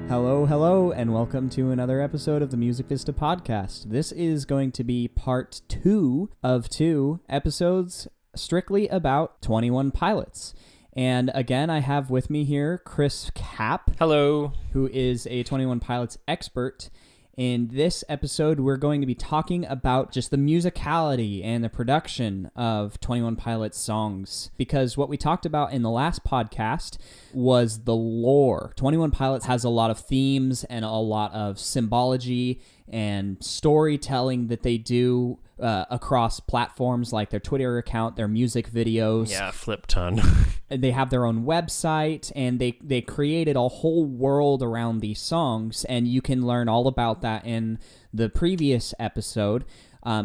Hello, and welcome to another episode of the Music Vista podcast. This is going to be part 2 of 2 episodes strictly about 21 Pilots. And again, I have with me here Chris Capp. Hello. Who is a 21 Pilots expert. In this episode, we're going to be talking about just the musicality and the production of 21 Pilots songs. Because what we talked about in the last podcast was the lore. 21 Pilots has a lot of themes and a lot of symbology and storytelling that they do across platforms like their Twitter account, their music videos. Yeah, flip ton. They have their own website, and they created a whole world around these songs, and you can learn all about that in the previous episode.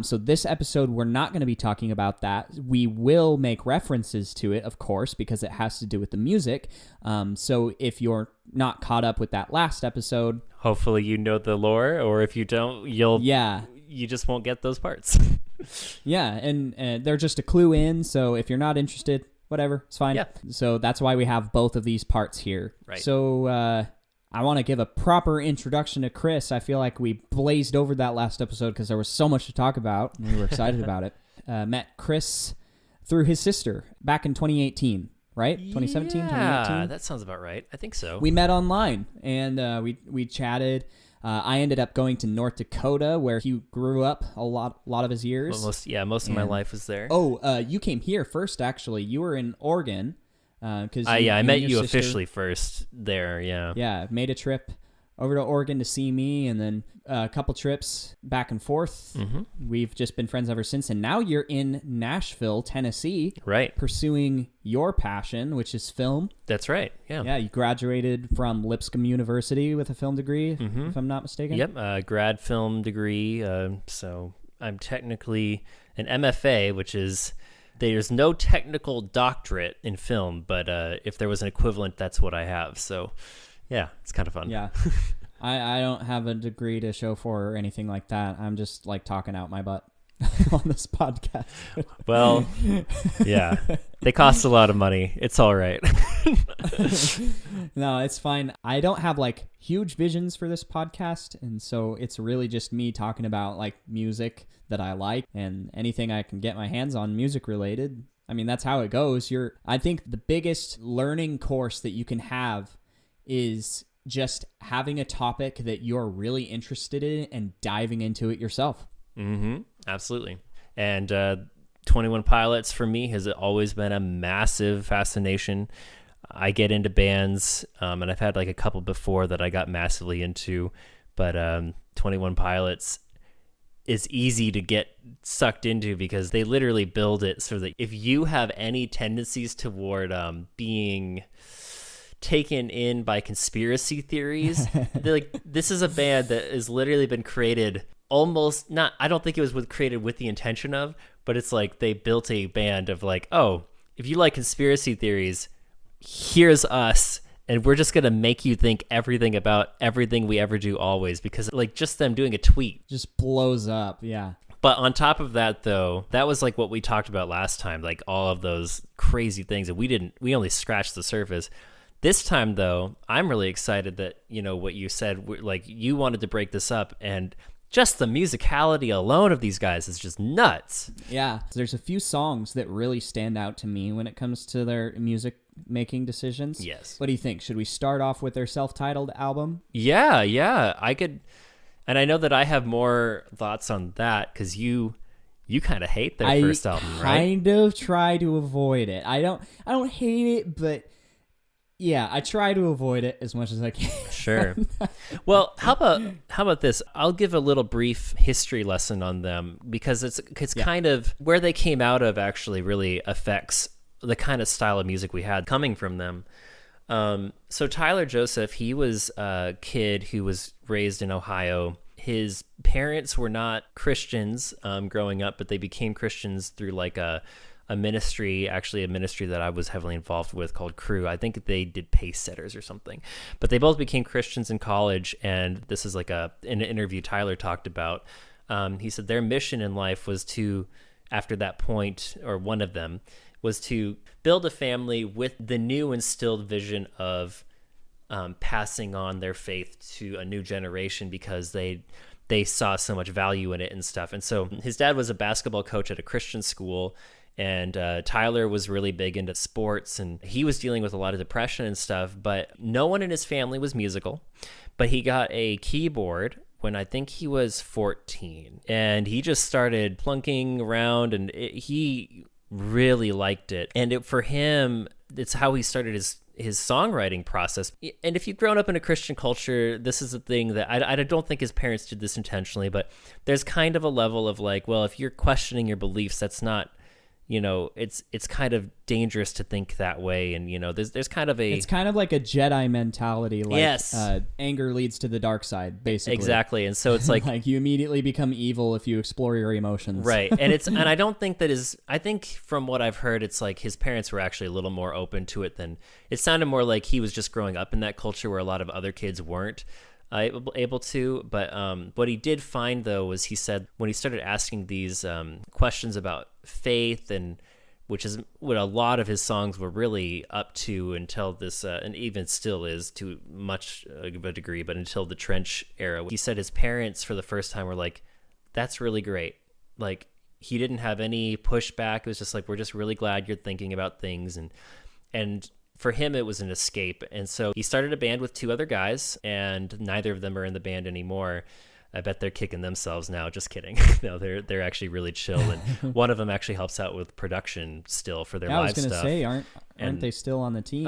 So this episode, we're not going to be talking about that. We will make references to it, of course, because it has to do with the music. So if you're not caught up with that last episode... Hopefully you know the lore, or if you don't, you just won't get those parts. Yeah, and they're just a clue in, so if you're not interested, whatever, it's fine. Yeah. So that's why we have both of these parts here. Right. So I want to give a proper introduction to Chris. I feel like we blazed over that last episode because there was so much to talk about, and we were excited about it. Met Chris through his sister back in 2018. Right? 2017, yeah, 2018? That sounds about right. I think so. We met online, and we chatted. I ended up going to North Dakota, where he grew up a lot of his years. Well, most of my life was there. Oh, you came here first, actually. You were in Oregon. I met you officially first there, yeah. Yeah, made a trip over to Oregon to see me, and then a couple trips back and forth. Mm-hmm. We've just been friends ever since, and now you're in Nashville, Tennessee, right, pursuing your passion, which is film. That's right, yeah. Yeah, you graduated from Lipscomb University with a film degree, if I'm not mistaken. Yep, grad film degree, so I'm technically an MFA, which is... There's no technical doctorate in film, but if there was an equivalent, that's what I have, so... Yeah, it's kind of fun. Yeah. I don't have a degree to show for or anything like that. I'm just like talking out my butt on this podcast. Well, yeah. They cost a lot of money. It's all right. No, it's fine. I don't have like huge visions for this podcast, and so it's really just me talking about like music that I like and anything I can get my hands on music related. I mean, that's how it goes. I think the biggest learning course that you can have is just having a topic that you're really interested in and diving into it yourself. Mm-hmm. Absolutely. And 21 Pilots for me has always been a massive fascination. I get into bands, and I've had like a couple before that I got massively into, but 21 Pilots is easy to get sucked into because they literally build it so that if you have any tendencies toward being taken in by conspiracy theories, this is a band that has literally been created almost not, I don't think it was created with the intention of, but it's like they built a band of like, oh, if you like conspiracy theories, here's us, and we're just gonna make you think everything about everything we ever do always, because like just them doing a tweet just blows up. Yeah. But on top of that, though, that was like what we talked about last time, like all of those crazy things that we only scratched the surface. This time, though, I'm really excited that, what you said, like you wanted to break this up, and just the musicality alone of these guys is just nuts. Yeah. There's a few songs that really stand out to me when it comes to their music making decisions. Yes. What do you think? Should we start off with their self-titled album? Yeah. I could, and I know that I have more thoughts on that because you kind of hate their first album, right? I kind of try to avoid it. I don't hate it, but... Yeah, I try to avoid it as much as I can. Sure. Well, how about this? I'll give a little brief history lesson on them because it's kind of where they came out of actually really affects the kind of style of music we had coming from them. So Tyler Joseph, he was a kid who was raised in Ohio. His parents were not Christians growing up, but they became Christians through like a ministry that I was heavily involved with called Crew. I think they did Pace Setters or something, but they both became Christians in college. And this is like in an interview Tyler talked about. He said their mission in life was to, after that point, or one of them was to build a family with the new instilled vision of passing on their faith to a new generation because they saw so much value in it and stuff. And so his dad was a basketball coach at a Christian school, and Tyler was really big into sports, and he was dealing with a lot of depression and stuff, but no one in his family was musical. But he got a keyboard when I think he was 14, and he just started plunking around, and he really liked it. And for him, it's how he started his songwriting process. And if you've grown up in a Christian culture, this is a thing that I don't think his parents did this intentionally, but there's kind of a level of like, well, if you're questioning your beliefs, that's not, it's kind of dangerous to think that way. And, there's kind of it's kind of like a Jedi mentality. Like, yes. Anger leads to the dark side, basically. Exactly. And so it's like, like you immediately become evil if you explore your emotions. Right. And and I don't think I think from what I've heard, it's like his parents were actually a little more open to it than, it sounded more like he was just growing up in that culture where a lot of other kids weren't able to. But what he did find, though, was he said when he started asking these questions about faith, and which is what a lot of his songs were really up to until this, and even still is to much of a degree, but until the Trench era. He said his parents for the first time were like, that's really great. Like, he didn't have any pushback. It was just like, we're just really glad you're thinking about things. And for him, it was an escape. And so he started a band with 2 other guys, and neither of them are in the band anymore. I bet they're kicking themselves now. Just kidding. No, they're actually really chill. And one of them actually helps out with production still for their live stuff. I was going to say, aren't they still on the team?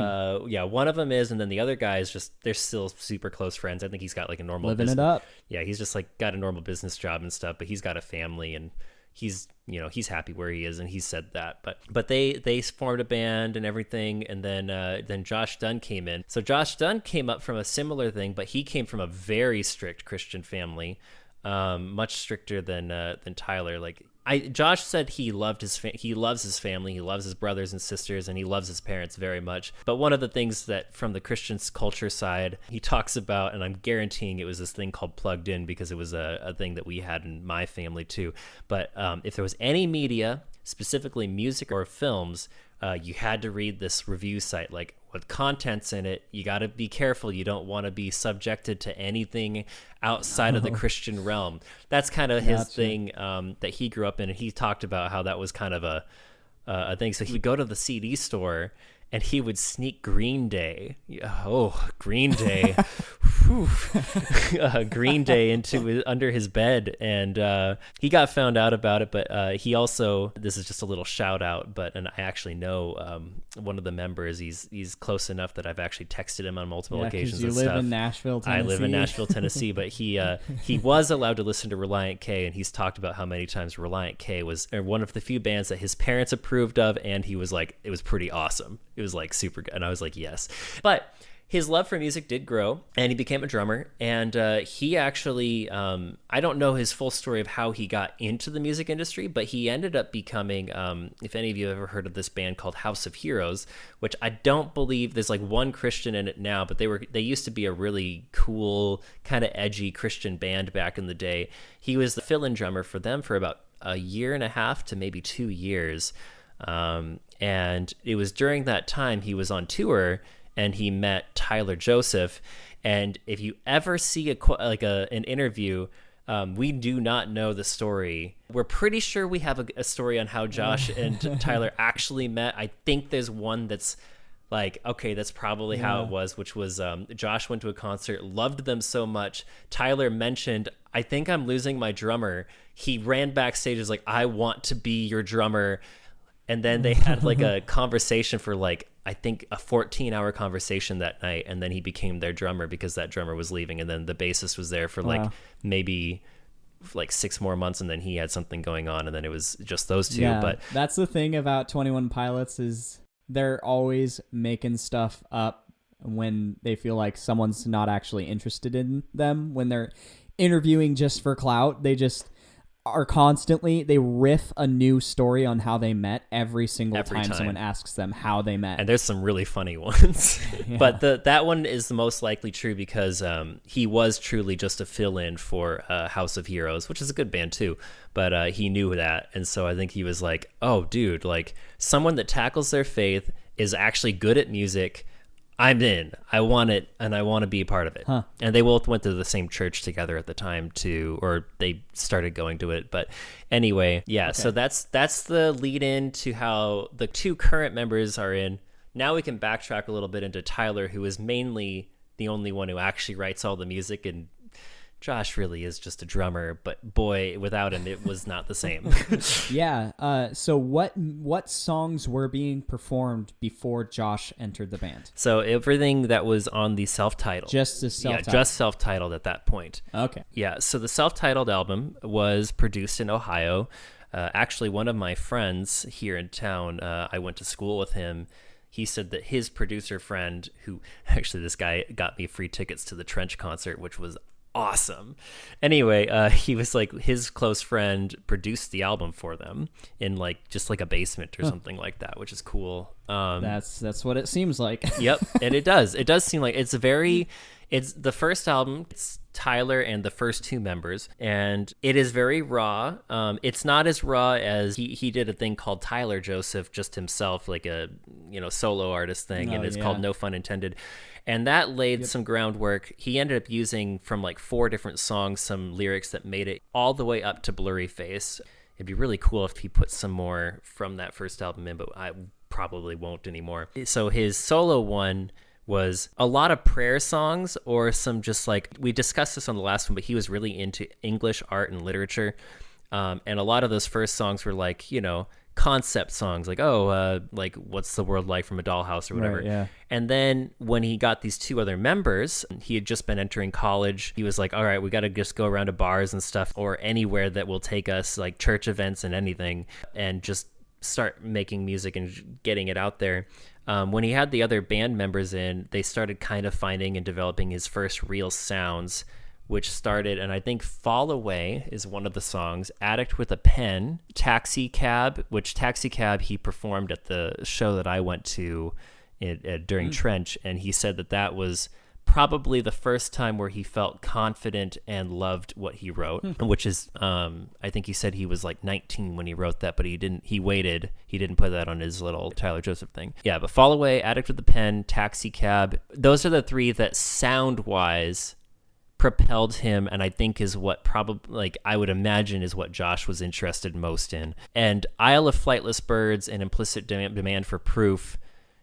Yeah, one of them is, and then the other guy is just, they're still super close friends. I think he's got like a normal living it up. Yeah, he's just like got a normal business job and stuff, but he's got a family, and he's happy where he is, and he said that. But they formed a band and everything, and then Josh Dunn came in. So Josh Dunn came up from a similar thing, but he came from a very strict Christian family, much stricter than Tyler. Like Josh said he loves his family, he loves his brothers and sisters, and he loves his parents very much. But one of the things that from the Christian culture side, he talks about, and I'm guaranteeing it was this thing called Plugged In, because it was a thing that we had in my family too. But if there was any media, specifically music or films, you had to read this review site, like with contents in it. You got to be careful. You don't want to be subjected to anything outside of the Christian realm. That's kind of his thing that he grew up in. And he talked about how that was kind of a thing. So he would go to the CD store and he would sneak Green Day. Oh, Green Day. Green Day under his bed, and he got found out about it. But he also, this is just a little shout out, and I actually know one of the members. He's close enough that I've actually texted him on multiple occasions. You live in Nashville, Tennessee. I live in Nashville, Tennessee, but he was allowed to listen to Reliant K, and he's talked about how many times Reliant K was one of the few bands that his parents approved of, and he was like, it was pretty awesome. It was like super good, and I was like, yes. But his love for music did grow, and he became a drummer. And he actually, I don't know his full story of how he got into the music industry, but he ended up becoming, if any of you have ever heard of this band called House of Heroes, which I don't believe there's like one Christian in it now, but they used to be a really cool, kind of edgy Christian band back in the day. He was the fill-in drummer for them for about a year and a half to maybe 2 years. And it was during that time he was on tour, and he met Tyler Joseph. And if you ever see an interview, we do not know the story. We're pretty sure we have a story on how Josh and Tyler actually met. I think there's one that's like, okay, that's probably how it was, which was Josh went to a concert, loved them so much. Tyler mentioned, I think I'm losing my drummer. He ran backstage, was like, I want to be your drummer. And then they had like a conversation for like, I think a 14-hour conversation that night. And then he became their drummer because that drummer was leaving. And then the bassist was there for like maybe like 6 more months. And then he had something going on. And then it was just those two. Yeah, but that's the thing about 21 Pilots is they're always making stuff up when they feel like someone's not actually interested in them. When they're interviewing just for clout, they just are constantly, they riff a new story on how they met every single time someone asks them how they met. And there's some really funny ones. But that one is the most likely true because he was truly just a fill-in for House of Heroes, which is a good band too. But he knew that. And so I think he was like, oh, dude, like someone that tackles their faith is actually good at music. I'm in. I want it, and I want to be a part of it. Huh. And they both went to the same church together at the time too, or they started going to it. But anyway, yeah. Okay. So that's the lead in to how the two current members are in. Now we can backtrack a little bit into Tyler, who is mainly the only one who actually writes all the music, and Josh really is just a drummer, but boy, without him, it was not the same. Yeah. So what songs were being performed before Josh entered the band? So everything that was on the self-titled. Just the self-titled. Yeah, just self-titled at that point. Okay. Yeah. So the self-titled album was produced in Ohio. Actually, one of my friends here in town, I went to school with him. He said that his producer friend, who actually this guy got me free tickets to the Trench concert, which was awesome. Anyway, he was like, his close friend produced the album for them in like just like a basement or something like that, which is cool. That's what it seems like. Yep, and it does seem like it's the first album. It's Tyler and the first two members, and it is very raw. It's not as raw as he did a thing called Tyler Joseph, just himself, like a solo artist thing, and it's called No Fun Intended. And that laid some groundwork. He ended up using from like 4 different songs some lyrics that made it all the way up to Blurry Face. It'd be really cool if he put some more from that first album in, but I probably won't anymore. So his solo one was a lot of prayer songs, or some just like, we discussed this on the last one, but he was really into English art and literature. And a lot of those first songs were like, concept songs, like, like what's the world like from a dollhouse or whatever. Right, yeah. And then when he got these 2 other members, he had just been entering college. He was like, all right, we got to just go around to bars and stuff, or anywhere that will take us, like church events and anything, and just start making music and getting it out there. When he had the other band members in, they started kind of finding and developing his first real sounds, which started, and I think Fall Away is one of the songs, Addict with a Pen, Taxi Cab, which Taxi Cab he performed at the show that I went to during Trench, and he said that was probably the first time where he felt confident and loved what he wrote, which is, I think he said he was like 19 when he wrote that, but he waited. He didn't put that on his little Tyler Joseph thing. Yeah, but Fall Away, Addict with a Pen, Taxi Cab, those are the 3 that sound-wise propelled him, and I think is what probably, like, I would imagine is what Josh was interested most in. And Isle of Flightless Birds and Implicit Demand for Proof,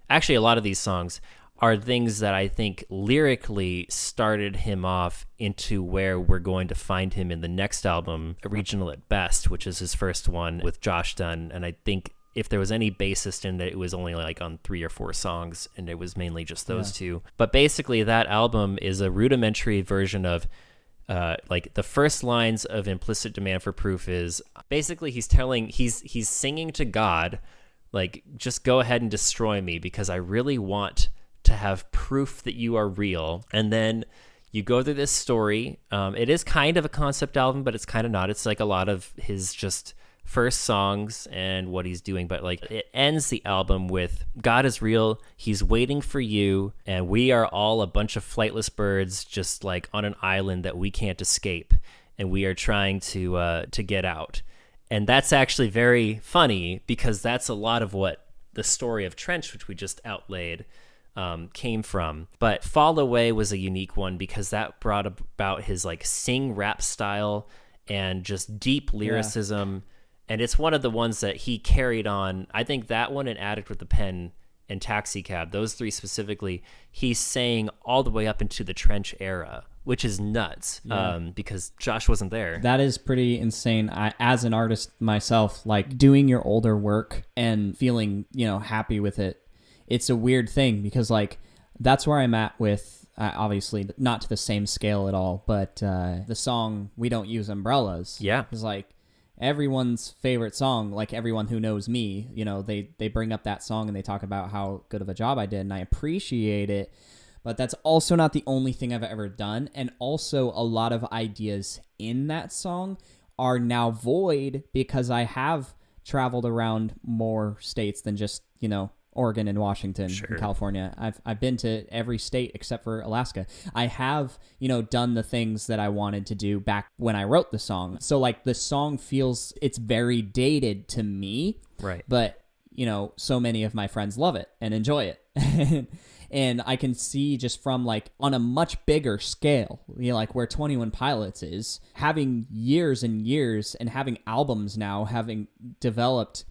actually a lot of these songs are things that I think lyrically started him off into where we're going to find him in the next album, Regional at Best, which is his first one with Josh Dunn. And I think if there was any bassist in it was only like on 3 or 4 songs, and it was mainly just those 2. But basically that album is a rudimentary version of like the first lines of Implicit Demand for Proof is basically he's singing to God, like, just go ahead and destroy me because I really want to have proof that you are real. And then you go through this story. It is kind of a concept album, but it's kind of not. It's like a lot of his just first songs and what he's doing, but like it ends the album with God is real, he's waiting for you, and we are all a bunch of flightless birds just like on an island that we can't escape, and we are trying to get out. And that's actually very funny because that's a lot of what the story of Trench, which we just outlaid, came from. But Fall Away was a unique one because that brought about his like sing rap style and just deep lyricism. And it's one of the ones that he carried on. I think that one and Addict with the Pen and Taxi Cab, those 3 specifically, he sang all the way up into the Trench era, which is nuts because Josh wasn't there. That is pretty insane. I, as an artist myself, like doing your older work and feeling, happy with it, it's a weird thing because like that's where I'm at with, obviously not to the same scale at all, but the song We Don't Use Umbrellas. Yeah. Is like everyone's favorite song, like everyone who knows me, they bring up that song and they talk about how good of a job I did, and I appreciate it. But that's also not the only thing I've ever done. And also a lot of ideas in that song are now void because I have traveled around more states than just, Oregon and Washington and California. I've been to every state except for Alaska. I have, done the things that I wanted to do back when I wrote the song. So like the song feels, it's very dated to me. Right. But, so many of my friends love it and enjoy it. And I can see just from like on a much bigger scale, like where 21 Pilots is, having years and years and having albums now, having developed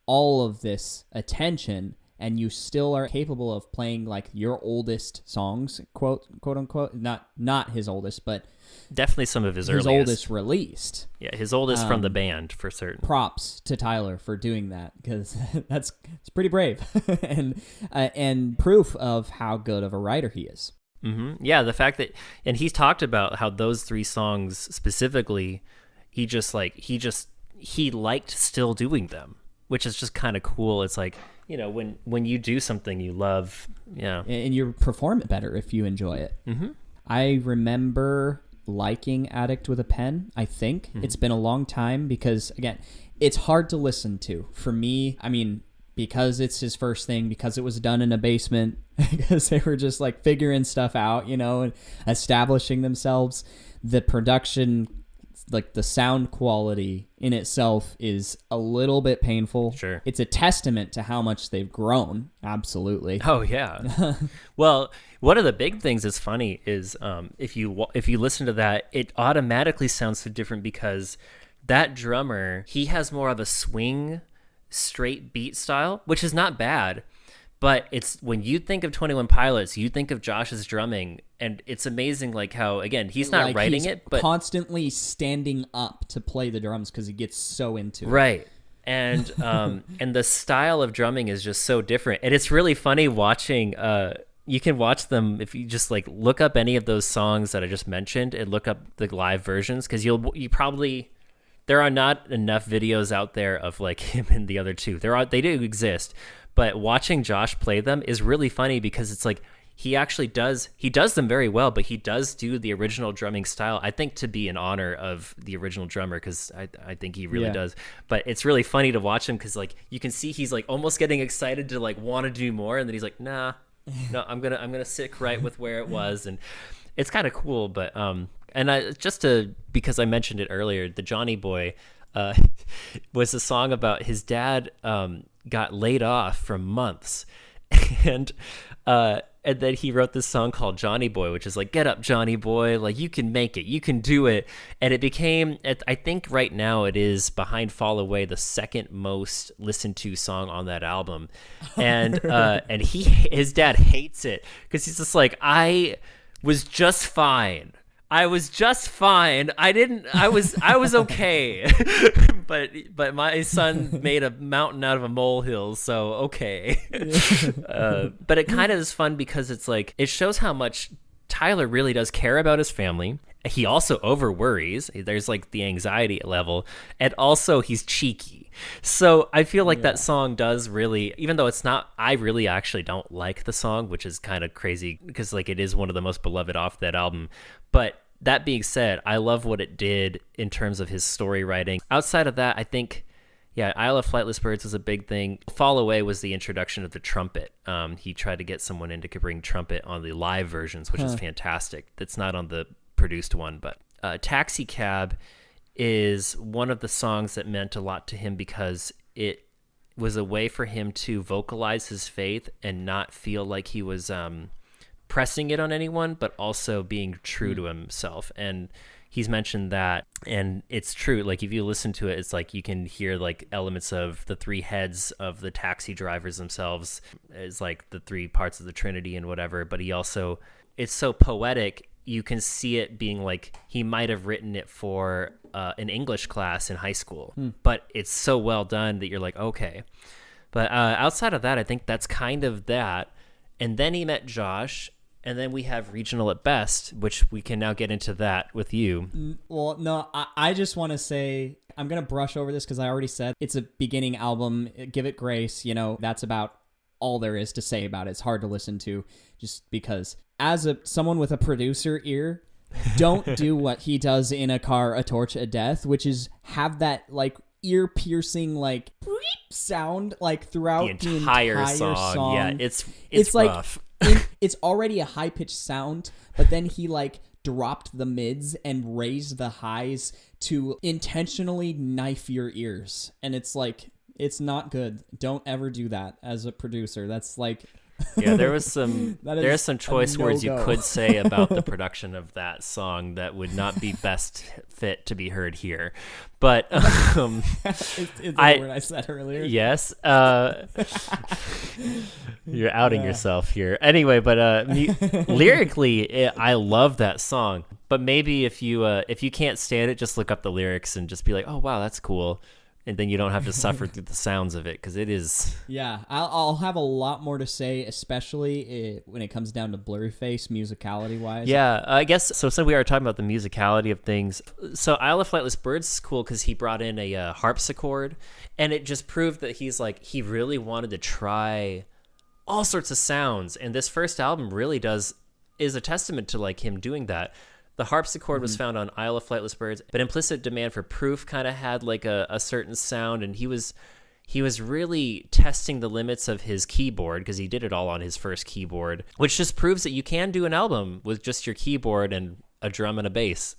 all of this attention, and you still are capable of playing like your oldest songs, quote unquote, not his oldest, but definitely some of his earliest. Oldest released. Yeah, his oldest from the band for certain. Props to Tyler for doing that, because it's pretty brave and proof of how good of a writer he is. Mm-hmm. Yeah, the fact that, and he's talked about how those 3 songs specifically, he liked still doing them, which is just kind of cool. It's like, when you do something you love, and you perform it better if you enjoy it. Mm-hmm. I remember liking Addict with a Pen. I think it's been a long time, because again, it's hard to listen to for me. I mean, because it's his first thing, because it was done in a basement, because they were just like figuring stuff out, and establishing themselves. The production, like the sound quality in itself, is a little bit painful. Sure. It's a testament to how much they've grown. Absolutely. Oh yeah. Well, one of the big things that's funny is if you listen to that, it automatically sounds so different, because that drummer, he has more of a swing, straight beat style, which is not bad. But it's, when you think of 21 Pilots, you think of Josh's drumming, and it's amazing, like how, again, he's not like writing it, but constantly standing up to play the drums because he gets so into it. Right. And and the style of drumming is just so different. And it's really funny watching, you can watch them if you just like look up any of those songs that I just mentioned and look up the live versions, because you probably, there are not enough videos out there of like him and the other 2. They do exist. But watching Josh play them is really funny, because it's like he does them very well, but he does do the original drumming style, I think, to be in honor of the original drummer, because I think he really does. But it's really funny to watch him, because like you can see he's like almost getting excited to like want to do more, and then he's like, no, I'm gonna stick right with where it was. And it's kind of cool. But because I mentioned it earlier, the Johnny Boy was a song about his dad got laid off for months, and then he wrote this song called Johnny Boy, which is like, get up, Johnny Boy, like you can make it, you can do it. And it became, I think right now it is, behind Fall Away, the second most listened to song on that album. And his dad hates it, because he's just like, I was just fine. I was okay. but my son made a mountain out of a molehill, so okay. But it kind of is fun, because it's like, it shows how much Tyler really does care about his family. He also over worries. There's like the anxiety level, and also he's cheeky. So I feel like that song does really, even though it's not, I really actually don't like the song, which is kind of crazy, because like it is one of the most beloved off that album. But that being said, I love what it did in terms of his story writing. Outside of that, I think, Isle of Flightless Birds was a big thing. Fall Away was the introduction of the trumpet. He tried to get someone in to bring trumpet on the live versions, which is fantastic. That's not on the produced one. But Taxi Cab is one of the songs that meant a lot to him, because it was a way for him to vocalize his faith and not feel like he was pressing it on anyone, but also being true to himself. And he's mentioned that, and it's true. Like if you listen to it, it's like you can hear like elements of the 3 heads of the taxi drivers themselves, as like the 3 parts of the Trinity and whatever. But he also, it's so poetic, you can see it being like he might have written it for an English class in high school, but it's so well done that you're like, okay. But outside of that, I think that's kind of that. And then he met Josh, and then we have Regional at Best, which we can now get into that with you. Well, no, I just want to say, I'm going to brush over this because I already said it's a beginning album. Give it grace. That's about all there is to say about it. It's hard to listen to, just because as someone with a producer ear, don't do what he does in A Car, A Torch, A Death, which is have that like ear-piercing like sound like throughout the entire song. Yeah, it's rough. Like it's already a high-pitched sound, but then he like dropped the mids and raised the highs to intentionally knife your ears, and it's like, it's not good. Don't ever do that as a producer. That's like Yeah, there's some choice words you no-go. could say about the production of that song that would not be best fit to be heard here. But Is that the word I said earlier? yes, you're outing yourself here. Anyway, but lyrically, I love that song. But maybe if you can't stand it, just look up the lyrics and just be like, oh wow, that's cool. And then you don't have to suffer through the sounds of it, because it is... Yeah, I'll have a lot more to say, especially when it comes down to Blurryface, musicality-wise. Yeah, I guess, so we are talking about the musicality of things. So Isle of Flightless Birds is cool because he brought in a harpsichord, and it just proved that he really wanted to try all sorts of sounds. And this first album really is a testament to him doing that. The harpsichord was found on Isle of Flightless Birds, but Implicit Demand for Proof kind of had a certain sound, and he was really testing the limits of his keyboard, because he did it all on his first keyboard, which just proves that you can do an album with just your keyboard and a drum and a bass,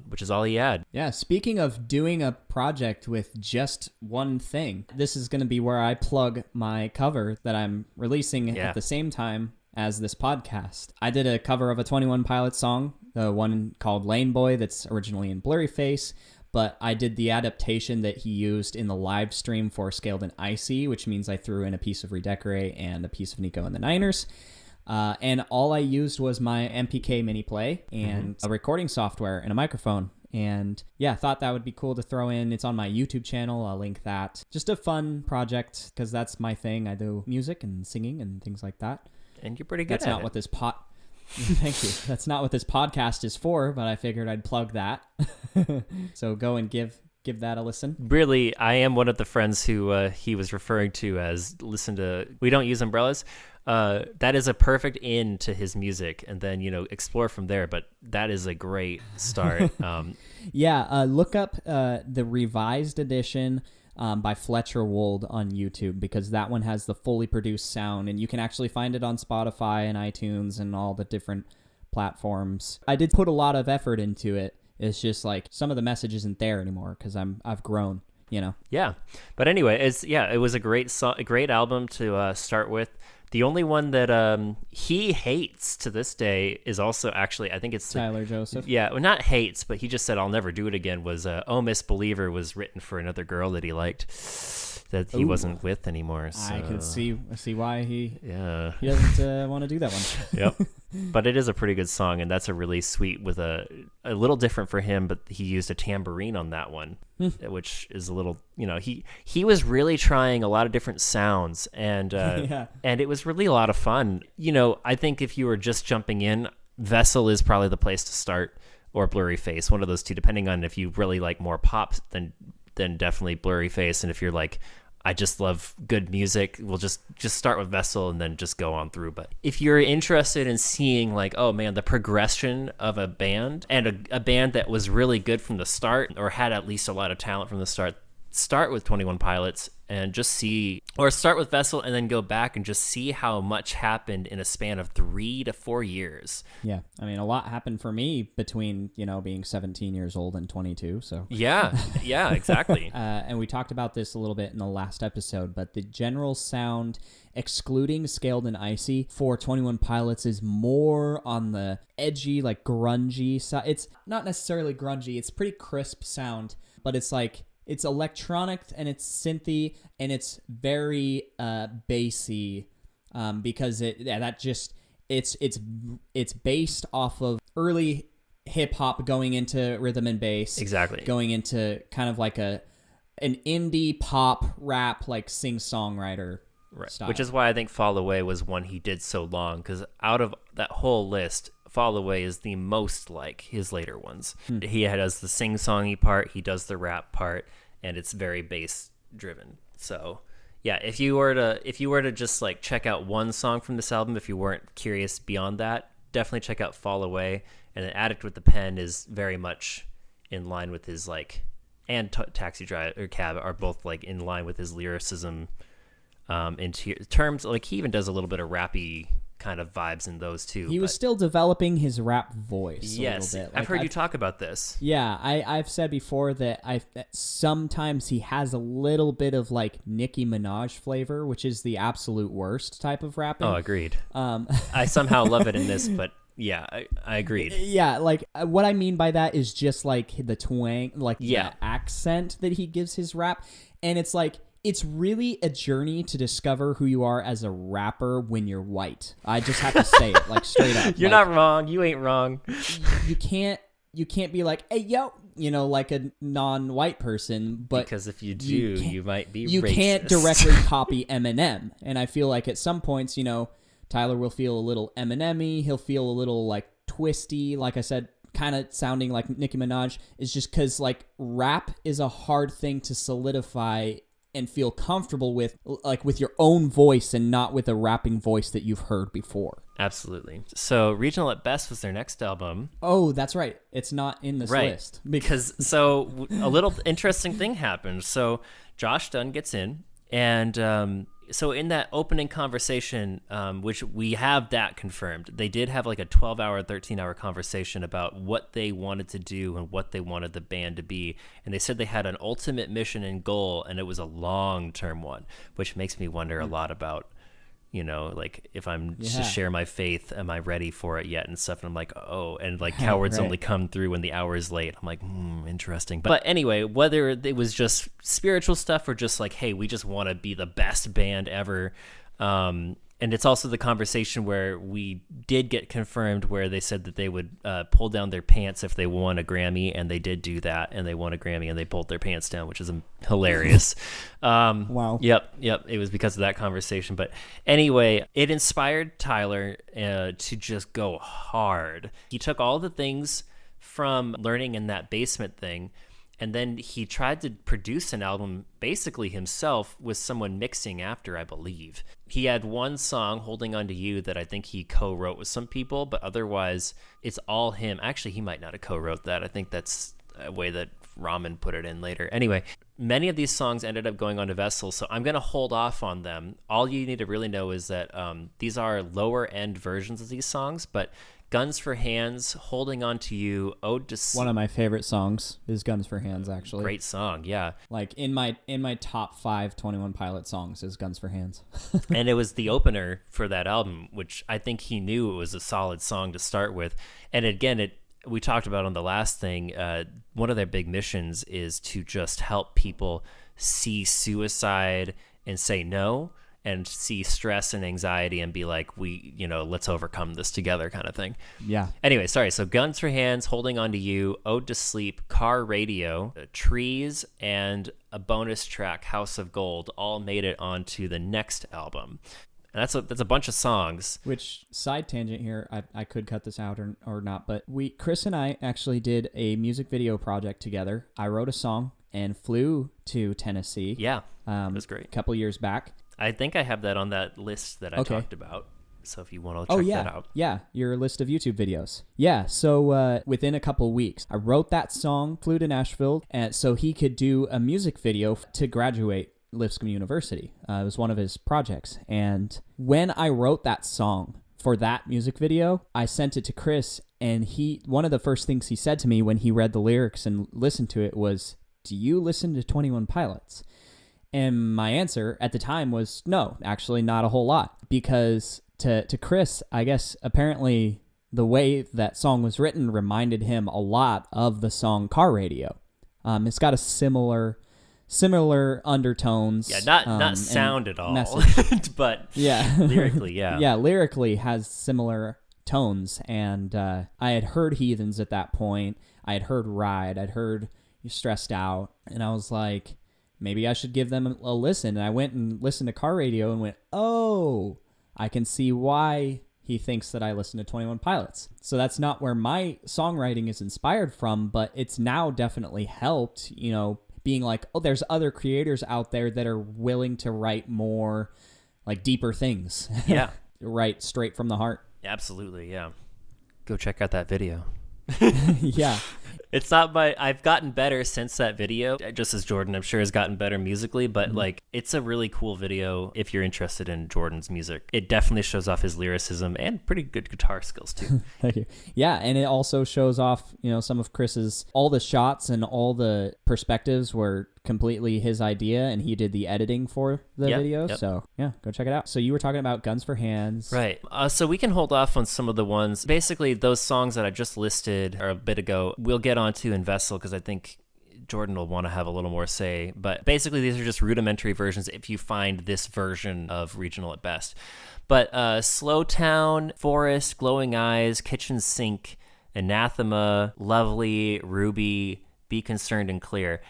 which is all he had. Yeah, speaking of doing a project with just one thing, this is going to be where I plug my cover that I'm releasing at the same time as this podcast. I did a cover of a 21 Pilots song, the one called Lane Boy that's originally in Blurryface, but I did the adaptation that he used in the live stream for Scaled and Icy, which means I threw in a piece of Redecorate and a piece of Nico and the Niners. And all I used was my MPK mini play and a recording software and a microphone. And yeah, thought that would be cool to throw in. It's on my YouTube channel. I'll link that. Just a fun project, because that's my thing. I do music and singing and things like that. And you're pretty good That's at not it. what this Thank you. That's not what this podcast is for, but I figured I'd plug that. So go and give that a listen. Really, I am one of the friends who he was referring to as We Don't Use Umbrellas. That is a perfect in to his music, and then, explore from there. But that is a great start. Look up the revised edition by Fletcher Wold on YouTube, because that one has the fully produced sound, and you can actually find it on Spotify and iTunes and all the different platforms. I did put a lot of effort into it. It's just some of the message isn't there anymore because I've grown, Yeah, but anyway, it was a great album to start with. The only one that he hates to this day is also, actually, I think it's Tyler Joseph. Yeah, well, not hates, but he just said, I'll never do it again, was Oh Miss Believer was written for another girl that he liked, that he wasn't with anymore. So. I can see why he doesn't want to do that one. Yep. But it is a pretty good song, and that's a really sweet, with a little different for him, but he used a tambourine on that one, which is a little, he was really trying a lot of different sounds, and and it was really a lot of fun. I think if you were just jumping in, Vessel is probably the place to start, or Blurryface, one of those two, depending on if you really like more pop, then definitely Blurryface, and if you're like, I just love good music, we'll just start with Vessel and then just go on through. But if you're interested in seeing oh man, the progression of a band, and a band that was really good from the start, or had at least a lot of talent from the start with 21 Pilots, and just see, or start with Vessel and then go back and just see how much happened in a span of 3 to 4 years. Yeah, I mean, a lot happened for me between being 17 years old and 22. So yeah, exactly. And we talked about this a little bit in the last episode, but the general sound, excluding Scaled and Icy, for 21 Pilots is more on the edgy, grungy side. It's not necessarily grungy. It's pretty crisp sound, but it's it's electronic and it's synthy and it's very bassy, because it's based off of early hip hop going into rhythm and bass, Exactly. going into kind of an indie pop rap sing songwriter style. Which is why I think Fall Away was one he did so long, because out of that whole list, Fall Away is the most like his later ones. He does the sing-songy part, he does the rap part, and it's very bass driven. So yeah, if you were to just check out one song from this album, if you weren't curious beyond that, definitely check out Fall Away. And then Addict with the Pen is very much in line with his and Taxi Drive or Cab are both in line with his lyricism, in terms he even does a little bit of rappy kind of vibes in those too. He was still developing his rap voice a yes, little bit. I've heard you talk about this. Yeah, I've said before that sometimes he has a little bit of like Nicki Minaj flavor, which is the absolute worst type of rapping. Oh, agreed. I somehow love it in this, but yeah, I agreed. Yeah, like what I mean by that is just like the twang, like the accent that he gives his rap. And it's like, it's really a journey to discover who you are as a rapper when you're white. I just have to say it, like straight up. You're like, not wrong. You ain't wrong. You can't be like, hey, yo, like a non-white person. But because if you do, you might be You racist. can't directly copy Eminem. And I feel like at some points, Tyler will feel a little Eminem-y. He'll feel a little like twisty. Like I said, kind of sounding like Nicki Minaj is just because like rap is a hard thing to solidify and feel comfortable with, like with your own voice and not with a rapping voice that you've heard before. Absolutely. So Regional at Best was their next album. Oh, that's right. It's not in this list. Because so a little interesting thing happened. So Josh Dunn gets in, and so in that opening conversation, which we have that confirmed, they did have like a 12-hour, 13-hour conversation about what they wanted to do and what they wanted the band to be. And they said they had an ultimate mission and goal, and it was a long-term one, which makes me wonder a lot about, like if I'm to share my faith, am I ready for it yet and stuff? And I'm like, oh, and like cowards only come through when the hour is late. I'm like, interesting. But anyway, whether it was just spiritual stuff or just like, hey, we just want to be the best band ever. And it's also the conversation where we did get confirmed where they said that they would pull down their pants if they won a Grammy, and they did do that, and they won a Grammy, and they pulled their pants down, which is hilarious. Wow. Yep. It was because of that conversation. But anyway, it inspired Tyler to just go hard. He took all the things from learning in that basement thing, and then he tried to produce an album basically himself with someone mixing after, I believe. He had one song, Holding On To You, that I think he co-wrote with some people, but otherwise it's all him. Actually, he might not have co-wrote that. I think that's a way that Ramen put it in later. Anyway, many of these songs ended up going onto Vessel, so I'm going to hold off on them. All you need to really know is that these are lower end versions of these songs, but Guns for Hands, Holding On To You, Ode to Sleep. One of my favorite songs is Guns for Hands, actually. Great song, yeah. Like in my top 5 21 Pilot songs is Guns for Hands. And it was the opener for that album, which I think he knew it was a solid song to start with. And again, we talked about on the last thing, one of their big missions is to just help people see suicide and say no, and see stress and anxiety and be like, let's overcome this together kind of thing. Yeah. Anyway, sorry. So Guns for Hands, Holding On To You, Ode to Sleep, Car Radio, Trees, and a bonus track, House of Gold, all made it onto the next album. And that's a bunch of songs. Which, side tangent here, I could cut this out or not, but Chris and I actually did a music video project together. I wrote a song and flew to Tennessee. Yeah, it was great. A couple years back. I think I have that on that list that I talked about. So if you want to check that out. Yeah, your list of YouTube videos. Yeah, so within a couple weeks, I wrote that song, flew to Nashville, and so he could do a music video to graduate Lipscomb University. It was one of his projects. And when I wrote that song for that music video, I sent it to Chris, and one of the first things he said to me when he read the lyrics and listened to it was, "Do you listen to 21 Pilots?" And my answer at the time was no, actually not a whole lot, because to Chris, I guess apparently the way that song was written reminded him a lot of the song Car Radio. It's got a similar undertones. Yeah, not sound at all, but yeah, lyrically, yeah. Yeah, lyrically has similar tones. And I had heard Heathens at that point. I had heard Ride. I'd heard Stressed Out. And I was like, maybe I should give them a listen. And I went and listened to Car Radio and went, oh, I can see why he thinks that I listen to 21 Pilots. So that's not where my songwriting is inspired from, but it's now definitely helped, being like, oh, there's other creators out there that are willing to write more, like, deeper things. Yeah. Write straight from the heart. Absolutely, yeah. Go check out that video. Yeah. It's not I've gotten better since that video, just as Jordan, I'm sure, has gotten better musically, but like, it's a really cool video if you're interested in Jordan's music. It definitely shows off his lyricism and pretty good guitar skills too. Thank you. Yeah, and it also shows off, some of Chris's, all the shots and all the perspectives were completely his idea, and he did the editing for the video. Yep. So yeah, go check it out. So you were talking about Guns for Hands. Right. So we can hold off on some of the ones. Basically, those songs that I just listed a bit ago, we'll get onto in Vessel, because I think Jordan will want to have a little more say. But basically, these are just rudimentary versions if you find this version of Regional at best. But Slow Town, Forest, Glowing Eyes, Kitchen Sink, Anathema, Lovely, Ruby, Be Concerned and Clear.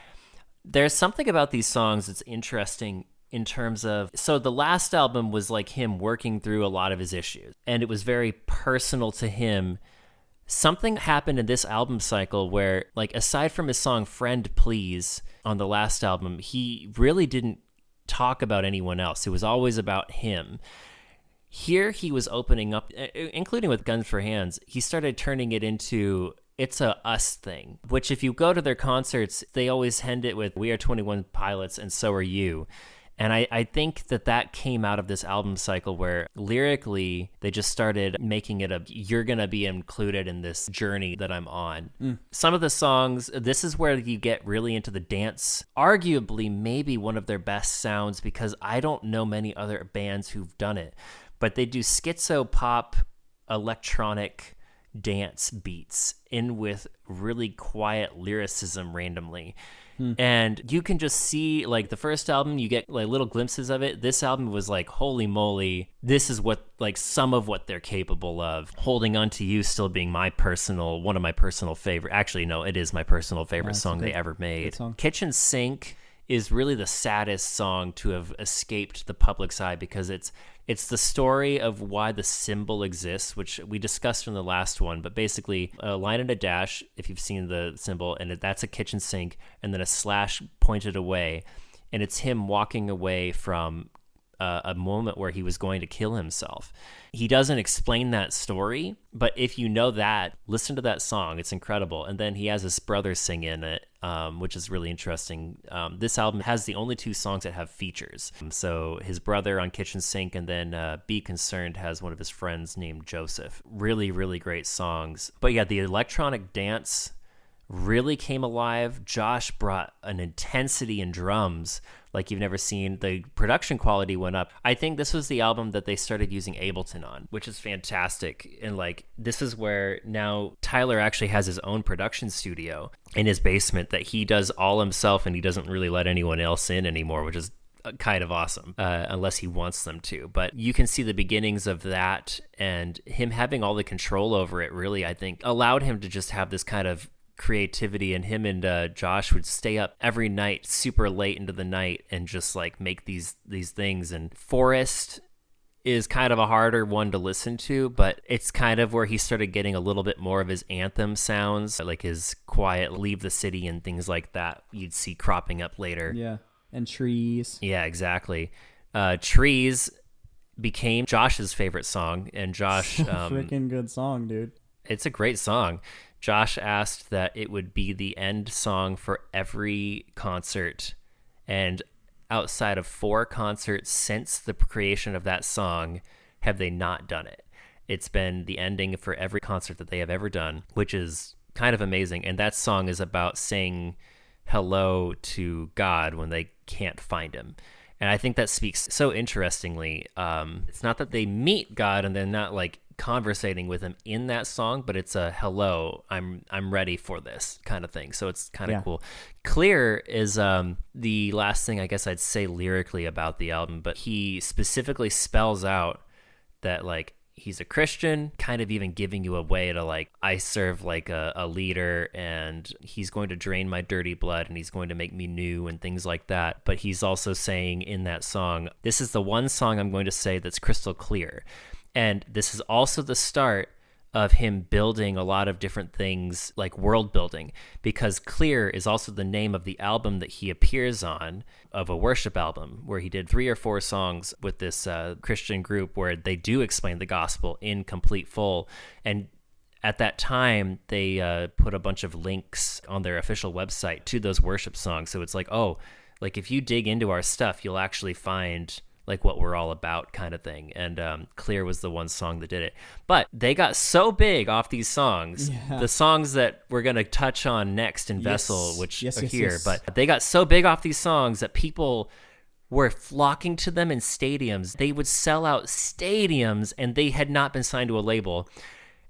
There's something about these songs that's interesting in terms of, so the last album was like him working through a lot of his issues, and it was very personal to him. Something happened in this album cycle where, like, aside from his song Friend Please on the last album, he really didn't talk about anyone else. It was always about him. Here he was opening up, including with Guns for Hands, he started turning it into, it's a us thing, which if you go to their concerts, they always end it with, we are 21 Pilots and so are you. And I think that came out of this album cycle where lyrically they just started making it you're going to be included in this journey that I'm on. Some of the songs, this is where you get really into the dance, arguably maybe one of their best sounds, because I don't know many other bands who've done it, but they do schizo pop electronic dance beats in with really quiet lyricism randomly. And you can just see, like, the first album, you get like little glimpses of it. This album was like, holy moly, this is what, like, some of what they're capable of. Holding On to You still being one of my personal favorite. Actually, no, it is my personal favorite song they ever made. Kitchen Sink is really the saddest song to have escaped the public's eye, because it's the story of why the symbol exists, which we discussed in the last one. But basically, a line and a dash, if you've seen the symbol, and that's a kitchen sink, and then a slash pointed away, and it's him walking away from a moment where he was going to kill himself. He doesn't explain that story, but if you know that, listen to that song. It's incredible. And then he has his brother sing in it, which is really interesting. This album has the only 2 songs that have features. So his brother on Kitchen Sink, and then Be Concerned has one of his friends named Joseph. Really, really great songs. But yeah, the electronic dance really came alive. Josh brought an intensity in drums like you've never seen. The production quality went up. I think this was the album that they started using Ableton on, which is fantastic. And like, this is where now Tyler actually has his own production studio in his basement that he does all himself, and he doesn't really let anyone else in anymore, which is kind of awesome, unless he wants them to. But you can see the beginnings of that, and him having all the control over it really, I think, allowed him to just have this kind of creativity. And him and Josh would stay up every night super late into the night and just like make these things. And Forest is kind of a harder one to listen to, but it's kind of where he started getting a little bit more of his anthem sounds, like his quiet Leave the City and things like that you'd see cropping up later. Yeah. And Trees. Yeah, exactly. Trees became Josh's favorite song, and Josh freaking good song, dude. It's a great song. Josh asked that it would be the end song for every concert, and outside of 4 concerts since the creation of that song have they not done it. It's been the ending for every concert that they have ever done, which is kind of amazing. And that song is about saying hello to God when they can't find him. And I think that speaks so interestingly. It's not that they meet God and they're not like conversating with him in that song, but it's a hello, I'm ready for this kind of thing. So it's kind of cool. Clear is the last thing I guess I'd say lyrically about the album, but he specifically spells out that like he's a Christian, kind of even giving you a way to like, I serve like a leader, and he's going to drain my dirty blood, and he's going to make me new and things like that. But he's also saying in that song, this is the one song I'm going to say that's crystal clear. And this is also the start of him building a lot of different things, like world building, because Clear is also the name of the album that he appears on, of a worship album where he did 3 or 4 songs with this Christian group where they do explain the gospel in complete full. And at that time, they put a bunch of links on their official website to those worship songs. So it's like, oh, like if you dig into our stuff, you'll actually find like what we're all about kind of thing. And Clear was the one song that did it. But they got so big off these songs, the songs that we're going to touch on next in Vessel, which are here, but they got so big off these songs that people were flocking to them in stadiums. They would sell out stadiums, and they had not been signed to a label.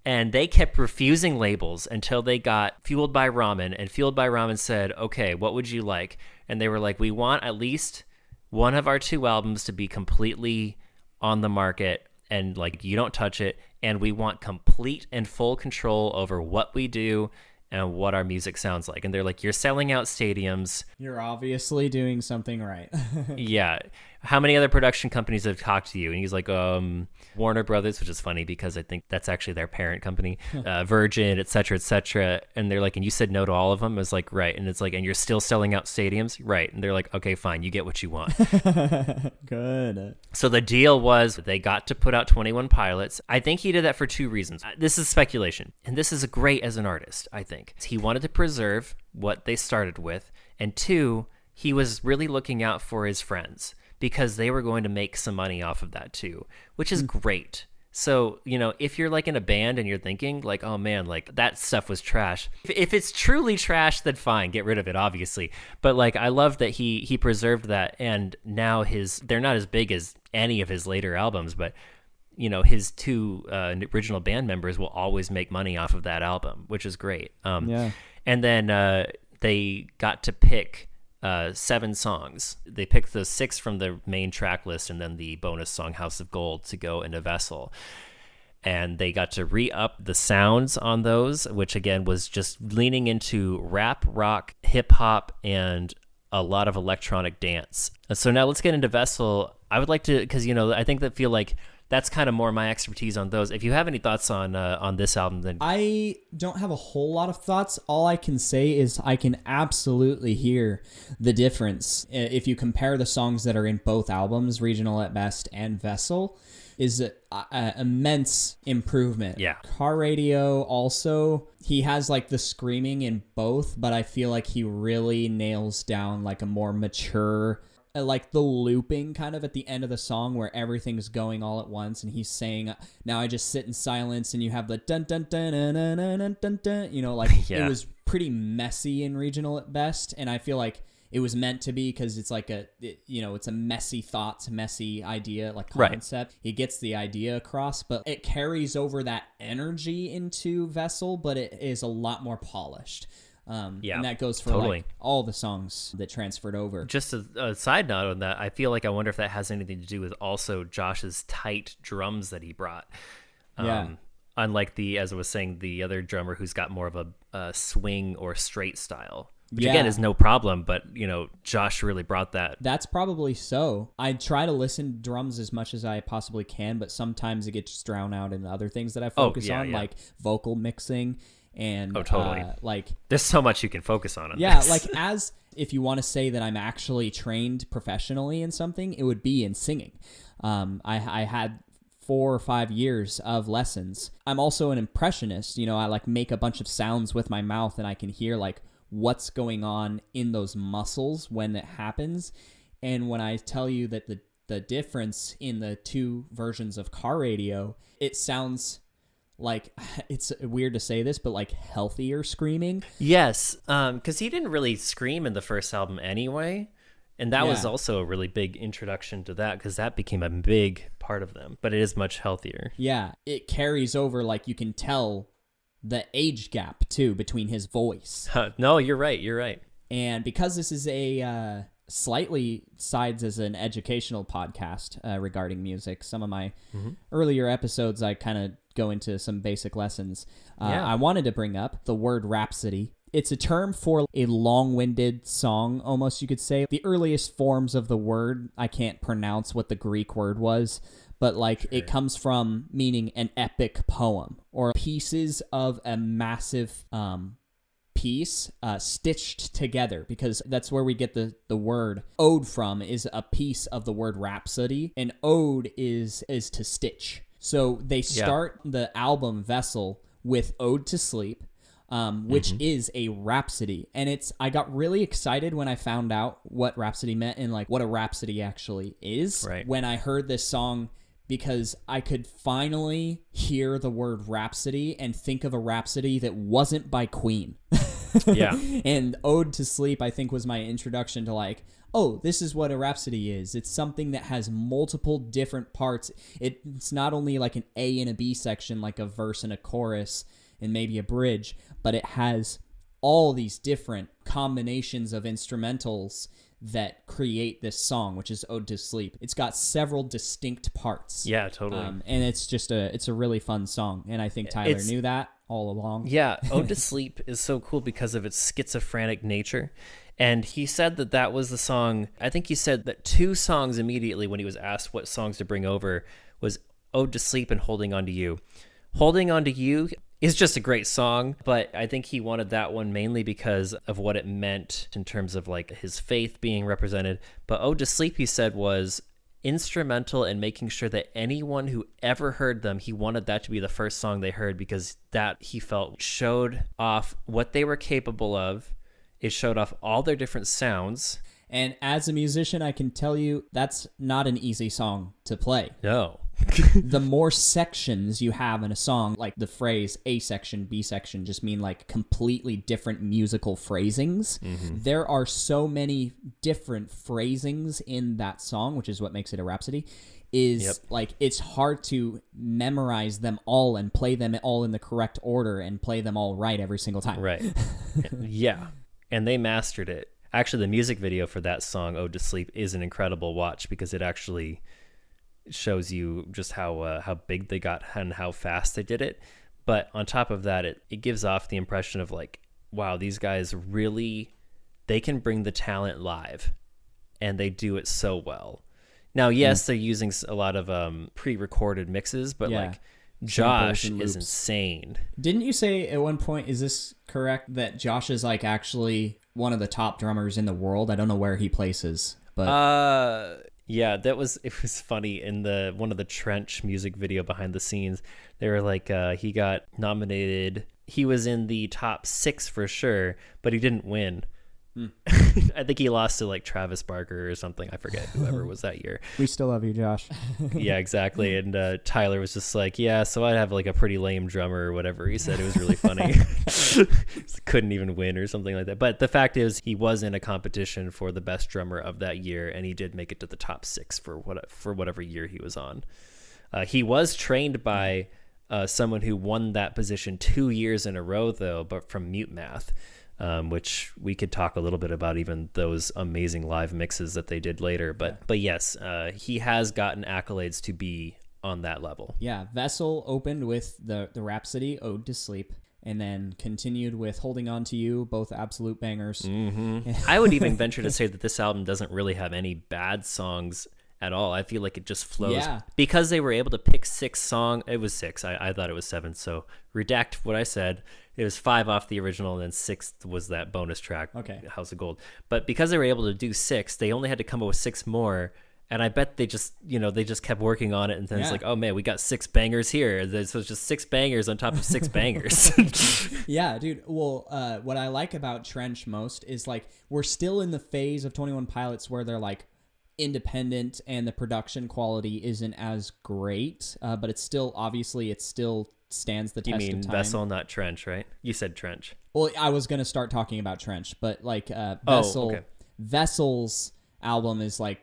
And they kept refusing labels until they got Fueled by Ramen, and Fueled by Ramen said, okay, what would you like? And they were like, we want at least one of our 2 albums to be completely on the market and like you don't touch it, and we want complete and full control over what we do and what our music sounds like. And they're like, you're selling out stadiums. You're obviously doing something right. Yeah. How many other production companies have talked to you? And he's like, Warner Brothers, which is funny because I think that's actually their parent company, Virgin, et cetera, et cetera. And they're like, and you said no to all of them? I was like, right. And it's like, and you're still selling out stadiums? Right. And they're like, okay, fine. You get what you want. Good. So the deal was they got to put out 21 Pilots. I think he did that for 2 reasons. This is speculation. And this is great as an artist, I think. He wanted to preserve what they started with. And 2, he was really looking out for his friends, because they were going to make some money off of that too, which is great. So, you know, if you're like in a band and you're thinking like, oh man, like that stuff was trash. If it's truly trash, then fine, get rid of it, obviously. But like, I love that he preserved that, and now they're not as big as any of his later albums, but you know, his 2 original band members will always make money off of that album, which is great. And then they got to pick 7 songs. They picked the 6 from the main track list and then the bonus song House of Gold to go into Vessel. And they got to re-up the sounds on those, which again was just leaning into rap, rock, hip hop, and a lot of electronic dance. So now let's get into Vessel. I would like to, because, you know, I think that feel like that's kind of more my expertise on those. If you have any thoughts on this album, then I don't have a whole lot of thoughts. All I can say is I can absolutely hear the difference. If you compare the songs that are in both albums, Regional at Best and Vessel, is an immense improvement. Yeah. Car Radio also, he has like the screaming in both, but I feel like he really nails down like a more mature, like the looping kind of at the end of the song where everything's going all at once and he's saying, now I just sit in silence, and you have the dun dun dun dun dun dun dun dun dun, you know, like It was pretty messy in Regional at Best, and I feel like it was meant to be because it's like it's a messy thoughts, messy idea, like concept. Right. He gets the idea across, but it carries over that energy into Vessel, but it is a lot more polished. And that goes for like all the songs that transferred over. Just a side note on that, I feel like I wonder if that has anything to do with also Josh's tight drums that he brought. Unlike as I was saying, the other drummer who's got more of a swing or straight style. Which again is no problem, but you know, Josh really brought that. That's probably so. I try to listen to drums as much as I possibly can, but sometimes it gets drowned out in the other things that I focus on, like vocal mixing. And totally. Like there's so much you can focus on this. Like as if you want to say that I'm actually trained professionally in something, it would be in singing. I had 4 or 5 years of lessons. I'm also an impressionist. You know, I like make a bunch of sounds with my mouth, and I can hear like what's going on in those muscles when it happens. And when I tell you that the difference in the 2 versions of Car Radio, it sounds like, it's weird to say this, but like healthier screaming. Yes, because he didn't really scream in the first album anyway, and that was also a really big introduction to that, because that became a big part of them, but it is much healthier. Yeah, it carries over, like you can tell the age gap too between his voice. No, you're right. And because this is a slightly sides as an educational podcast regarding music, some of my earlier episodes I kind of go into some basic lessons. I wanted to bring up the word rhapsody. It's a term for a long-winded song, almost you could say. The earliest forms of the word, I can't pronounce what the Greek word was, but like it comes from meaning an epic poem or pieces of a massive piece stitched together, because that's where we get the word ode from, is a piece of the word rhapsody, and ode is to stitch. So they start the album Vessel with Ode to Sleep, which is a rhapsody. And I got really excited when I found out what rhapsody meant and like what a rhapsody actually is when I heard this song, because I could finally hear the word rhapsody and think of a rhapsody that wasn't by Queen. Yeah. And Ode to Sleep, I think, was my introduction to like, oh, this is what a rhapsody is. It's something that has multiple different parts. It's not only like an A and a B section, like a verse and a chorus and maybe a bridge, but it has all these different combinations of instrumentals that create this song, which is Ode to Sleep. It's got several distinct parts. Yeah, totally. And it's just it's a really fun song. And I think Tyler knew that all along. Yeah, Ode to Sleep is so cool because of its schizophrenic nature. And he said that was the song. I think he said that 2 songs immediately when he was asked what songs to bring over was Ode to Sleep and Holding On to You. Holding On to You is just a great song, but I think he wanted that one mainly because of what it meant in terms of like his faith being represented. But Ode to Sleep, he said, was instrumental in making sure that anyone who ever heard them, he wanted that to be the first song they heard, because that, he felt, showed off what they were capable of. It showed off all their different sounds. And as a musician, I can tell you that's not an easy song to play. No. The more sections you have in a song, like the phrase A section, B section, just mean like completely different musical phrasings. There are so many different phrasings in that song, which is what makes it a rhapsody, like it's hard to memorize them all and play them all in the correct order and play them all right every single time. Right. Yeah. And they mastered it. Actually, the music video for that song, Ode to Sleep, is an incredible watch because it actually shows you just how big they got and how fast they did it. But on top of that, it gives off the impression of like, wow, these guys really, they can bring the talent live, and they do it so well. Now, yes, they're using a lot of pre-recorded mixes, but like Josh is insane. Didn't you say at one point, is this correct, that Josh is like actually one of the top drummers in the world? I don't know where he places, but yeah, it was funny in one of the Trench music video behind the scenes. They were like, he got nominated. He was in the top 6 for sure, but he didn't win. I think he lost to like Travis Barker or something. I forget whoever was that year. We still love you, Josh. Yeah, exactly. And Tyler was just like, yeah, so I'd have like a pretty lame drummer or whatever he said. It was really funny. Couldn't even win or something like that. But the fact is, he was in a competition for the best drummer of that year, and he did make it to the top 6 for whatever year he was on. He was trained by someone who won that position 2 years in a row, though, but from MUTEMATH. Which we could talk a little bit about, even those amazing live mixes that they did later. But yes, he has gotten accolades to be on that level. Yeah, Vessel opened with the Rhapsody, Ode to Sleep, and then continued with Holding On to You, both absolute bangers. I would even venture to say that this album doesn't really have any bad songs at all. I feel like it just flows. Because they were able to pick 6 songs. It was 6. I thought it was 7, so redact what I said. It was 5 off the original, and then 6th was that bonus track, House of Gold. But because they were able to do 6, they only had to come up with 6 more, and I bet they just kept working on it, and then it's like, oh man, we got 6 bangers here. So it's just 6 bangers on top of 6 bangers. Yeah, dude. Well, what I like about Trench most is like we're still in the phase of 21 Pilots where they're like independent and the production quality isn't as great, but it's still stands the test of time. You mean Vessel, not Trench, right? You said Trench. Well, I was going to start talking about Trench, but like Vessel's album is like,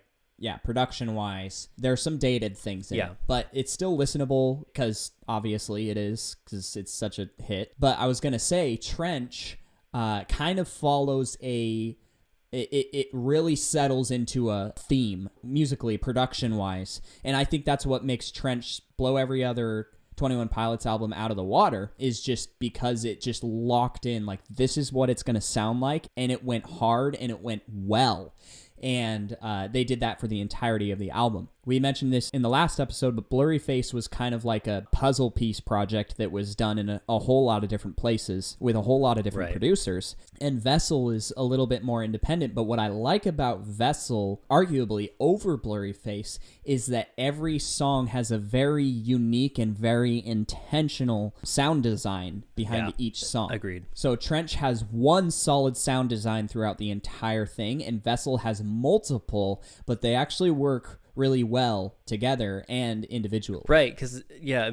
production-wise, there's some dated things in it, but it's still listenable because obviously it is, because it's such a hit. But I was going to say Trench kind of follows it really settles into a theme musically, production-wise, and I think that's what makes Trench blow every other 21 Pilots album out of the water, is just because it just locked in, like, this is what it's going to sound like, and it went hard and it went well. And they did that for the entirety of the album. We mentioned this in the last episode, but Blurry Face was kind of like a puzzle piece project that was done in a whole lot of different places with a whole lot of different producers. And Vessel is a little bit more independent, but what I like about Vessel, arguably over Blurry Face, is that every song has a very unique and very intentional sound design behind each song. Agreed. So Trench has one solid sound design throughout the entire thing, and Vessel has multiple, but they actually work really well together and individually. Right, because,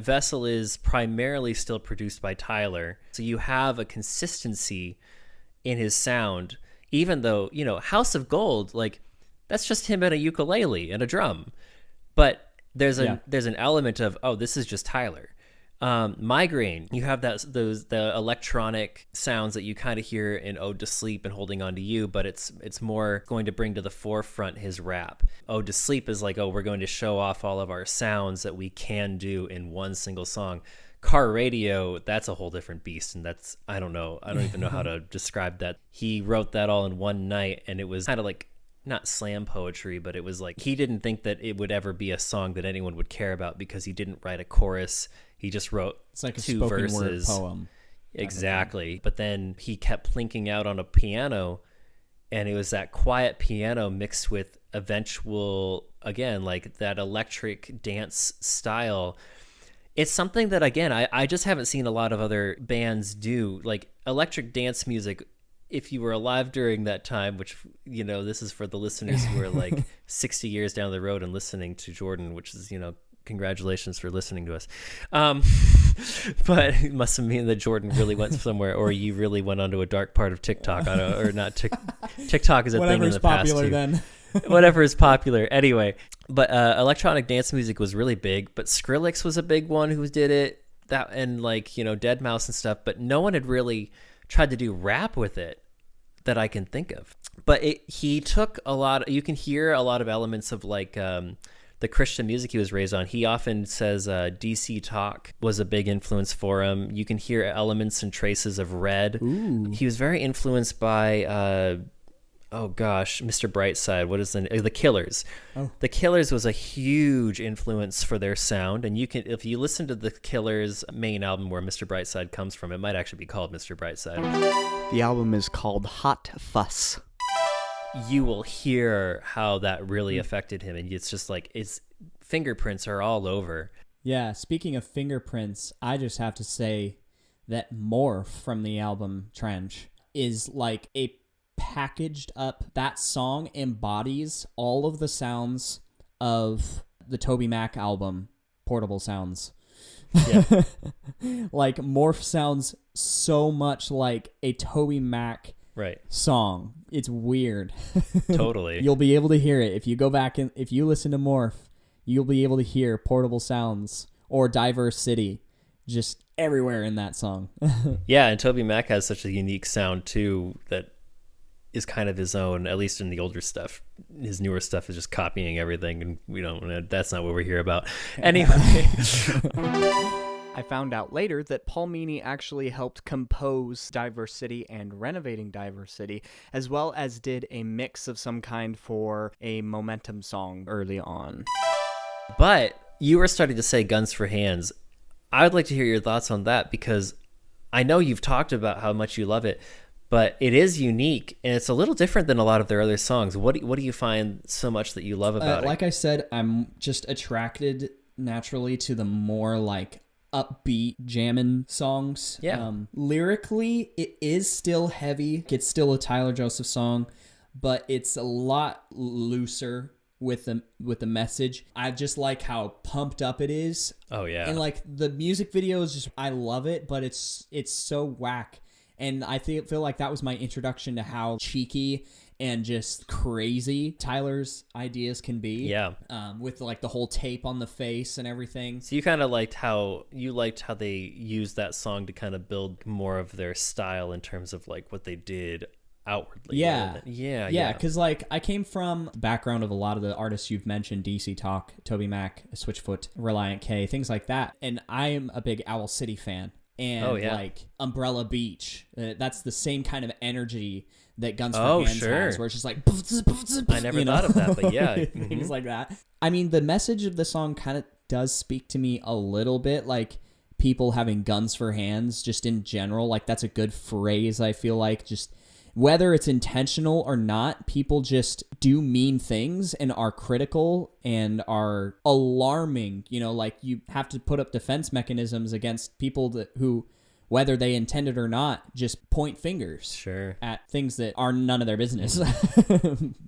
Vessel is primarily still produced by Tyler. So you have a consistency in his sound, even though, House of Gold, like, that's just him and a ukulele and a drum. But there's an element of, this is just Tyler. Migraine, you have the electronic sounds that you kind of hear in Ode to Sleep and Holding On to You, but it's more going to bring to the forefront his rap. Ode to Sleep is like, we're going to show off all of our sounds that we can do in one single song. Car Radio, that's a whole different beast, and that's, I don't even know how to describe that. He wrote that all in one night, and it was kind of like, not slam poetry, but it was like, he didn't think that it would ever be a song that anyone would care about because he didn't write a chorus. He just wrote it's like a two spoken verses. Word poem. Exactly. But then he kept plinking out on a piano, and it was that quiet piano mixed with eventual, again, like that electric dance style. It's something that, again, I just haven't seen a lot of other bands do. Like electric dance music, if you were alive during that time, which, this is for the listeners who are like 60 years down the road and listening to Jordan, which is, congratulations for listening to us. But it must have mean that Jordan really went somewhere, or you really went onto a dark part of TikTok. Or not TikTok is a thing in the past. Whatever's popular then. Whatever is popular. Anyway, but electronic dance music was really big, but Skrillex was a big one who did it. That and like, Deadmau5 and stuff, but no one had really tried to do rap with it that I can think of. But he took you can hear a lot of elements of like the Christian music he was raised on. He often says DC Talk was a big influence for him. You can hear elements and traces of Red. Ooh. He was very influenced by Mr. Brightside. What is the Killers? Oh. The Killers was a huge influence for their sound, and if you listen to the Killers' main album where Mr. Brightside comes from, it might actually be called Mr. Brightside. The album is called Hot Fuss. You will hear how that really affected him, and it's just like his fingerprints are all over. Yeah, speaking of fingerprints, I just have to say that Morph from the album Trench is like a packaged up. That song embodies all of the sounds of the Toby Mac album, Portable Sounds. Yeah. Like Morph sounds so much like a Toby Mac song. It's weird. Totally. You'll be able to hear it if you go back and if you listen to Morph, you'll be able to hear Portable Sounds or Diverse City just everywhere in that song. Yeah, and Toby Mac has such a unique sound too that is kind of his own, at least in the older stuff. His newer stuff is just copying everything, and that's not what we're here about. Anyway. I found out later that Paul Meany actually helped compose Diverse City and Renovating Diverse City, as well as did a mix of some kind for a Momentum song early on. But you were starting to say Guns for Hands. I would like to hear your thoughts on that, because I know you've talked about how much you love it, but it is unique, and it's a little different than a lot of their other songs. What do you find so much that you love about it? Like I said, I'm just attracted naturally to the more like upbeat jamming songs. Yeah. Lyrically, it is still heavy. It's still a Tyler Joseph song, but it's a lot looser with the message. I just like how pumped up it is. Oh yeah. And like the music video is just, I love it, but it's so whack. And I feel like that was my introduction to how cheeky and just crazy Tyler's ideas can be. Yeah. With like the whole tape on the face and everything. So you kind of liked how they used that song to kind of build more of their style in terms of like what they did outwardly. Yeah. Because like I came from the background of a lot of the artists you've mentioned, DC Talk, Toby Mac, Switchfoot, Reliant K, things like that. And I am a big Owl City fan. and like Umbrella Beach. That's the same kind of energy that Guns for Hands has, where it's just like I never thought of that, but yeah, things like that. I mean, the message of the song kind of does speak to me a little bit, like people having guns for hands just in general. Like that's a good phrase, I feel like. Just whether it's intentional or not, people just do mean things and are critical and are alarming. You know, like you have to put up defense mechanisms against people who, whether they intended or not, just point fingers at things that are none of their business.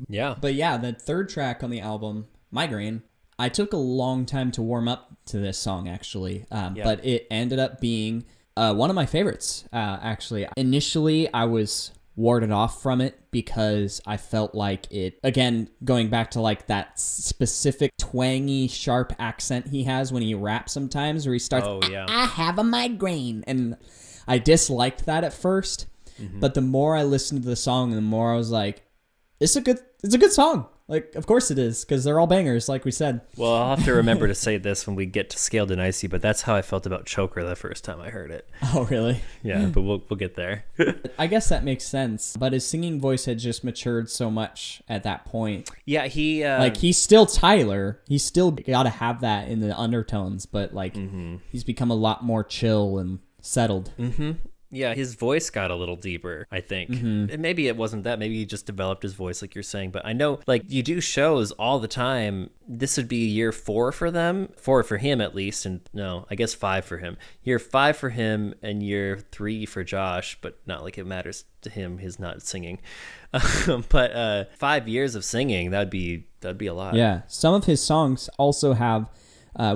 Yeah. But yeah, the third track on the album, Migraine, I took a long time to warm up to this song, actually. But it ended up being one of my favorites, actually. Initially, I was warded off from it because I felt like it, again, going back to like that specific twangy, sharp accent he has when he raps sometimes, where he starts, I have a migraine. And I disliked that at first, but the more I listened to the song, the more I was like, it's a good song. Like, of course it is, because they're all bangers, like we said. Well, I'll have to remember to say this when we get to Scaled and Icy, but that's how I felt about Choker the first time I heard it. Oh, really? Yeah, but we'll get there. I guess that makes sense, but his singing voice had just matured so much at that point. Yeah, he's still Tyler. He's still got to have that in the undertones, but like he's become a lot more chill and settled. Yeah, his voice got a little deeper, I think. And maybe it wasn't that. Maybe he just developed his voice, like you're saying. But I know, like, you do shows all the time. This would be year 4 for them. 4 for him, at least. And no, I guess 5 for him. Year 5 for him and year 3 for Josh. But not like it matters to him. He's not singing. But 5 years of singing, that'd be a lot. Yeah. Some of his songs also have,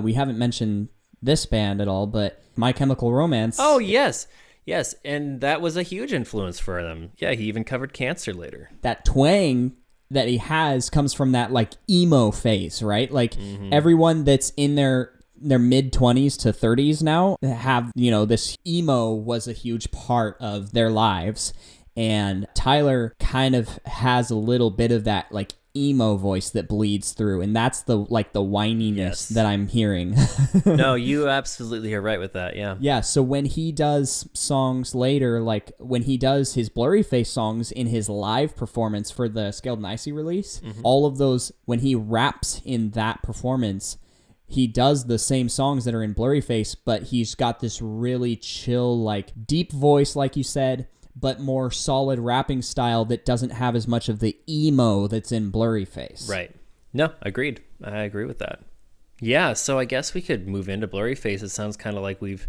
we haven't mentioned this band at all, but My Chemical Romance. Oh, yes. Yes, and that was a huge influence for them. Yeah, he even covered Cancer later. That twang that he has comes from that like emo phase, right? Like everyone that's in their mid-20s to 30s now have, you know, this emo was a huge part of their lives. And Tyler kind of has a little bit of that like emo voice that bleeds through, and that's the whininess that I'm hearing. No, you absolutely are right with that. Yeah, so when he does songs later, like when he does his Blurry Face songs in his live performance for the Scaled and Icy release, all of those, when he raps in that performance, he does the same songs that are in Blurry Face, but he's got this really chill, like deep voice, like you said, but more solid rapping style that doesn't have as much of the emo that's in Blurry Face. Right. No, agreed. I agree with that. Yeah, so I guess we could move into Blurry Face. It sounds kind of like we've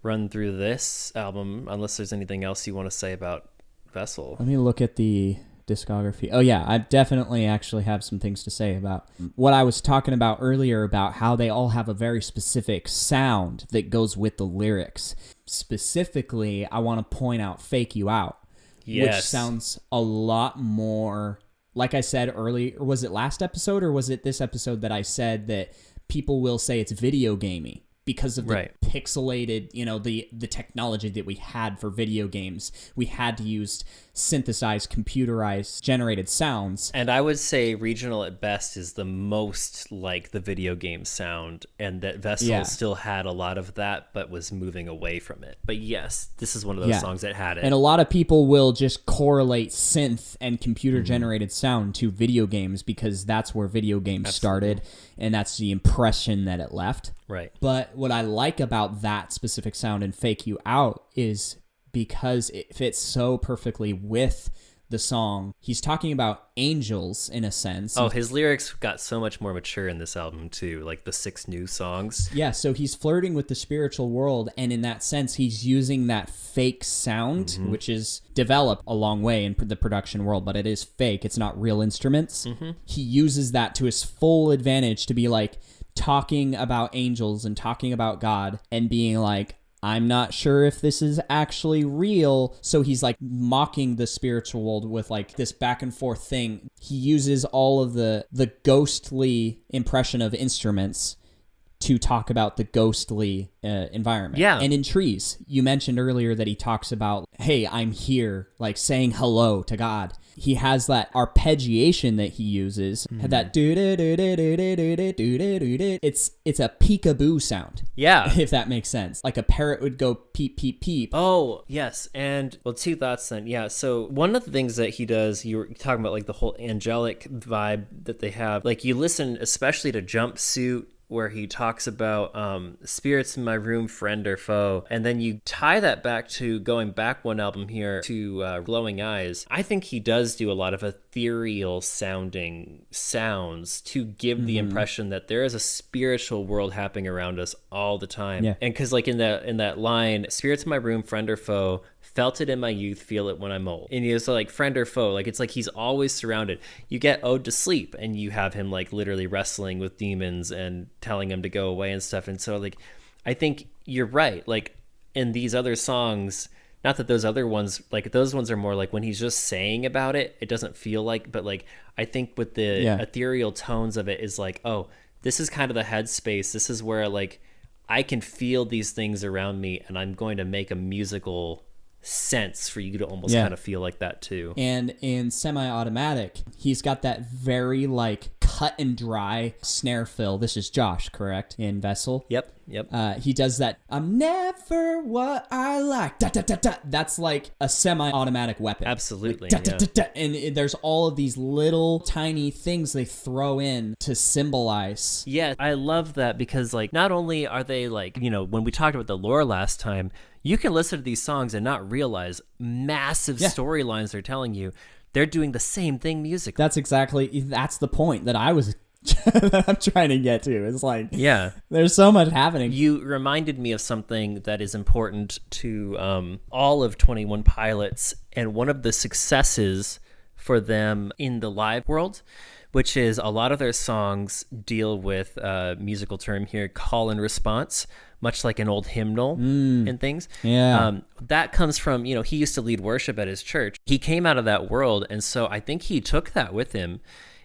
run through this album, unless there's anything else you want to say about Vessel. Let me look at the discography. Oh yeah, I definitely actually have some things to say about what I was talking about earlier, about how they all have a very specific sound that goes with the lyrics. Specifically, I want to point out Fake You Out, which sounds a lot more, like I said earlier, or was it last episode or was it this episode that I said that people will say it's video gamey because of the pixelated, you know, the technology that we had for video games. We had to use synthesized, computerized, generated sounds. And I would say Regional at best is the most like the video game sound, and that Vessel still had a lot of that, but was moving away from it. But yes, this is one of those songs that had it. And a lot of people will just correlate synth and computer-generated sound to video games because that's where video games started, and that's the impression that it left. Right. But what I like about that specific sound and Fake You Out is because it fits so perfectly with the song. He's talking about angels in a sense. Oh, his lyrics got so much more mature in this album too, like the 6 new songs. Yeah, so he's flirting with the spiritual world, and in that sense he's using that fake sound, which is developed a long way in the production world, but it is fake. It's not real instruments. He uses that to his full advantage to be like talking about angels and talking about God and being like, I'm not sure if this is actually real. So he's like mocking the spiritual world with like this back and forth thing. He uses all of the ghostly impression of instruments to talk about the ghostly environment. Yeah. And in Trees, you mentioned earlier that he talks about, hey, I'm here, like saying hello to God. he has that arpeggiation that he uses, that it's a peekaboo sound. Yeah. If that makes sense. Like a parrot would go peep, peep, peep. Oh, yes. And, well, two thoughts then. Yeah, so one of the things that he does, you were talking about, like, the whole angelic vibe that they have. Like, you listen especially to Jumpsuit, where he talks about spirits in my room, friend or foe. And then you tie that back to going back one album here to Glowing Eyes. I think he does do a lot of ethereal sounding sounds to give the impression that there is a spiritual world happening around us all the time. Yeah. And because like in that line, spirits in my room, friend or foe, felt it in my youth, feel it when I'm old. And it's like friend or foe, like it's like he's always surrounded. You get Ode to Sleep and you have him like literally wrestling with demons and telling him to go away and stuff. And so like I think you're right. Like in these other songs, not that those other ones, like those ones are more like when he's just saying about it, it doesn't feel like, but like I think with the ethereal tones of it is like, oh, this is kind of the headspace. This is where like I can feel these things around me and I'm going to make a musical sense for you to almost kind of feel like that too. And in Semi-Automatic, he's got that very like cut and dry snare fill. This is Josh, correct? In Vessel. Yep. He does that. I'm never what I like. Da, da, da, da. That's like a semi-automatic weapon. Absolutely. Like, da, da, da, da. And there's all of these little tiny things they throw in to symbolize. Yeah, I love that because like not only are they like, you know, when we talked about the lore last time, you can listen to these songs and not realize massive storylines they're telling you. They're doing the same thing musically. That's the point that I'm trying to get to. It's like, there's so much happening. You reminded me of something that is important to all of 21 Pilots, and one of the successes for them in the live world, which is a lot of their songs deal with musical term here, call and response, much like an old hymnal and things. Yeah. That comes from, you know, he used to lead worship at his church. He came out of that world, and so I think he took that with him.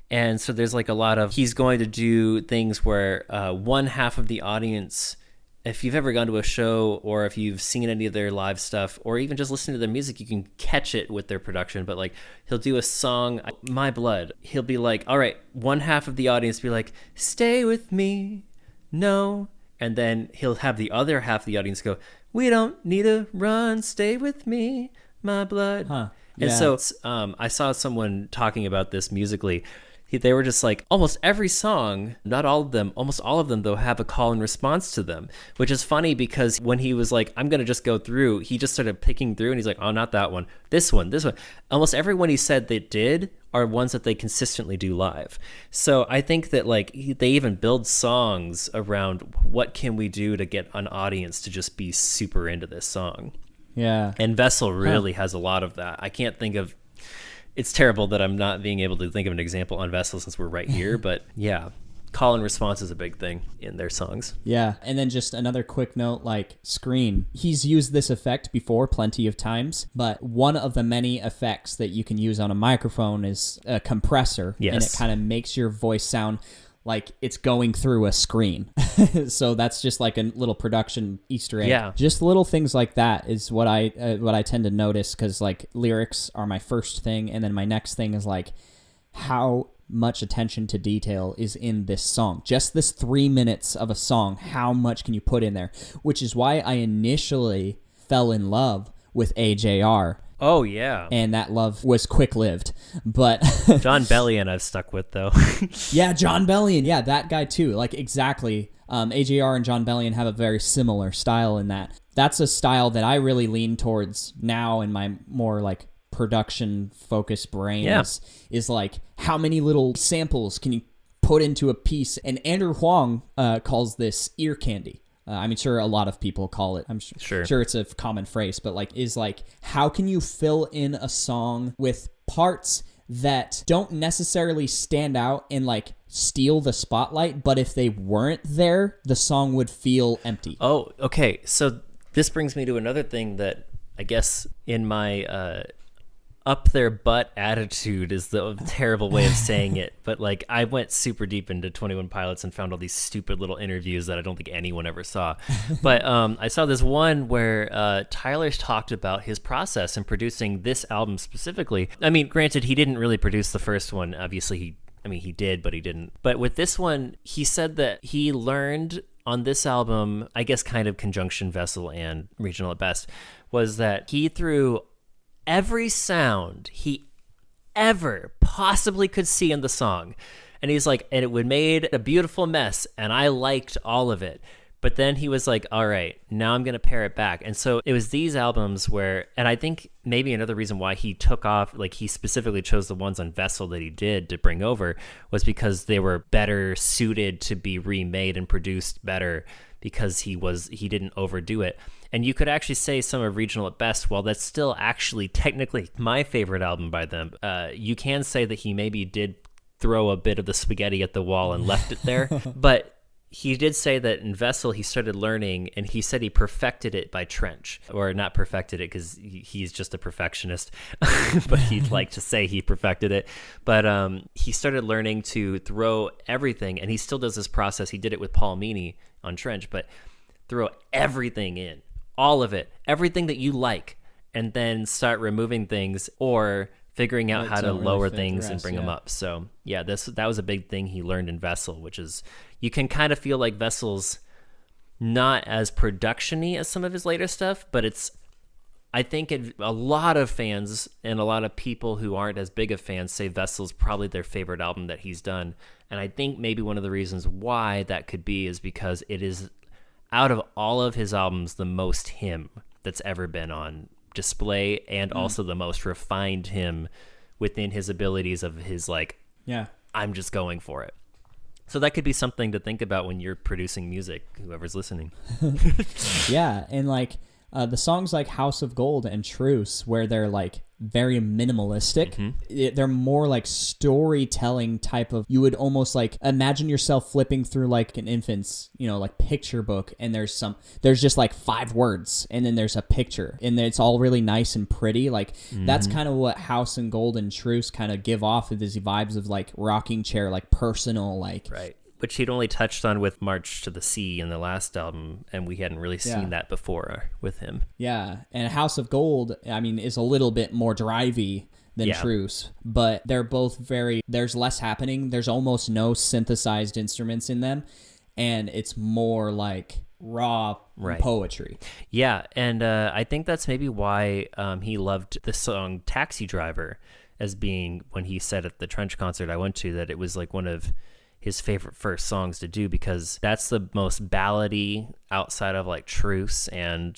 And so there's like a lot of, he's going to do things where one half of the audience, if you've ever gone to a show or if you've seen any of their live stuff or even just listen to their music, you can catch it with their production. But like he'll do a song, My Blood. He'll be like, all right, one half of the audience be like, stay with me, no. And then he'll have the other half of the audience go, we don't need to run, stay with me, my blood. Huh. And so I saw someone talking about this musically. They were just like, almost every song, not all of them, almost all of them, though, have a call and response to them, which is funny because when he was like, I'm going to just go through, he just started picking through and he's like, oh, not that one, this one, this one. Almost everyone he said they did are ones that they consistently do live. So I think that like they even build songs around what can we do to get an audience to just be super into this song. Yeah. And Vessel really has a lot of that. I can't think of, it's terrible that I'm not being able to think of an example on Vessel since we're right here, but yeah, call and response is a big thing in their songs. Yeah, and then just another quick note, like Screen. He's used this effect before plenty of times, but one of the many effects that you can use on a microphone is a compressor, and it kind of makes your voice sound like it's going through a screen. So that's just like a little production Easter egg. Yeah. Just little things like that is what I tend to notice, because like lyrics are my first thing, and then my next thing is like how much attention to detail is in this song. Just this 3 minutes of a song, how much can you put in there? Which is why I initially fell in love with AJR. Oh, yeah. And that love was quick-lived. But John Bellion I've stuck with, though. Yeah, John Bellion. Yeah, that guy, too. Like, exactly. AJR and John Bellion have a very similar style in that. That's a style that I really lean towards now in my more, like, production-focused brain. Is like, how many little samples can you put into a piece? And Andrew Huang calls this ear candy. I'm sure a lot of people call it. I'm sure it's a common phrase, but like, is like, how can you fill in a song with parts that don't necessarily stand out and like steal the spotlight, but if they weren't there, the song would feel empty. Oh, okay. So this brings me to another thing that I guess in my up their butt attitude is the terrible way of saying it, but like I went super deep into 21 Pilots and found all these stupid little interviews that I don't think anyone ever saw. But I saw this one where Tyler's talked about his process in producing this album specifically. I mean, granted, he didn't really produce the first one. Obviously, he did, but he didn't. But with this one, he said that he learned on this album, I guess kind of conjunction Vessel and Regional at Best, was that he threw every sound he ever possibly could see in the song. And he's like, and it would made a beautiful mess, and I liked all of it. But then he was like, all right, now I'm going to pare it back. And so it was these albums where, and I think maybe another reason why he took off, like he specifically chose the ones on Vessel that he did to bring over, was because they were better suited to be remade and produced better, because he didn't overdo it. And you could actually say some of Regional at Best, while that's still actually technically my favorite album by them, you can say that he maybe did throw a bit of the spaghetti at the wall and left it there. But he did say that in Vessel he started learning, and he said he perfected it by Trench, or not perfected it because he's just a perfectionist, but he'd like to say he perfected it. But he started learning to throw everything, and he still does this process. He did it with Paul Meany on Trench, but throw everything in, all of it, everything that you like, and then start removing things or figuring out how to lower things and bring them up. So yeah, that was a big thing he learned in Vessel, which is, you can kind of feel like Vessel's not as production-y as some of his later stuff, but I think a lot of fans and a lot of people who aren't as big of fans say Vessel's probably their favorite album that he's done. And I think maybe one of the reasons why that could be is because it is, out of all of his albums, the most him that's ever been on display, and also the most refined him within his abilities of his, like, I'm just going for it. So that could be something to think about when you're producing music, whoever's listening. Yeah, and like the songs like House of Gold and Truce, where they're like very minimalistic, they're more like storytelling type of, you would almost like imagine yourself flipping through like an infant's, like picture book, and there's just like 5 words, and then there's a picture, and it's all really nice and pretty. Like that's kind of what House and Gold and Truce kind of give off of these vibes of like rocking chair, like personal, like right. Which he'd only touched on with March to the Sea in the last album, and we hadn't really seen that before with him. Yeah, and House of Gold, I mean, is a little bit more drivey than Truce, but they're both there's less happening. There's almost no synthesized instruments in them, and it's more like raw poetry. Yeah, and I think that's maybe why he loved the song Taxi Driver as being, when he said at the Trench concert I went to, that it was like one of his favorite first songs to do, because that's the most ballady outside of like Truce and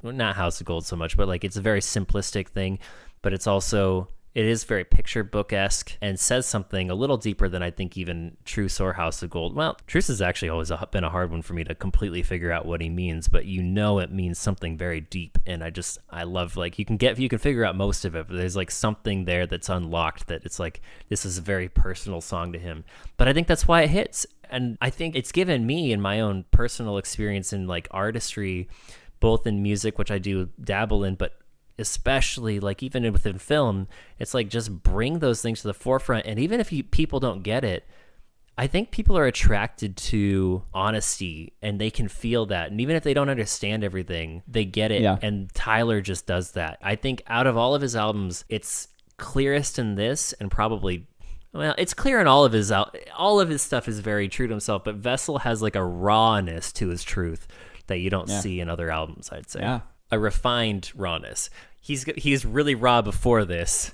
not House of Gold so much, but like it's a very simplistic thing, but it's also, it is very picture book-esque and says something a little deeper than I think even Truce or House of Gold. Well, Truce has actually always been a hard one for me to completely figure out what he means, but it means something very deep, and I love, like, you can figure out most of it, but there's like something there that's unlocked that it's like, this is a very personal song to him. But I think that's why it hits, and I think it's given me, in my own personal experience in like artistry, both in music, which I do dabble in, but especially like even within film, it's like just bring those things to the forefront. And even if people don't get it, I think people are attracted to honesty, and they can feel that. And even if they don't understand everything, they get it. Yeah. And Tyler just does that. I think out of all of his albums, it's clearest in this, and probably, well, it's clear in all of his stuff is very true to himself, but Vessel has like a rawness to his truth that you don't see in other albums, I'd say. Yeah. A refined rawness. He's really raw before this,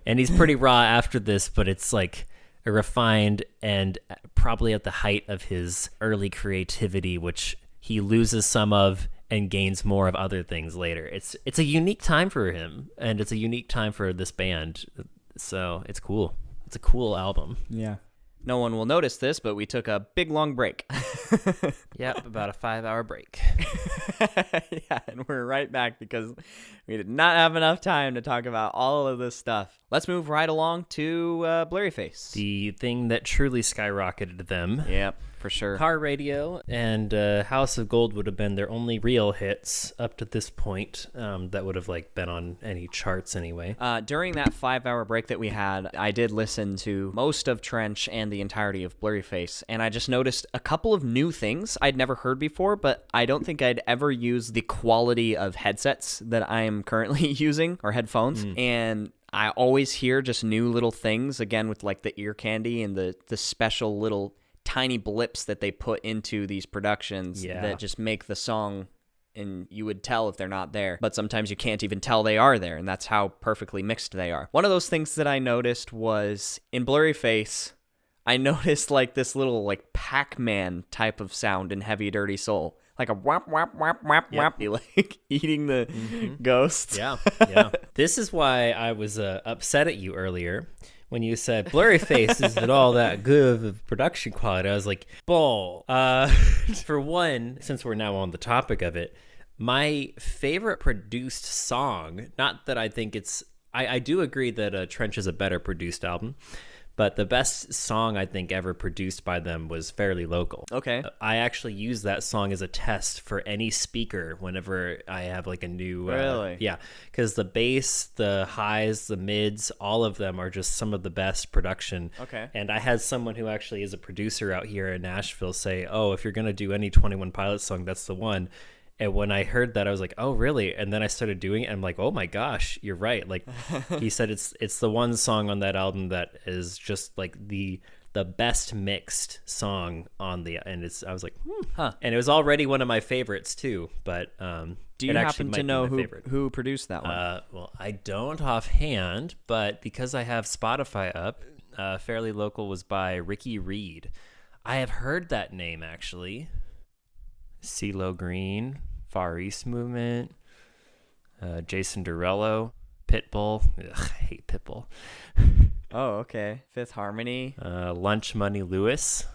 and he's pretty raw after this, but it's like a refined, and probably at the height of his early creativity, which he loses some of and gains more of other things later. It's a unique time for him, and it's a unique time for this band, so it's cool. It's a cool album. Yeah. No one will notice this, but we took a big, long break. Yep, about a 5-hour break. Yeah, and we're right back because we did not have enough time to talk about all of this stuff. Let's move right along to Blurry Face. The thing that truly skyrocketed them. Yep. for sure. Car Radio and House of Gold would have been their only real hits up to this point that would have like been on any charts anyway. During that 5-hour break that we had, I did listen to most of Trench and the entirety of Blurryface, and I just noticed a couple of new things I'd never heard before, but I don't think I'd ever use the quality of headsets that I am currently using, or headphones, and I always hear just new little things, again, with like the ear candy and the special little tiny blips that they put into these productions that just make the song, and you would tell if they're not there, but sometimes you can't even tell they are there, and that's how perfectly mixed they are. One of those things that I noticed was in Blurryface, I noticed like this little like Pac-Man type of sound in Heavy Dirty Soul. Like a whap, whap, whap, whap, whap, like eating the ghosts. Yeah. This is why I was upset at you earlier when you said Blurryface isn't all that good of production quality. I was like, bull. For one, since we're now on the topic of it, my favorite produced song, not that I think it's, I do agree that Trench is a better produced album, but the best song I think ever produced by them was Fairly Local. Okay. I actually use that song as a test for any speaker whenever I have like a new... Really? Yeah, because the bass, the highs, the mids, all of them are just some of the best production. Okay. And I had someone who actually is a producer out here in Nashville say, oh, if you're going to do any 21 Pilots song, that's the one. And when I heard that, I was like, oh, really? And then I started doing it. And I'm like, oh, my gosh, you're right. Like he said, it's the one song on that album that is just like the best mixed song on the, and it's, I was like, And it was already one of my favorites too. But do you happen to know who produced that one? Well, I don't offhand, but because I have Spotify up, Fairly Local was by Ricky Reed. I have heard that name actually. CeeLo Green, Far East Movement, Jason Derulo, Pitbull. Ugh, I hate Pitbull. Oh, okay. Fifth Harmony. Lunch Money Lewis.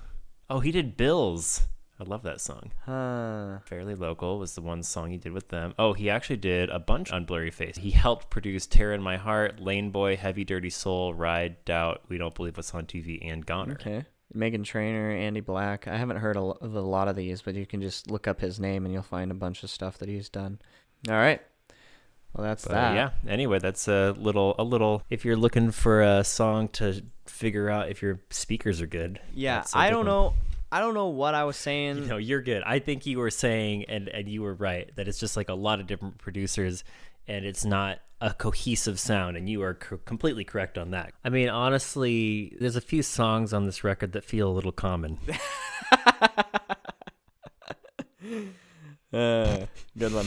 Oh, he did Bills. I love that song. Huh. Fairly Local was the one song he did with them. Oh, he actually did a bunch on Blurryface. He helped produce Tear in My Heart, Lane Boy, Heavy Dirty Soul, Ride, Doubt, We Don't Believe What's on TV, and Goner. Okay. Meghan Trainor, Andy Black. I haven't heard of a lot of these, but you can just look up his name and you'll find a bunch of stuff that he's done. All right. Well, that's that. Yeah. Anyway, that's a little. If you're looking for a song to figure out if your speakers are good. Yeah. I don't know what I was saying. No, you're good. I think you were saying, and you were right, that it's just like a lot of different producers, and it's not a cohesive sound, and you are completely correct on that. I mean, honestly, there's a few songs on this record that feel a little common. Good one.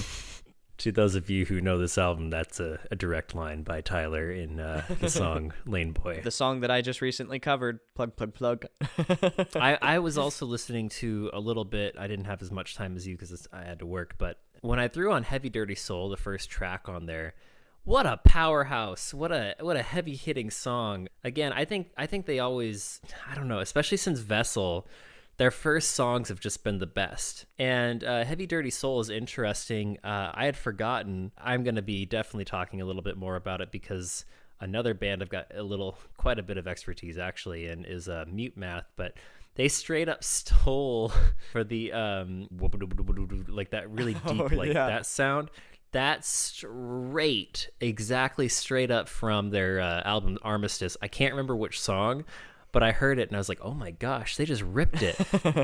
To those of you who know this album, that's a direct line by Tyler in the song Lane Boy. The song that I just recently covered. Plug, plug, plug. I was also listening to a little bit. I didn't have as much time as you because I had to work, but when I threw on Heavy Dirty Soul, the first track on there, what a powerhouse. What a heavy hitting song. Again, I think they always, I don't know, especially since Vessel, their first songs have just been the best. And Heavy Dirty Soul is interesting. I had forgotten. I'm going to be definitely talking a little bit more about it because another band I've got quite a bit of expertise actually in is MUTEMATH, but they straight up stole for the like that really deep that sound. That's exactly straight up from their album Armistice. I can't remember which song, but I heard it and I was like, oh my gosh, they just ripped it.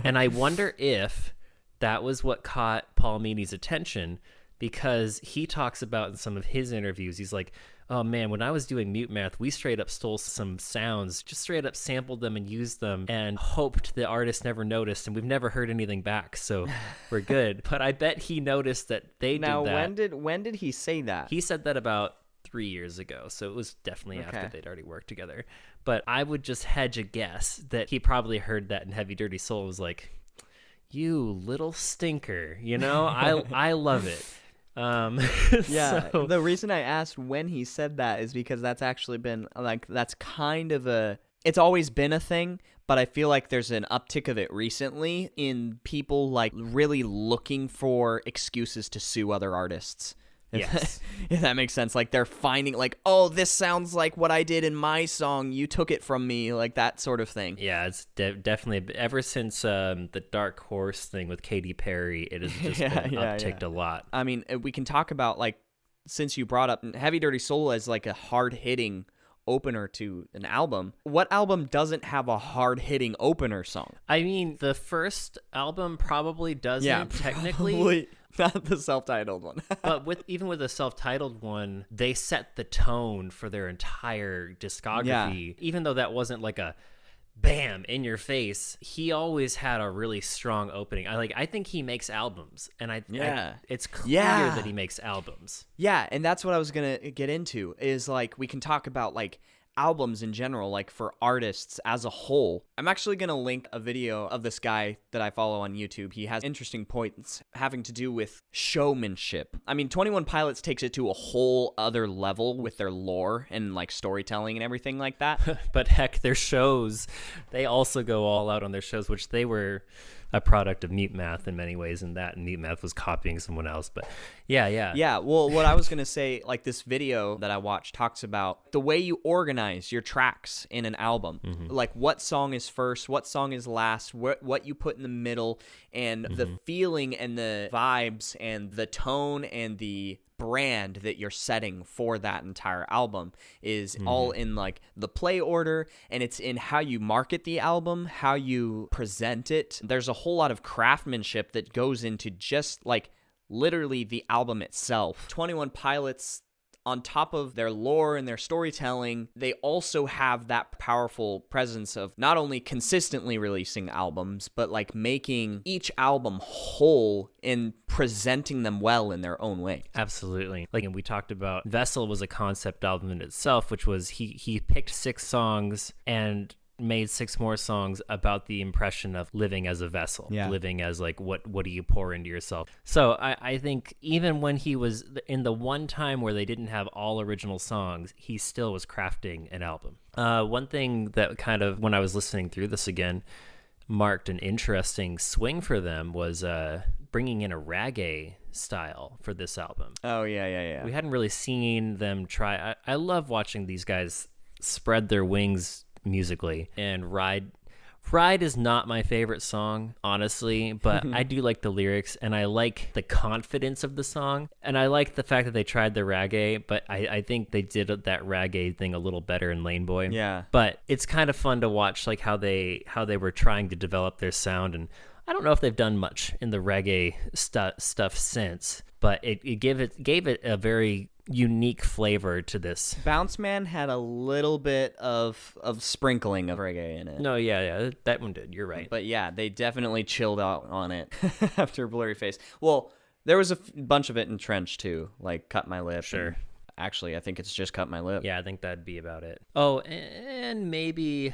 And I wonder if that was what caught Paul Meany's attention, because he talks about in some of his interviews, he's like, oh man, when I was doing MUTEMATH, we straight up stole some sounds, just straight up sampled them and used them and hoped the artist never noticed, and we've never heard anything back, so we're good. But I bet he noticed that they did that. Now, when did he say that? He said that about 3 years ago, so it was definitely after they'd already worked together. But I would just hedge a guess that he probably heard that in Heavy Dirty Soul, was like, you little stinker, you know? I love it. Yeah, so, the reason I asked when he said that is because that's actually been like, that's kind of it's always been a thing, but I feel like there's an uptick of it recently in people like really looking for excuses to sue other artists Yes. If that makes sense. Like they're finding like, oh, this sounds like what I did in my song. You took it from me, like that sort of thing. Yeah, it's definitely ever since the Dark Horse thing with Katy Perry, it has just been upticked a lot. I mean, we can talk about like, since you brought up Heavy Dirty Soul as like a hard-hitting opener to an album, what album doesn't have a hard-hitting opener song? I mean, the first album probably doesn't technically. Probably not the self-titled one. But even with the self-titled one, they set the tone for their entire discography. Even though that wasn't like a bam in your face, he always had a really strong opening. I think he makes albums, and it's clear that he makes albums. Yeah, and that's what I was gonna get into, is like we can talk about like albums in general, like for artists as a whole. I'm actually going to link a video of this guy that I follow on YouTube. He has interesting points having to do with showmanship. I mean, 21 Pilots takes it to a whole other level with their lore and like storytelling and everything like that. But heck, their shows, they also go all out on their shows, which they were a product of MUTEMATH in many ways, and MUTEMATH was copying someone else. But yeah. Well, what I was gonna say, like this video that I watched talks about the way you organize your tracks in an album, like what song is first, what song is last, what you put in the middle, and the feeling and the vibes and the tone and the brand that you're setting for that entire album is all in like the play order, and it's in how you market the album, how you present it. There's a whole lot of craftsmanship that goes into just like literally the album itself. 21 Pilots, on top of their lore and their storytelling, they also have that powerful presence of not only consistently releasing albums, but like making each album whole and presenting them well in their own way. Absolutely. Like, and we talked about Vessel was a concept album in itself, which was he picked 6 songs and made 6 more songs about the impression of living as a vessel, living as like what do you pour into yourself. So I think even when he was in the one time where they didn't have all original songs, he still was crafting an album. One thing that kind of, when I was listening through this again, marked an interesting swing for them was bringing in a reggae style for this album. Oh yeah. We hadn't really seen them try. I love watching these guys spread their wings musically, and Ride is not my favorite song, honestly, but I do like the lyrics, and I like the confidence of the song, and I like the fact that they tried the reggae, but I think they did that reggae thing a little better in Lane Boy. Yeah. But it's kind of fun to watch like how they were trying to develop their sound, and I don't know if they've done much in the reggae stuff since, but it gave it a very unique flavor to this. Bounce Man had a little bit of sprinkling of reggae in it. No, yeah, that one did. You're right. But yeah, they definitely chilled out on it after Blurry Face. Well, there was a bunch of it in Trench too, like Cut My Lip. Sure. Actually, I think it's just Cut My Lip. Yeah, I think that'd be about it. Oh, and maybe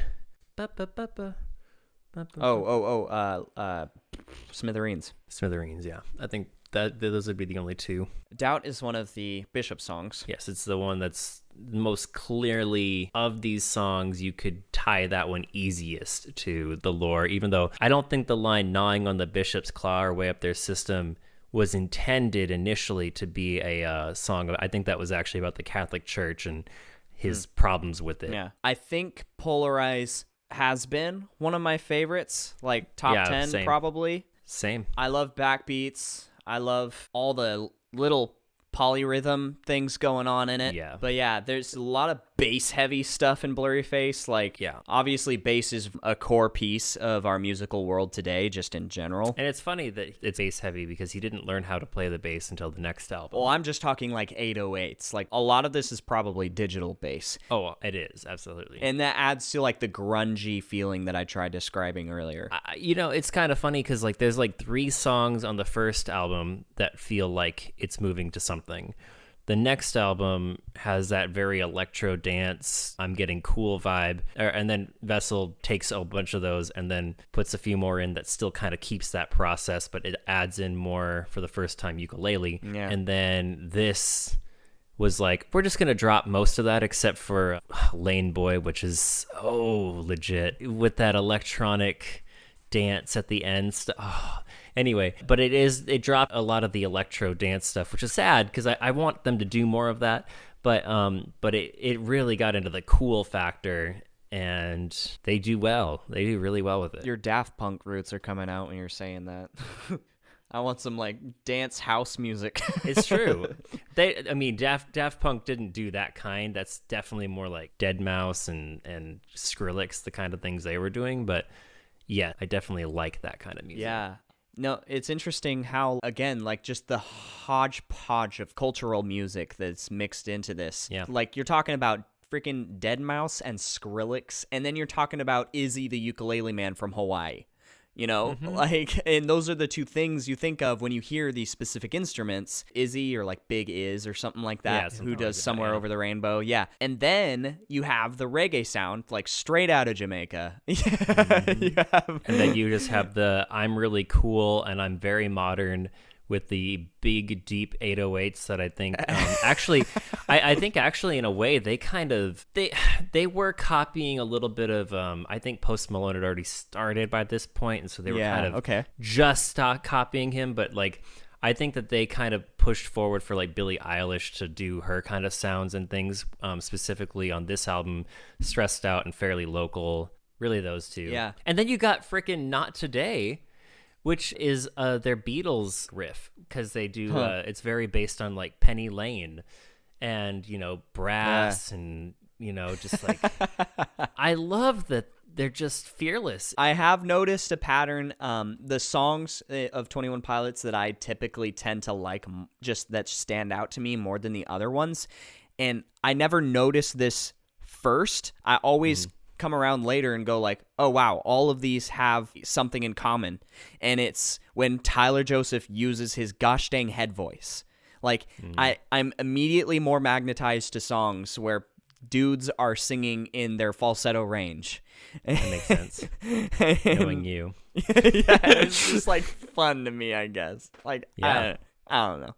Smithereens. Smithereens, yeah. I think that those would be the only 2. Doubt is one of the Bishop songs. Yes, it's the one that's most clearly, of these songs, you could tie that one easiest to the lore, even though I don't think the line gnawing on the bishop's claw or way up their system was intended initially to be a song. I think that was actually about the Catholic Church and his problems with it. Yeah. I think Polarize has been one of my favorites, like top 10 same. Probably. Same. I love backbeats. I love all the little polyrhythm things going on in it. Yeah. But yeah, there's a lot of bass-heavy stuff in Blurry Face. Like, obviously bass is a core piece of our musical world today, just in general. And it's funny that it's bass-heavy because he didn't learn how to play the bass until the next album. Well, I'm just talking like 808s. Like, a lot of this is probably digital bass. Oh, it is, absolutely. And that adds to like the grungy feeling that I tried describing earlier. It's kind of funny because like there's like 3 songs on the first album that feel like it's moving to something. The next album has that very electro dance, I'm getting cool vibe, and then Vessel takes a bunch of those and then puts a few more in that still kind of keeps that process, but it adds in more, for the first time, ukulele. Yeah. And then this was like, we're just going to drop most of that except for Lane Boy, which is so legit, with that electronic dance at the end. Anyway, but it dropped a lot of the electro dance stuff, which is sad because I want them to do more of that. But it really got into the cool factor, and they do well. They do really well with it. Your Daft Punk roots are coming out when you're saying that. I want some like dance house music. It's true. Daft Punk didn't do that kind. That's definitely more like Deadmau5 and Skrillex, the kind of things they were doing. But yeah, I definitely like that kind of music. Yeah. No, it's interesting how, again, like just the hodgepodge of cultural music that's mixed into this. Yeah. Like you're talking about freaking Deadmau5 and Skrillex, and then you're talking about Izzy the ukulele man from Hawaii. You know, like, and those are the two things you think of when you hear these specific instruments. Izzy or like Big Iz or something like that, who does Somewhere Over the Rainbow. Yeah. And then you have the reggae sound, like straight out of Jamaica. And then you just have the I'm really cool and I'm very modern with the big, deep 808s that I think I think actually in a way they kind of they were copying a little bit of I think Post Malone had already started by this point, and so they were kind of just start copying him, but like I think that they kind of pushed forward for like Billie Eilish to do her kind of sounds and things, specifically on this album, Stressed Out and Fairly Local, really those two. Yeah. And then you got freaking Not Today, which is their Beatles riff, because they do it's very based on like Penny Lane and, you know, brass and, you know, just like I love that they're just fearless. I have noticed a pattern. The songs of 21 Pilots that I typically tend to like, just that stand out to me more than the other ones, and I never noticed this first. I always come around later and go like, oh wow, all of these have something in common, and it's when Tyler Joseph uses his gosh dang head voice. Like I'm immediately more magnetized to songs where dudes are singing in their falsetto range. That makes sense. Knowing you. Yeah, it's just like fun to me, I guess. Like I don't know.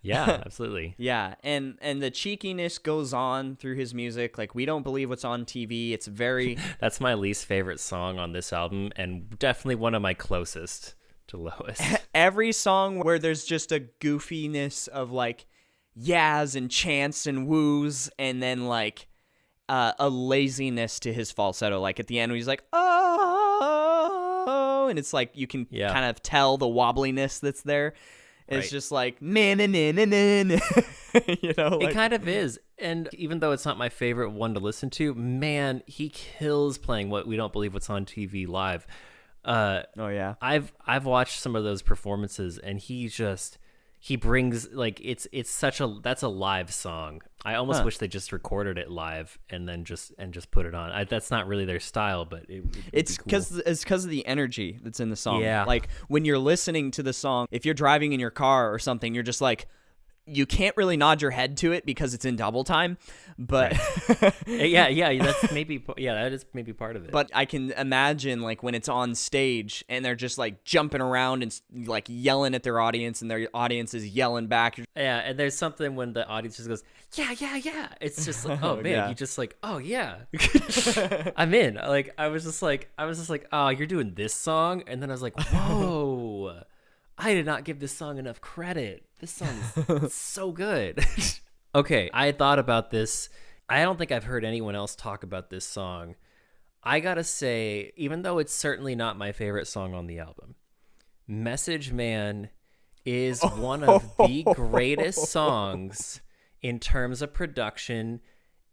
Yeah, absolutely. Yeah, and the cheekiness goes on through his music. Like, we don't believe what's on TV. It's very... That's my least favorite song on this album, and definitely one of my closest to lowest. Every song where there's just a goofiness of, like, yas and chants and woos, and then, like, a laziness to his falsetto. Like, at the end, when he's like, oh, and it's like, you can kind of tell the wobbliness that's there. It's just like, you know, like, it kind of is. And even though it's not my favorite one to listen to, man, he kills playing What We Don't Believe What's on TV live. Oh yeah. I've watched some of those performances, and he brings, like, that's a live song. I almost wish they just recorded it live and then just put it on. That's not really their style, but it's because of the energy that's in the song. Yeah. Like when you're listening to the song, if you're driving in your car or something, you're just like, you can't really nod your head to it because it's in double time, but right. That is maybe part of it. But I can imagine, like, when it's on stage and they're just like jumping around and like yelling at their audience, and their audience is yelling back. Yeah, and there's something when the audience just goes, yeah. It's just like, oh man, you just like, oh yeah, I'm in. Like I was just like, oh, you're doing this song, and then I was like, whoa. I did not give this song enough credit. This song is so good. Okay, I thought about this. I don't think I've heard anyone else talk about this song. I gotta say, even though it's certainly not my favorite song on the album, Message Man is one of the greatest songs in terms of production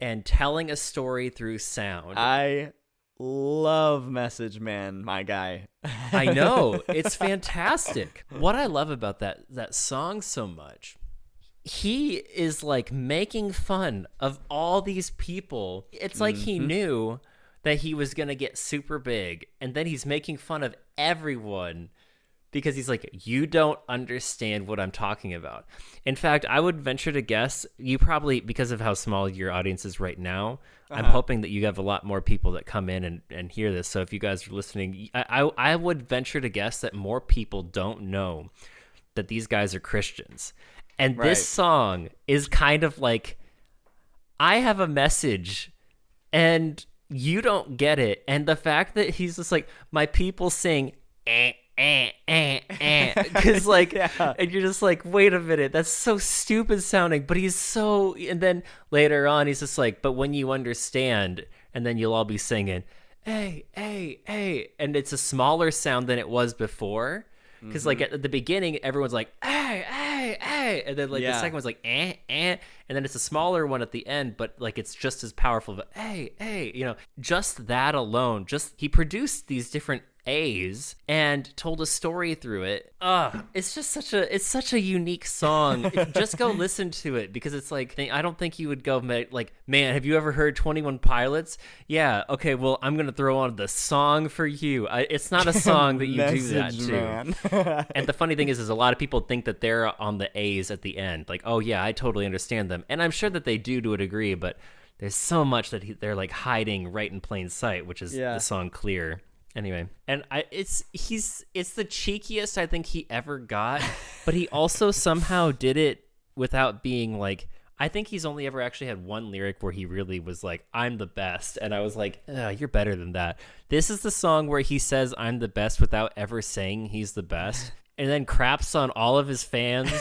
and telling a story through sound. I love Message Man, my guy. I know, it's fantastic. What I love about that song so much, he is like making fun of all these people. It's like he knew that he was gonna get super big, and then he's making fun of everyone because he's like, you don't understand what I'm talking about. In fact, I would venture to guess you probably, because of how small your audience is right now, I'm hoping that you have a lot more people that come in and hear this. So if you guys are listening, I would venture to guess that more people don't know that these guys are Christians. And this song is kind of like, I have a message and you don't get it. And the fact that he's just like, my people sing, because like, and you're just like, wait a minute, that's so stupid sounding, but he's so, and then later on he's just like, but when you understand, and then you'll all be singing, hey, and it's a smaller sound than it was before, because like at the beginning everyone's like, hey, and then like the second one's like, and then it's a smaller one at the end, but like it's just as powerful, but hey, you know, just that alone, just he produced these different A's and told a story through it. It's just such a unique song. Just go listen to it, because it's like, I don't think you would go like, man, have you ever heard 21 Pilots? Yeah, okay, well, I'm gonna throw on the song for you. It's not a song that you do that to. And the funny thing is a lot of people think that they're on the A's at the end, like, oh yeah, I totally understand them, and I'm sure that they do to a degree, but there's so much that they're like hiding right in plain sight, which is the song Clear. Anyway, and it's the cheekiest I think he ever got, but he also somehow did it without being like, I think he's only ever actually had one lyric where he really was like, I'm the best, and I was like, you're better than that. This is the song where he says I'm the best without ever saying he's the best, and then craps on all of his fans.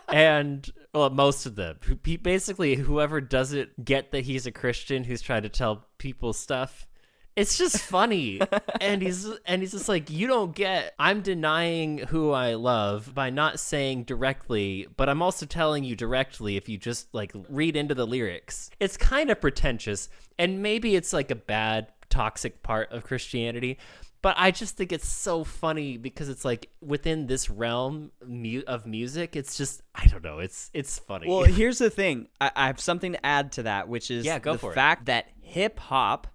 And well, most of them, basically whoever doesn't get that he's a Christian who's trying to tell people stuff. It's just funny. and he's just like, you don't get, I'm denying who I love by not saying directly, but I'm also telling you directly if you just like read into the lyrics. It's kind of pretentious, and maybe it's like a bad toxic part of Christianity, but I just think it's so funny because it's like within this realm of music, it's just, I don't know, it's funny. Well, here's the thing. I have something to add to that, which is the fact that hip hop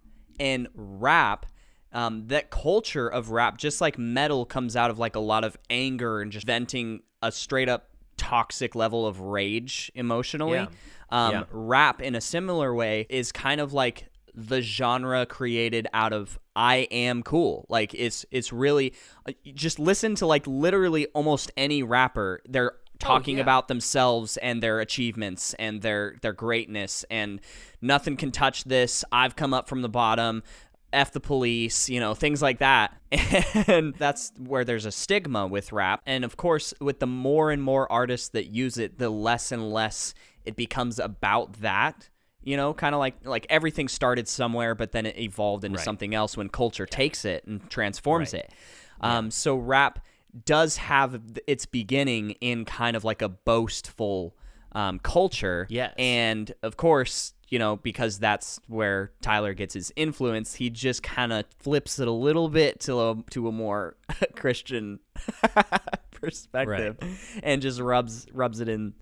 and rap, that culture of rap, just like metal comes out of like a lot of anger and just venting a straight up toxic level of rage emotionally. Rap in a similar way is kind of like the genre created out of I am cool. Like it's really, just listen to like literally almost any rapper. They're talking about themselves and their achievements and their greatness, and nothing can touch this. I've come up from the bottom. F the police, you know, things like that. And that's where there's a stigma with rap. And of course, with the more and more artists that use it, the less and less it becomes about that. You know, kind of like everything started somewhere, but then it evolved into something else when culture takes it and transforms it. So rap does have its beginning in kind of like a boastful culture. Yes. And of course, you know, because that's where Tyler gets his influence, he just kind of flips it a little bit to a more Christian perspective, and just rubs it in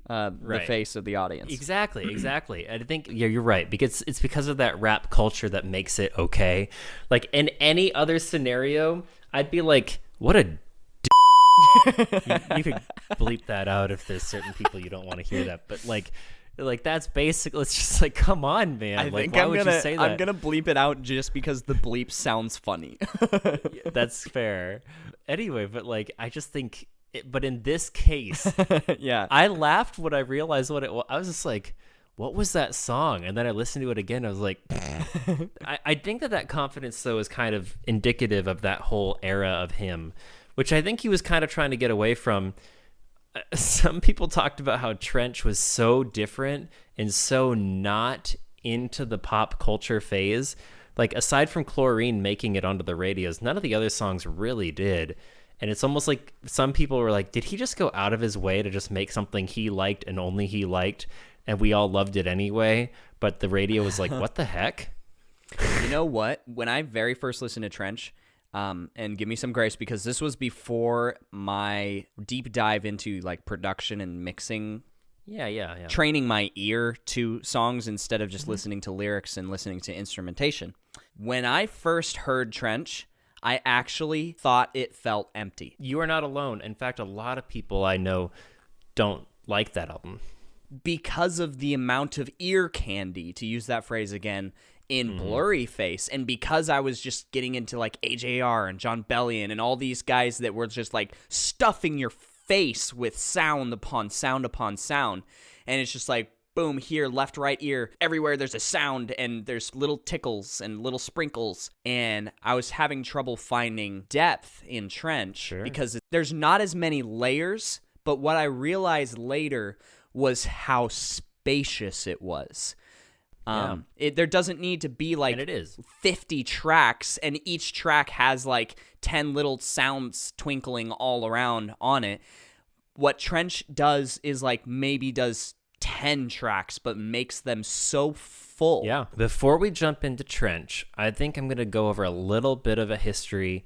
the face of the audience. Exactly. I think you're right, because it's because of that rap culture that makes it okay. Like in any other scenario, I'd be like, what a you could bleep that out if there's certain people you don't want to hear that, but like that's basically, it's just like, come on, man. Why would you say that? I'm gonna bleep it out just because the bleep sounds funny. That's fair. Anyway, but like I just think but in this case, I laughed when I realized what it was. I was just like, what was that song? And then I listened to it again. I was like, I think that confidence, though, is kind of indicative of that whole era of him, which I think he was kind of trying to get away from. Some people talked about how Trench was so different and so not into the pop culture phase. Like, aside from Chlorine making it onto the radios, none of the other songs really did. And it's almost like some people were like, did he just go out of his way to just make something he liked and only he liked, and we all loved it anyway? But the radio was like, what the heck? You know what? When I very first listened to Trench, and give me some grace because this was before my deep dive into like production and mixing. Yeah. Training my ear to songs instead of just listening to lyrics and listening to instrumentation. When I first heard Trench, I actually thought it felt empty. You are not alone. In fact, a lot of people I know don't like that album. Because of the amount of ear candy, to use that phrase again, in Blurry Face, and because I was just getting into like AJR and John Bellion and all these guys that were just like stuffing your face with sound upon sound upon sound, and it's just like, boom, here, left, right ear, everywhere there's a sound and there's little tickles and little sprinkles. And I was having trouble finding depth in Trench because there's not as many layers. But what I realized later was how spacious it was. There doesn't need to be like and it is 50 tracks, and each track has like 10 little sounds twinkling all around on it. What Trench does is like maybe does 10 tracks, but makes them so full. Yeah. Before we jump into Trench, I think I'm going to go over a little bit of a history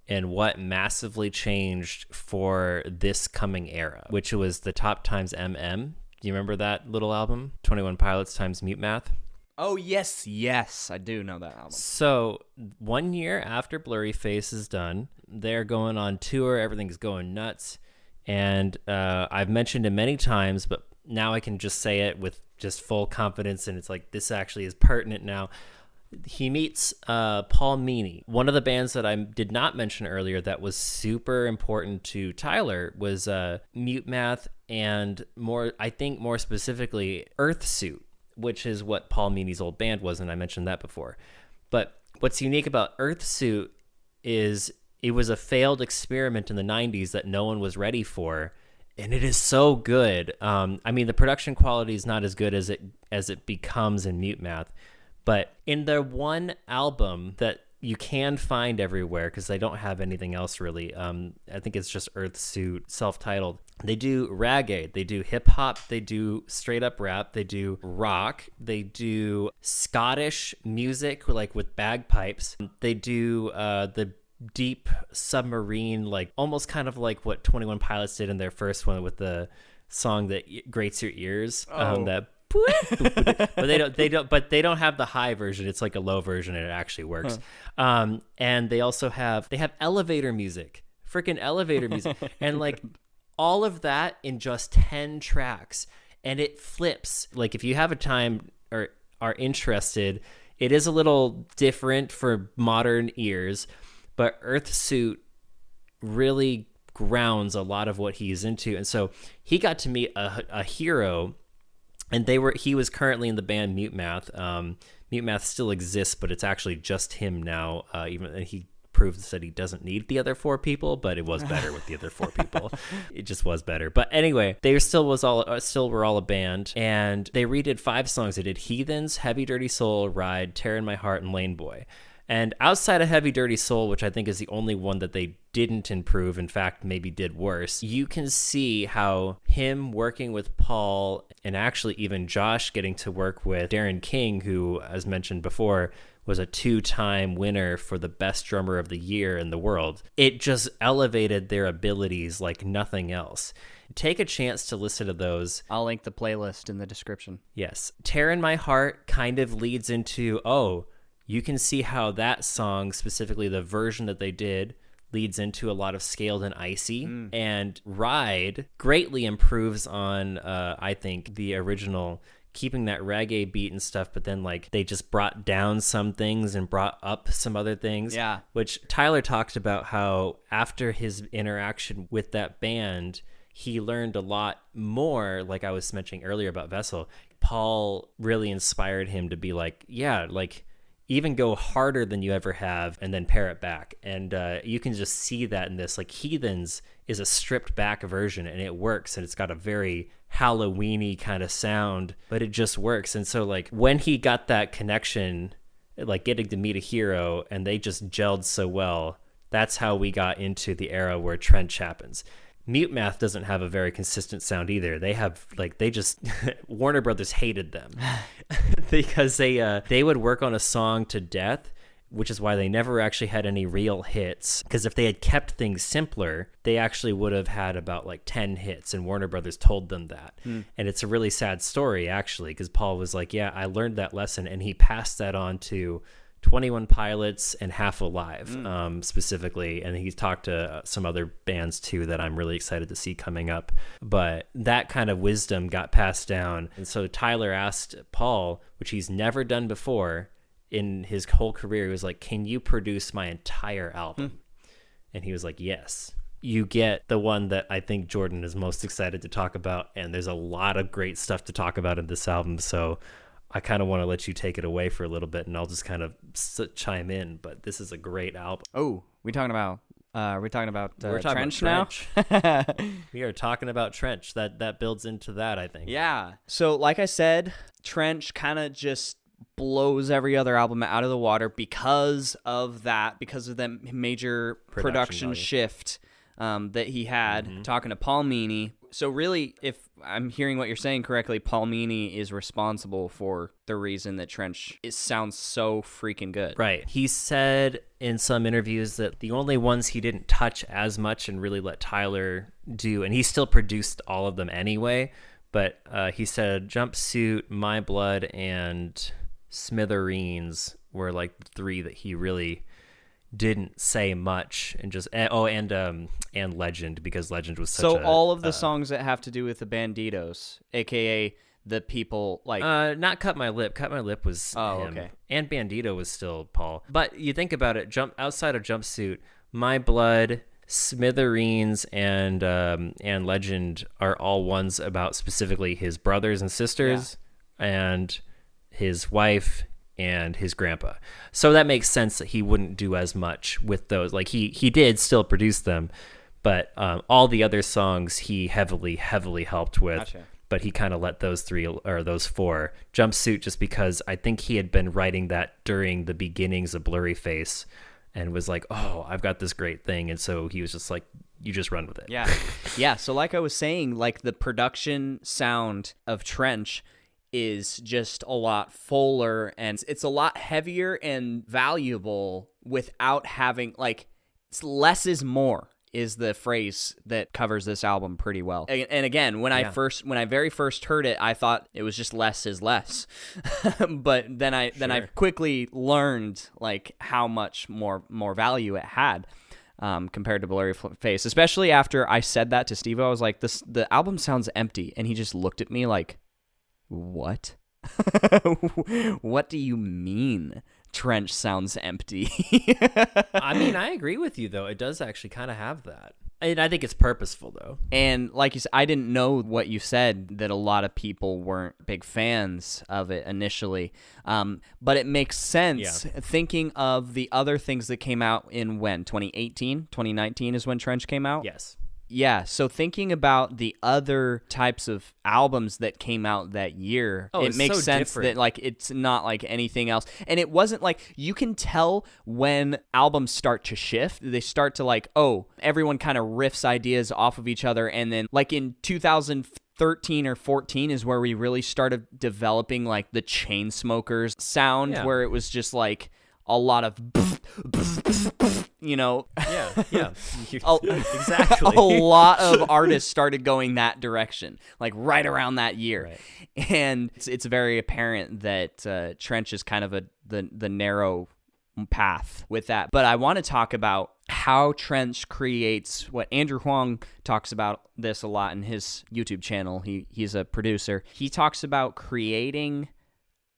and what massively changed for this coming era, which was the Top Times MM. Do you remember that little album? 21 Pilots times MUTEMATH? Oh, yes, I do know that album. So 1 year after Blurry Face is done, they're going on tour. Everything's going nuts. And I've mentioned it many times, but now I can just say it with just full confidence, and it's like this actually is pertinent now. He meets Paul Meany. One of the bands that I did not mention earlier that was super important to Tyler was MUTEMATH, and I think more specifically Earthsuit, which is what Paul Meany's old band was, and I mentioned that before. But what's unique about Earthsuit is it was a failed experiment in the 90s that no one was ready for, and it is so good. I mean, the production quality is not as good as it becomes in MUTEMATH, but in the one album that you can find everywhere, because they don't have anything else really, I think it's just Earthsuit, self-titled. They do reggae, they do hip-hop, they do straight-up rap, they do rock, they do Scottish music, like with bagpipes. They do the deep submarine, like almost kind of like what 21 Pilots did in their first one with the song that grates your ears. That but they don't have the high version. It's like a low version, and it actually works. And they also have elevator music, freaking elevator music, and like all of that in just 10 tracks, and it flips. Like if you have a time or are interested, it is a little different for modern ears, but Earthsuit really grounds a lot of what he's into. And so he got to meet a hero, and he was currently in the band MUTEMATH. MUTEMATH still exists, but it's actually just him now. Even he proves that he doesn't need the other 4 people, but it was better with the other 4 people. It just was better. But anyway, they still were all a band, and they redid 5 songs. They did Heathens, Heavy Dirty Soul, Ride, Tear in My Heart, and Lane Boy. And outside of Heavy Dirty Soul, which I think is the only one that they didn't improve, in fact, maybe did worse, you can see how him working with Paul, and actually even Josh getting to work with Darren King, who, as mentioned before, was a 2-time winner for the best drummer of the year in the world. It just elevated their abilities like nothing else. Take a chance to listen to those. I'll link the playlist in the description. Yes. Tear in My Heart kind of leads into, you can see how that song, specifically the version that they did, leads into a lot of Scaled and Icy. And Ride greatly improves on, I think, the original, keeping that reggae beat and stuff, but then like they just brought down some things and brought up some other things. Yeah. Which Tyler talked about how after his interaction with that band, he learned a lot more, like I was mentioning earlier about Vessel. Paul really inspired him to be like, even go harder than you ever have and then pare it back. And you can just see that in this. Like Heathens is a stripped back version, and it works, and it's got a very Halloween-y kind of sound, but it just works. And so like when he got that connection, like getting to meet a hero, and they just gelled so well, that's how we got into the era where Trench happens. MUTEMATH doesn't have a very consistent sound either. They have Warner Brothers hated them because they would work on a song to death, which is why they never actually had any real hits. Because if they had kept things simpler, they actually would have had about like 10 hits, and Warner Brothers told them that. And it's a really sad story actually, because Paul was like, yeah, I learned that lesson, and he passed that on to 21 Pilots and Half Alive specifically, and he's talked to some other bands too that I'm really excited to see coming up. But that kind of wisdom got passed down, and so Tyler asked Paul, which he's never done before in his whole career, he was like, can you produce my entire album? And he was like, yes. you get the one that I think Jordan is most excited to talk about, and there's a lot of great stuff to talk about in this album, so I kind of want to let you take it away for a little bit, and I'll just kind of chime in, but this is a great album. Oh, we're talking about Trench now? We are talking about Trench. That builds into that, I think. Yeah. So like I said, Trench kind of just blows every other album out of the water because of that major production shift that he had, talking to Paul Meany. So really, if I'm hearing what you're saying correctly, Paul Meany is responsible for the reason that Trench sounds so freaking good. Right. He said in some interviews that the only ones he didn't touch as much and really let Tyler do, and he still produced all of them anyway, but he said Jumpsuit, My Blood, and Smithereens were like the three that he really didn't say much, and just and Legend, because Legend was such all of the songs that have to do with the Banditos, aka the people like not Cut My Lip was him. Okay. And Bandito was still Paul. But you think about it, outside of Jumpsuit, My Blood, Smithereens, and Legend are all ones about specifically his brothers and sisters and his wife and his grandpa. So that makes sense that he wouldn't do as much with those. Like he did still produce them, but all the other songs he heavily helped with. Gotcha. But he kind of let those four. Jumpsuit, just because I think he had been writing that during the beginnings of Blurry Face and was like, oh, I've got this great thing. And so he was just like, you just run with it. Yeah. Yeah. So like I was saying, like the production sound of Trench is just a lot fuller, and it's a lot heavier and valuable without having, like, it's less is more is the phrase that covers this album pretty well. And again, when I very first heard it, I thought it was just less is less. But then I quickly learned like how much more value it had. Compared to Blurry Face, especially after I said that to Steve, I was like, the album sounds empty, and he just looked at me like, what? What do you mean Trench sounds empty? I mean, I agree with you, though. It does actually kind of have that. And I think it's purposeful, though. And like you said, I didn't know what you said, that a lot of people weren't big fans of it initially. But it makes sense thinking of the other things that came out in when? 2018? 2019 is when Trench came out? Yes. Yeah, so thinking about the other types of albums that came out that year, it makes sense that like it's not like anything else. And it wasn't like, you can tell when albums start to shift. They start to like, oh, everyone kind of riffs ideas off of each other. And then like in 2013 or 14 is where we really started developing like the Chainsmokers sound, where it was just like a lot of you know. Yeah. Exactly. A lot of artists started going that direction, like right around that year. Right. And it's very apparent that Trench is kind of the narrow path with that. But I want to talk about how Trench creates what Andrew Huang talks about this a lot in his YouTube channel. He's a producer. He talks about creating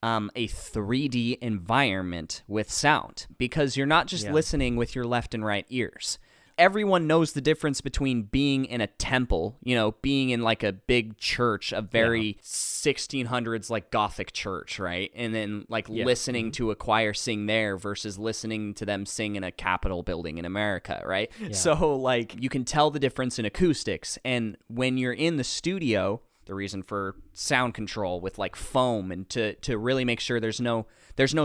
a 3D environment with sound, because you're not just listening with your left and right ears. Everyone knows the difference between being in a temple, you know, being in like a big church, a very 1600s like Gothic church, right? And then like listening to a choir sing there versus listening to them sing in a Capitol building in America, right? Yeah. So like you can tell the difference in acoustics. And when you're in the studio, the reason for sound control with like foam, and to really make sure there's no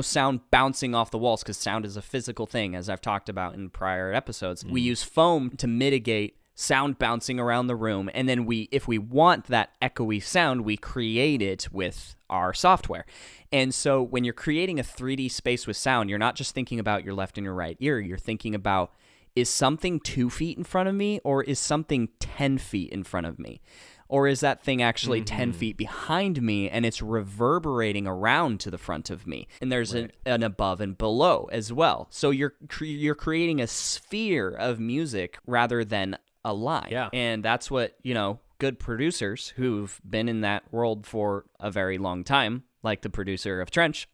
sound bouncing off the walls, because sound is a physical thing, as I've talked about in prior episodes. We use foam to mitigate sound bouncing around the room, and then if we want that echoey sound, we create it with our software. And so when you're creating a 3D space with sound, you're not just thinking about your left and your right ear, you're thinking about, is something 2 feet in front of me, or is something 10 feet in front of me? Or is that thing actually 10 feet behind me and it's reverberating around to the front of me? And there's an above and below as well. So you're creating a sphere of music rather than a line. Yeah. And that's what, you know, good producers who've been in that world for a very long time, like the producer of Trench,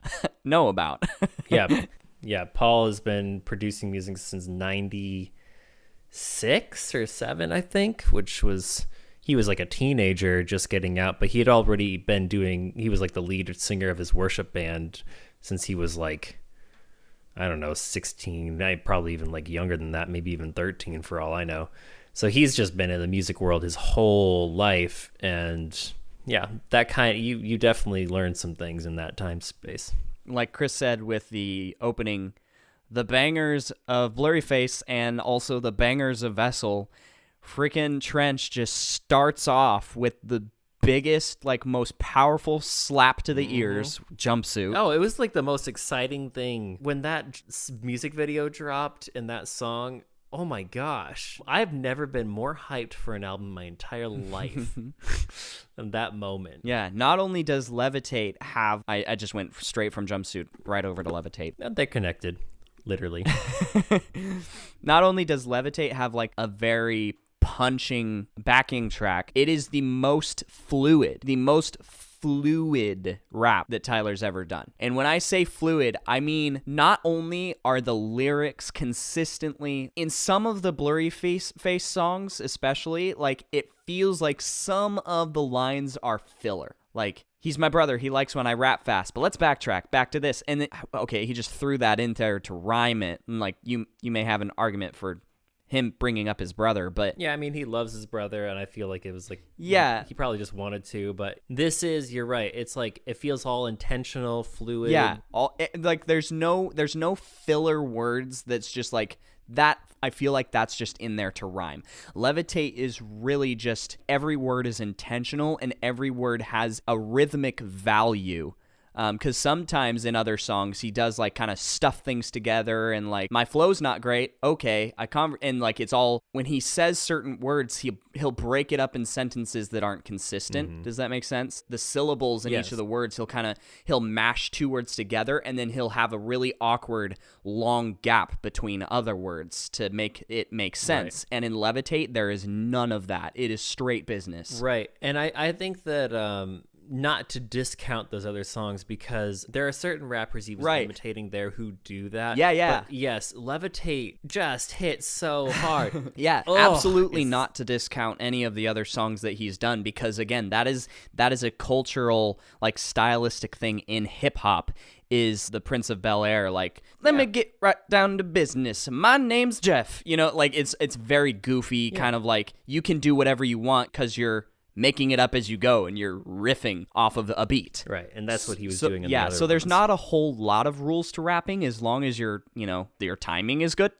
know about. Yeah. Paul has been producing music since 90. 6 or 7, I think, which was, he was like a teenager just getting out, but he had already been doing, he was like the lead singer of his worship band since he was like, I don't know, 16, probably even like younger than that, maybe even 13 for all I know. So he's just been in the music world his whole life. And yeah, that kind of, you definitely learn some things in that time space. Like Chris said with the opening, the bangers of Blurryface and also the bangers of Vessel, freaking Trench just starts off with the biggest, like most powerful slap to the ears jumpsuit. Oh, it was like the most exciting thing when that music video dropped and that song. Oh my gosh. I've never been more hyped for an album my entire life than that moment. Yeah, not only does Levitate have, I just went straight from Jumpsuit right over to Levitate. They're connected, literally. Not only does Levitate have like a very punching backing track, it is the most fluid rap that Tyler's ever done. And when I say fluid, I mean not only are the lyrics consistently, in some of the Blurryface songs especially, like it feels like some of the lines are filler. Like, he's my brother, he likes when I rap fast, but let's backtrack back to this. And then, okay, he just threw that in there to rhyme it. And like, you may have an argument for him bringing up his brother, but yeah, I mean, he loves his brother, and I feel like it was like, yeah, he probably just wanted to, but this is, you're right, it's like, it feels all intentional, fluid. Yeah, like there's no filler words that's just like that. I feel like that's just in there to rhyme. Levitate is really just, every word is intentional and every word has a rhythmic value. Because sometimes in other songs he does like kind of stuff things together and like, my flow's not great, okay, and like it's all, when he says certain words he'll break it up in sentences that aren't consistent. Does that make sense? The syllables in each of the words, he'll mash two words together and then he'll have a really awkward long gap between other words to make it make sense. Right. And in Levitate there is none of that. It is straight business. Right. And I think that not to discount those other songs, because there are certain rappers he was imitating there who do that. Yeah. But yes, Levitate just hits so hard. Yeah, absolutely not to discount any of the other songs that he's done, because again, that is a cultural, like, stylistic thing in hip hop. Is the Prince of Bel-Air, like, let me get right down to business. My name's Jeff. You know, like, it's very goofy, kind of like, you can do whatever you want because you're making it up as you go and you're riffing off of a beat. Right, and that's what he was doing in the other so there's ones. not a whole lot of rules to rapping as long as your timing is good.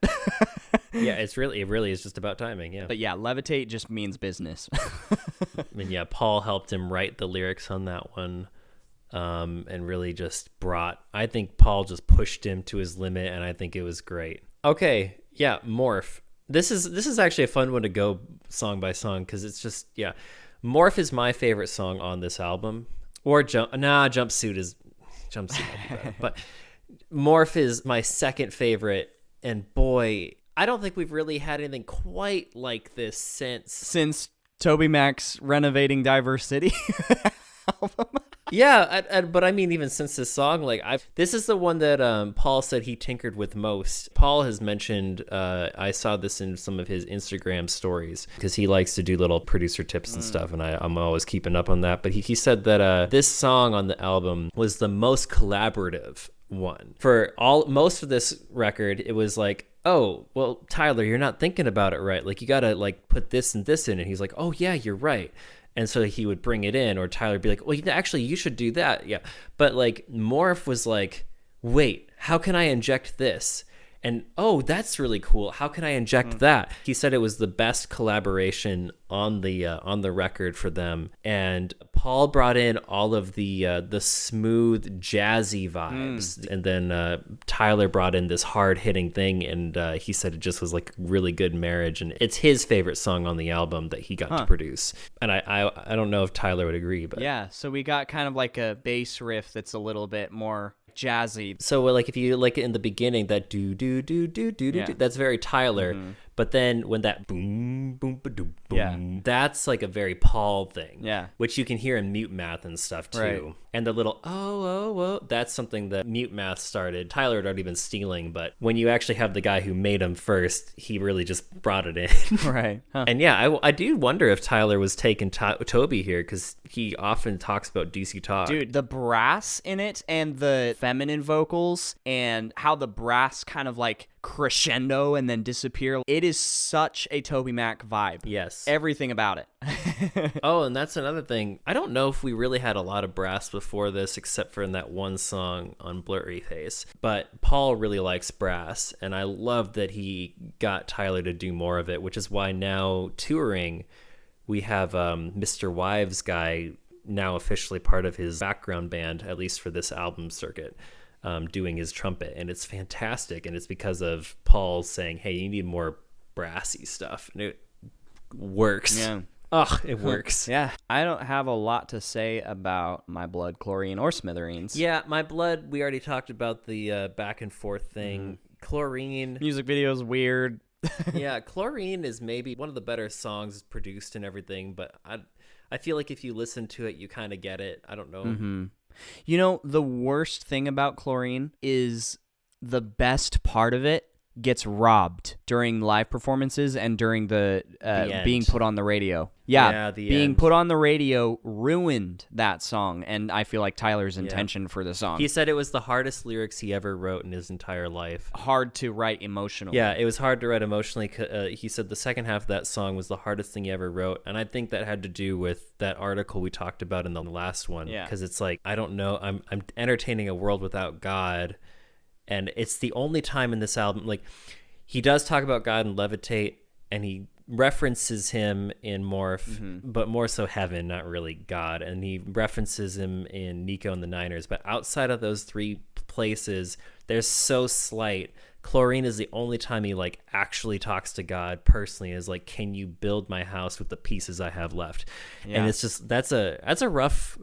Yeah, it really is just about timing, yeah. But yeah, Levitate just means business. I mean, yeah, Paul helped him write the lyrics on that one, and really just I think Paul just pushed him to his limit, and I think it was great. Okay, yeah, Morph. This is actually a fun one to go song by song, because it's just, yeah. Morph is my favorite song on this album. Or Jumpsuit. But Morph is my second favorite, and boy, I don't think we've really had anything quite like this since Toby Mac's Renovating Diversity album. Yeah, but I mean, even since this song, like, this is the one that Paul said he tinkered with most. Paul has mentioned, I saw this in some of his Instagram stories, because he likes to do little producer tips and stuff, and I'm always keeping up on that. But he said that this song on the album was the most collaborative one. For most of this record, it was like, oh, well, Tyler, you're not thinking about it right. Like, you gotta, like, put this and this in. And he's like, oh, yeah, you're right. And so he would bring it in, or Tyler would be like, well, actually, you should do that. Yeah. But like, Morph was like, wait, how can I inject this? And, oh, that's really cool. How can I inject that? He said it was the best collaboration on the record for them. And Paul brought in all of the smooth, jazzy vibes. And then Tyler brought in this hard-hitting thing. And he said it just was like really good marriage. And it's his favorite song on the album that he got to produce. And I don't know if Tyler would agree. But yeah, so we got kind of like a bass riff that's a little bit more jazzy. So like, if you like it in the beginning, that do do do do do do, that's very Tyler. But then when that boom boom ba doom boom Yeah. That's like a very Paul thing. Yeah. Which you can hear in MUTEMATH and stuff too. Right. And the little that's something that MUTEMATH started. Tyler had already been stealing, but when you actually have the guy who made him first, he really just brought it in. Right. Huh. And yeah, I do wonder if Tyler was taking Toby here, because he often talks about DC Talk. Dude, the brass in it and the feminine vocals and how the brass kind of like crescendo and then disappear. It is such a Toby Mac vibe. Yes. Everything about it. Oh, and that's another thing. I don't know if we really had a lot of brass before this, except for in that one song on Blurry Face. But Paul really likes brass, and I love that he got Tyler to do more of it, which is why now touring, we have Mr. Wives guy now officially part of his background band, at least for this album circuit, doing his trumpet. And it's fantastic, and it's because of Paul saying, hey, you need more brassy stuff. And it works. Yeah. Ugh, it works. Yeah. I don't have a lot to say about My Blood, Chlorine, or Smithereens. Yeah, My Blood, we already talked about the back and forth thing. Chlorine. Music video's weird. Yeah, Chlorine is maybe one of the better songs produced and everything, but I feel like if you listen to it, you kind of get it. I don't know. Mm-hmm. You know, the worst thing about Chlorine is the best part of it gets robbed during live performances and during the being put on the radio. Yeah, being put on the radio ruined that song, and I feel like Tyler's intention for the song. He said it was the hardest lyrics he ever wrote in his entire life. Hard to write emotionally. Yeah, it was hard to write emotionally. He said the second half of that song was the hardest thing he ever wrote, and I think that had to do with that article we talked about in the last one. Yeah, because it's like, I don't know, I'm entertaining a world without God. And it's the only time in this album, like, he does talk about God and Levitate, and he references him in Morph, but more so heaven, not really God. And he references him in Nico and the Niners. But outside of those three places, they're so slight. Chlorine is the only time he like actually talks to God personally, is like, can you build my house with the pieces I have left? Yeah. And it's just, that's a rough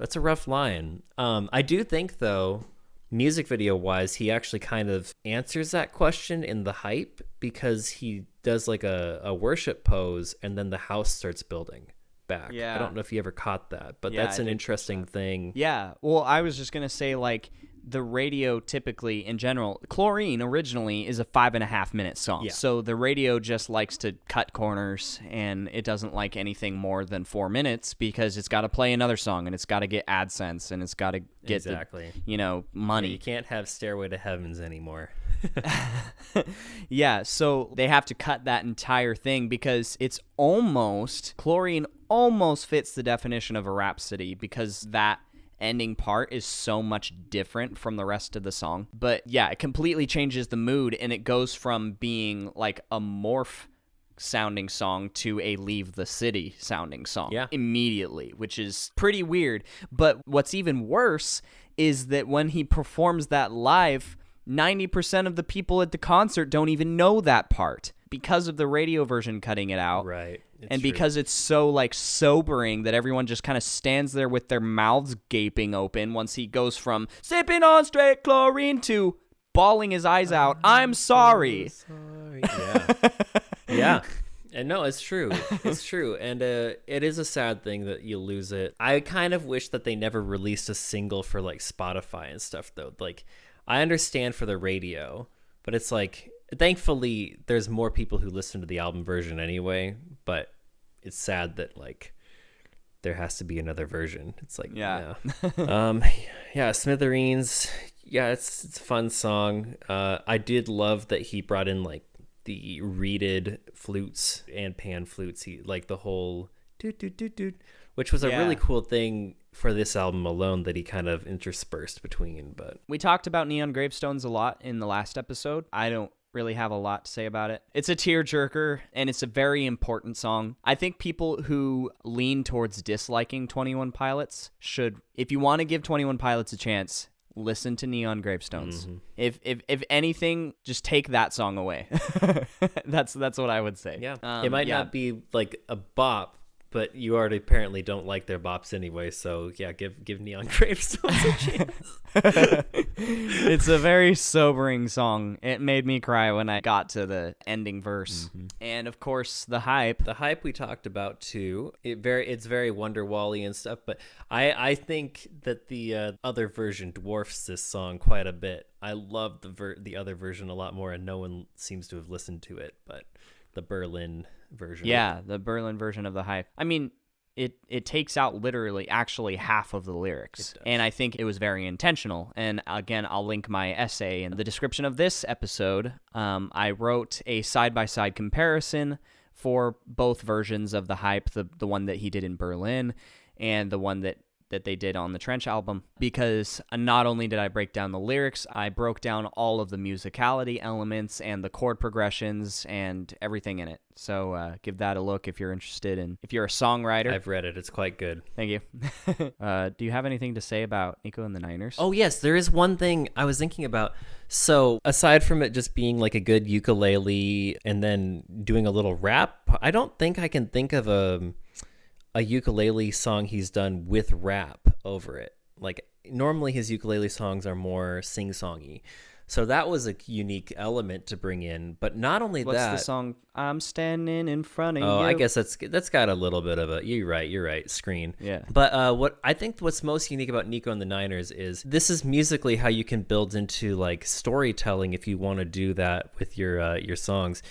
line. I do think though, music video wise, he actually kind of answers that question in the hype, because he does like a worship pose and then the house starts building back. I don't know if you ever caught that, but that's an interesting thing. Yeah. Well, I was just going to say, like, the radio typically in general, Chlorine originally is a 5.5 minute song. Yeah. So the radio just likes to cut corners, and it doesn't like anything more than 4 minutes, because it's got to play another song, and it's got to get AdSense, and it's got to get money. You can't have Stairway to Heavens anymore. Yeah, so they have to cut that entire thing, because it's Chlorine almost fits the definition of a rhapsody, because that ending part is so much different from the rest of the song. But yeah, it completely changes the mood, and it goes from being like a Morph sounding song to a Leave the City sounding song immediately, which is pretty weird. But what's even worse is that when he performs that live, 90% of the people at the concert don't even know that part, because of the radio version cutting it out. Right. And because it's so like sobering that everyone just kind of stands there with their mouths gaping open once he goes from sipping on straight chlorine to bawling his eyes out, I'm sorry. Yeah. Yeah. And no, it's true. It's true. And it is a sad thing that you lose it. I kind of wish that they never released a single for like Spotify and stuff, though. Like, I understand for the radio, but it's like, thankfully there's more people who listen to the album version anyway, but it's sad that like there has to be another version. It's like, yeah. Smithereens. Yeah, it's a fun song. I did love that he brought in like the reeded flutes and pan flutes. He like the whole doot doot doot doot, which was a really cool thing for this album alone that he kind of interspersed between. But we talked about Neon Gravestones a lot in the last episode. I don't really have a lot to say about it. It's a tearjerker, and it's a very important song. I think people who lean towards disliking 21 Pilots should, if you want to give 21 Pilots a chance, listen to Neon Gravestones. If anything, just take that song away. That's what I would say. Yeah. It might not be like a bop, but you already apparently don't like their bops anyway, so yeah, give Neon Gravestones a chance. It's a very sobering song. It made me cry when I got to the ending verse. And of course, the hype. The hype we talked about too. It's very Wonderwall-y and stuff, but I think that the other version dwarfs this song quite a bit. I love the other version a lot more, and no one seems to have listened to it, but the Berlin version. Yeah, the Berlin version of the hype. I mean, it takes out literally actually half of the lyrics, and I think it was very intentional. And again, I'll link my essay in the description of this episode. I wrote a side-by-side comparison for both versions of the hype, the one that he did in Berlin and the one that they did on the Trench album, because not only did I break down the lyrics, I broke down all of the musicality elements and the chord progressions and everything in it. So give that a look if you're interested, and if you're a songwriter. I've read it. It's quite good. Thank you. Do you have anything to say about Nico and the Niners? Oh, yes. There is one thing I was thinking about. So aside from it just being like a good ukulele and then doing a little rap, I don't think I can think of a ukulele song he's done with rap over it. Like, normally his ukulele songs are more sing-songy. So that was a unique element to bring in. But not only What's that... the song? I'm standing in front of you. Oh, I guess that's got a little bit of a... You're right, screen. Yeah. But what's most unique about Nico and the Niners is this is musically how you can build into, like, storytelling if you want to do that with your songs.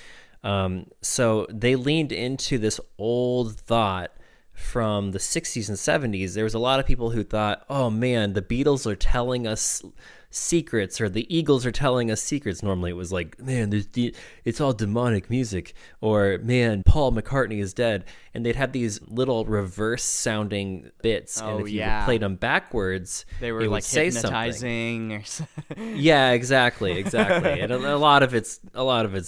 So they leaned into this old thought from the 60s and 70s. There was a lot of people who thought, oh man, the Beatles are telling us secrets, or the Eagles are telling us secrets. Normally it was like, man, it's all demonic music, or man, Paul McCartney is dead. And they'd have these little reverse sounding bits, and if you played them backwards, they were like hypnotizing or something. Yeah, exactly. And a lot of it's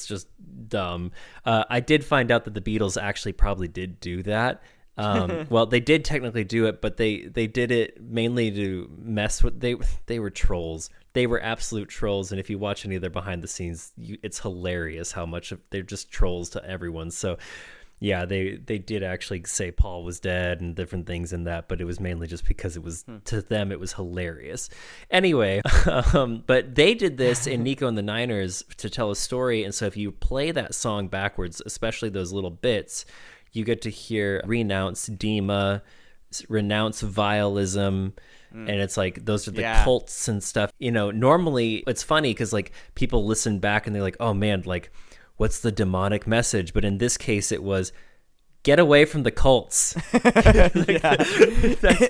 just dumb. I did find out that the Beatles actually probably did do that. Well, they did technically do it, but they did it mainly to mess with... They were trolls. They were absolute trolls, and if you watch any of their behind the scenes, it's hilarious how much they're just trolls to everyone. So yeah, they did actually say Paul was dead and different things in that, but it was mainly just because it was to them it was hilarious. Anyway, but they did this in Nico and the Niners to tell a story, and so if you play that song backwards, especially those little bits, you get to hear renounce Dima, renounce vialism, and it's like those are the cults and stuff. You know, normally it's funny because like people listen back and they're like, oh man, like what's the demonic message? But in this case, it was get away from the cults. That's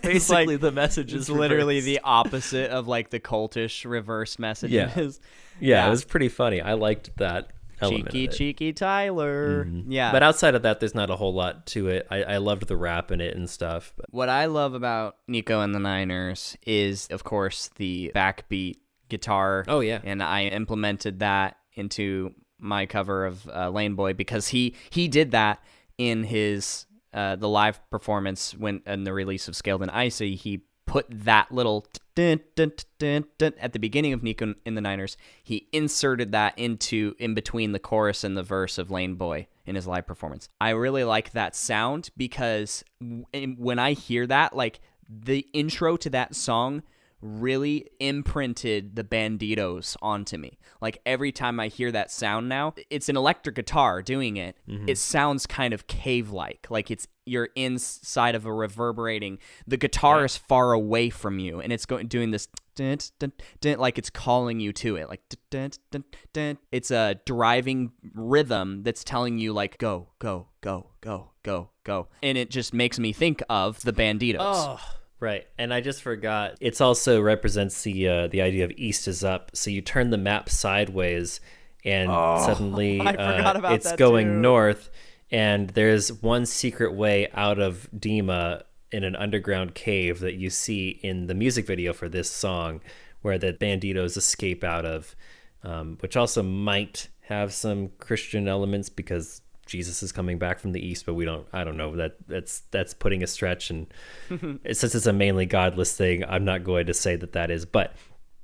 basically like, the message. It's literally the opposite of like the cultish reverse messages. Yeah, it was pretty funny. I liked that. Cheeky Tyler. Yeah. But outside of that, there's not a whole lot to it. I loved the rap in it and stuff. But. What I love about Nico and the Niners is, of course, the backbeat guitar. Oh, yeah. And I implemented that into my cover of Lane Boy because he did that in his the live performance in the release of Scaled and Icy. He put that little dun, dun, dun, dun, at the beginning of Nico in the Niners. He inserted that in between the chorus and the verse of Lane Boy in his live performance. I really like that sound because when I hear that, like the intro to that song really imprinted the Banditos onto me. Like every time I hear that sound now, it's an electric guitar doing it. It sounds kind of cave-like, like you're inside of a reverberating. The guitar is far away from you, and it's doing this dun, dun, dun, like it's calling you to it. Like dun, dun, dun. It's a driving rhythm that's telling you like go, go, go, go, go, go, and it just makes me think of the Banditos. Oh. Right, and I just forgot. It also represents the idea of east is up. So you turn the map sideways, and suddenly it's going north. And there's one secret way out of Dima in an underground cave that you see in the music video for this song, where the Banditos escape out of, which also might have some Christian elements because Jesus is coming back from the east, but I don't know, that's putting a stretch, and since it's a mainly godless thing, I'm not going to say that is, but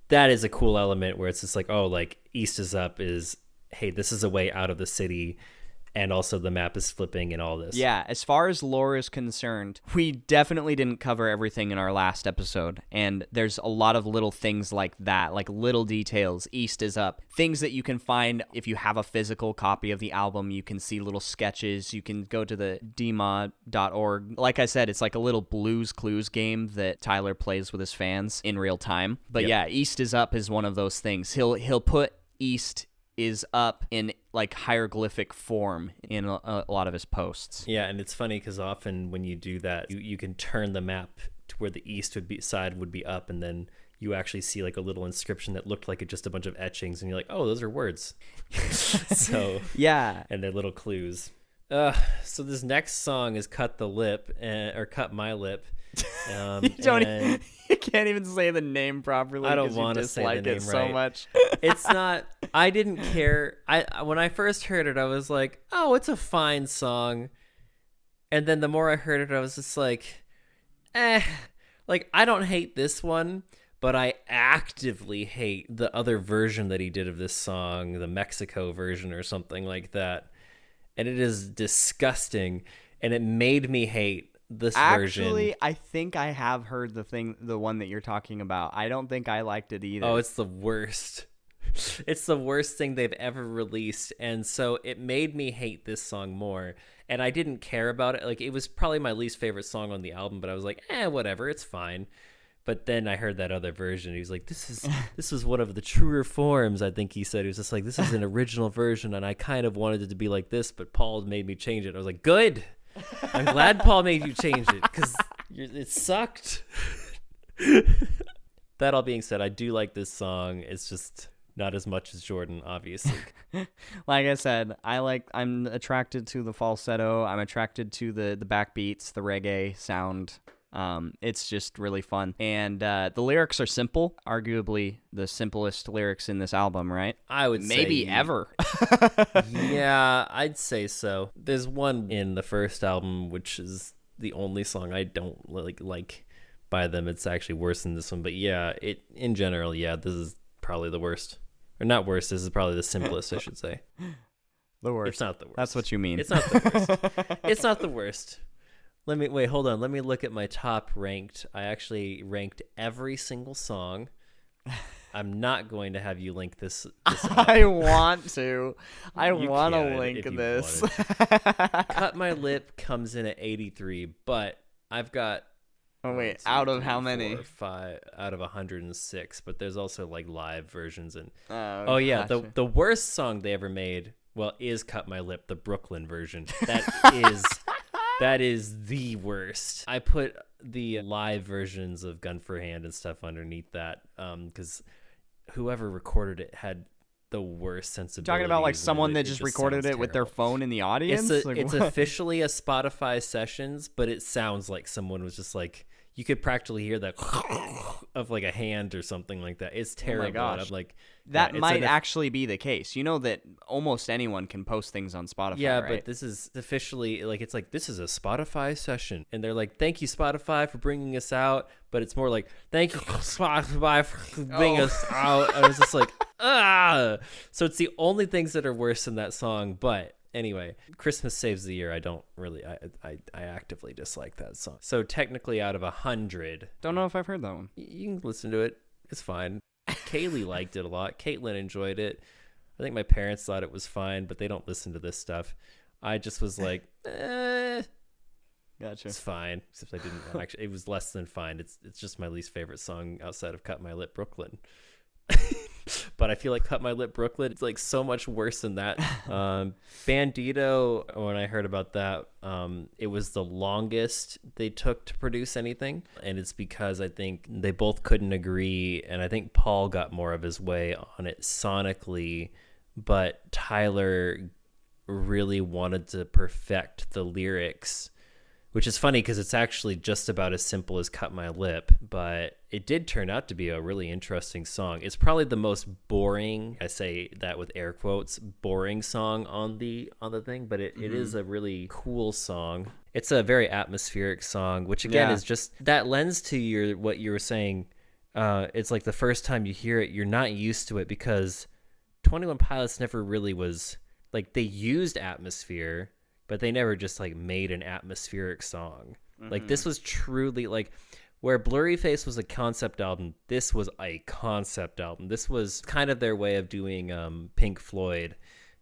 that is a cool element where it's just like, oh, like east is up is, hey, this is a way out of the city, and also the map is flipping and all this. Yeah, as far as lore is concerned, we definitely didn't cover everything in our last episode, and there's a lot of little things like that, like little details. East is up. Things that you can find if you have a physical copy of the album. You can see little sketches. You can go to the dmod.org. Like I said, it's like a little Blues Clues game that Tyler plays with his fans in real time. But yeah, East is up is one of those things. He'll put East is up in like hieroglyphic form in a lot of his posts. Yeah, and it's funny because often when you do that, you can turn the map to where the east side would be up, and then you actually see like a little inscription that looked like just a bunch of etchings, and you're like, oh, those are words. So yeah, and they're little clues. So this next song is "Cut the Lip" or "Cut My Lip." You can't even say the name properly. I don't want to say the name it right. so much. It's not. I didn't care. When I first heard it, I was like, "Oh, it's a fine song," and then the more I heard it, I was just like, Like I don't hate this one, but I actively hate the other version that he did of this song, the Mexico version or something like that, and it is disgusting, and it made me hate this version. Actually, I think I have heard the one that you're talking about. I don't think I liked it either. Oh, it's the worst. It's the worst thing they've ever released, and so it made me hate this song more, and I didn't care about it. Like, it was probably my least favorite song on the album, but I was like, whatever, it's fine. But then I heard that other version. He was like, this was one of the truer forms, I think he said. He was just like, this is an original version, and I kind of wanted it to be like this, but Paul made me change it. I was like, good. I'm glad Paul made you change it, because it sucked. That all being said, I do like this song. It's just not as much as Jordan, obviously. Like I said, I'm attracted to the falsetto. I'm attracted to the backbeats, the reggae sound. It's just really fun. And the lyrics are simple, arguably the simplest lyrics in this album, right? I would say maybe ever. Yeah, I'd say so. There's one in the first album, which is the only song I don't like by them. It's actually worse than this one. But yeah, in general, this is probably the worst. Or not worst, this is probably the simplest, I should say. The worst. It's not the worst. That's what you mean. It's not the worst. It's not the worst. Hold on. Let me look at my top ranked. I actually ranked every single song. I'm not going to have you link this I want to. I You want to can link if you this. Cut My Lip comes in at 83, but I've got Oh wait, 1, 2, out of 3, how many? 4, 5 out of 106, but there's also like live versions and Oh yeah, gotcha. the worst song they ever made, is Cut My Lip, the Brooklyn version. That is the worst. I put the live versions of Gun for Hand and stuff underneath that because whoever recorded it had the worst sensibility. Talking about like someone that just recorded it with their phone in the audience? It's officially a Spotify sessions, but it sounds like someone was just like, you could practically hear that of like a hand or something like that. It's terrible. Oh my gosh. I'm like, that might actually be the case. You know that almost anyone can post things on Spotify, yeah, right? but this is officially like, it's like, this is a Spotify session, and they're like, thank you Spotify for bringing us out, but it's more like, thank you Spotify for bringing us out. I was just like, so it's the only things that are worse than that song. But anyway, Christmas Saves the Year, I don't really, I actively dislike that song. So technically out of 100, Don't know if I've heard that one. you can listen to it, it's fine. Kaylee liked it a lot. Caitlin enjoyed it. I think my parents thought it was fine, but they don't listen to this stuff. I just was like, Gotcha. it's fine. Except I didn't actually. It was less than fine. It's just my least favorite song outside of Cut My Lip Brooklyn. But I feel like Cut My Lip Brooklyn, it's like so much worse than that. Bandito, when I heard about that, it was the longest they took to produce anything. And it's because I think they both couldn't agree. And I think Paul got more of his way on it sonically, but Tyler really wanted to perfect the lyrics, which is funny because it's actually just about as simple as Cut My Lip, but it did turn out to be a really interesting song. It's probably the most boring, I say that with air quotes, boring song on the thing, but it is a really cool song. It's a very atmospheric song, which again is just, that lends to what you were saying. It's like the first time you hear it, you're not used to it because 21 Pilots never really was like they used atmosphere, but they never just like made an atmospheric song. Like this was truly like where Blurry Face was a concept album, this was a concept album. This was kind of their way of doing Pink Floyd,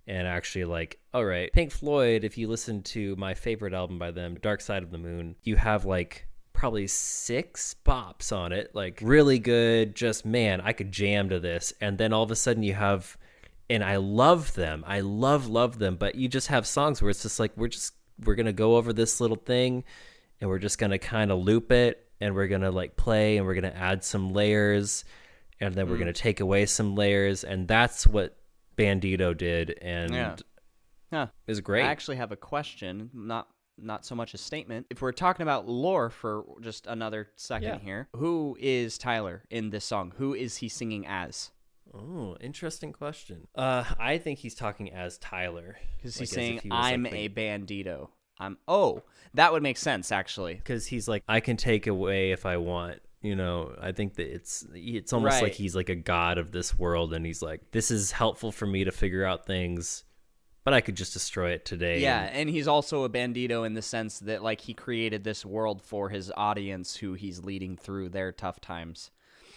and actually like, all right, Pink Floyd, if you listen to my favorite album by them, Dark Side of the Moon, you have like probably 6 bops on it, like really good, just man, I could jam to this. And then all of a sudden you have, and I love them, I love them, but you just have songs where it's just like, we're gonna go over this little thing and we're just gonna kind of loop it, and we're gonna like play, and we're gonna add some layers, and then we're gonna take away some layers, and that's what Bandito did, and it was great. I actually have a question, not so much a statement. If we're talking about lore for just another second here, who is Tyler in this song? Who is he singing as? Oh, interesting question. I think he's talking as Tyler. Because he's saying, I'm a bandito. That would make sense, actually. Because he's like, I can take away if I want. You know, I think that it's almost like he's like a god of this world, and he's like, this is helpful for me to figure out things, but I could just destroy it today. Yeah, and he's also a bandito in the sense that like he created this world for his audience who he's leading through their tough times.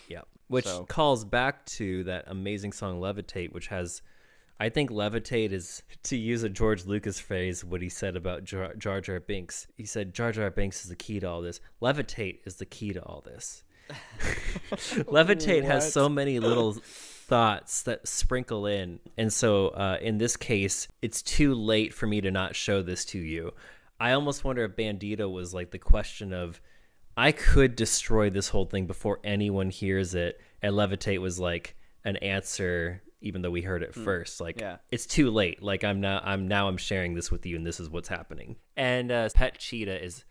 Yeah, which calls back to that amazing song Levitate, which has, I think Levitate is, to use a George Lucas phrase, what he said about Jar Jar Binks. He said, Jar Jar Binks is the key to all this. Levitate is the key to all this. Levitate has so many little thoughts that sprinkle in. And so in this case, it's too late for me to not show this to you. I almost wonder if Bandito was like the question of, I could destroy this whole thing before anyone hears it. And Levitate was like an answer, even though we heard it first. Like, it's too late. Like, I'm sharing this with you, and this is what's happening. And Pet Cheetah is,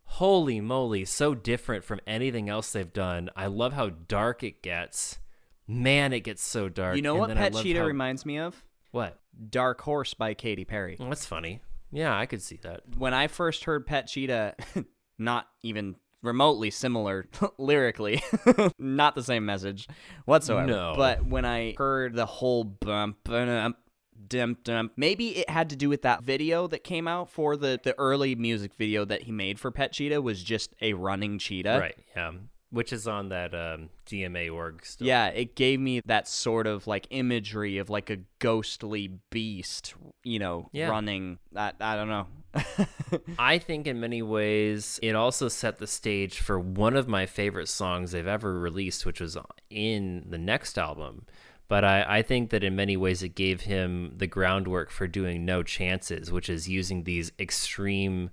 holy moly, so different from anything else they've done. I love how dark it gets. Man, it gets so dark. You know what Pet Cheetah reminds me of? What? Dark Horse by Katy Perry. Well, that's funny. Yeah, I could see that. When I first heard Pet Cheetah, not even remotely similar lyrically, not the same message whatsoever. No. But when I heard the whole bump, maybe it had to do with that video that came out for the early music video that he made for Pet Cheetah was just a running cheetah. Right, yeah. Which is on that GMA org stuff. Yeah, it gave me that sort of like imagery of like a ghostly beast, running. I don't know. I think in many ways it also set the stage for one of my favorite songs they've ever released, which was in the next album. But I think that in many ways it gave him the groundwork for doing No Chances, which is using these extreme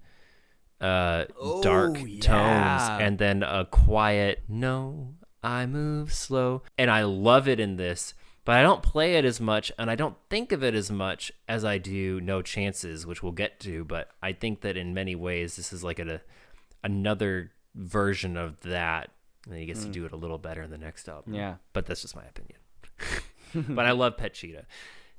dark tones and then a quiet, no, I move slow. And I love it in this, but I don't play it as much, and I don't think of it as much as I do No Chances, which we'll get to. But I think that in many ways this is like another version of that, and he gets to do it a little better in the next album. Yeah, but that's just my opinion. But I love Pet Cheetah,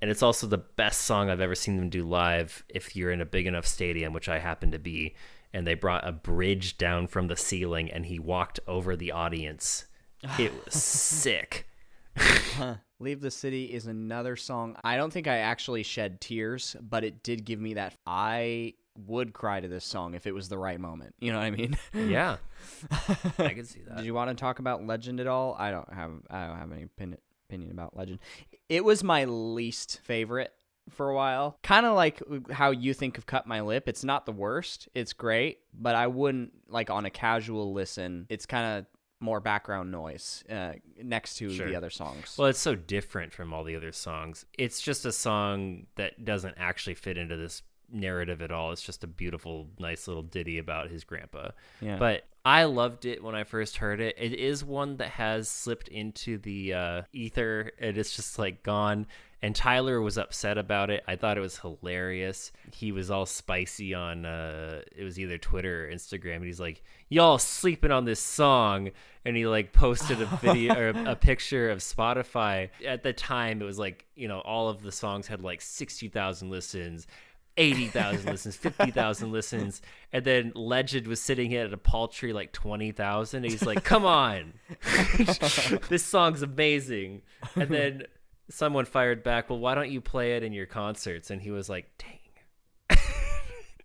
and it's also the best song I've ever seen them do live if you're in a big enough stadium, which I happen to be. And they brought a bridge down from the ceiling, and he walked over the audience. It was sick. Leave the City is another song. I don't think I actually shed tears, but it did give me that. I would cry to this song if it was the right moment. You know what I mean? Yeah, I can see that. Did you want to talk about Legend at all? I don't have any opinion about Legend. It was my least favorite for a while. Kind of like how you think of Cut My Lip. It's not the worst. It's great, but I wouldn't, like on a casual listen, it's kind of more background noise next to the other songs. Well, it's so different from all the other songs. It's just a song that doesn't actually fit into this narrative at all. It's just a beautiful, nice little ditty about his grandpa. Yeah. But I loved it when I first heard it. It is one that has slipped into the ether, and it's just like gone. And Tyler was upset about it. I thought it was hilarious. He was all spicy on, it was either Twitter or Instagram. And he's like, y'all sleeping on this song. And he like posted a video or a picture of Spotify. At the time, it was like, all of the songs had like 60,000 listens, 80,000 listens, 50,000 listens. And then Legend was sitting at a paltry like 20,000. And he's like, come on. This song's amazing. And then someone fired back, well, why don't you play it in your concerts? And he was like, dang.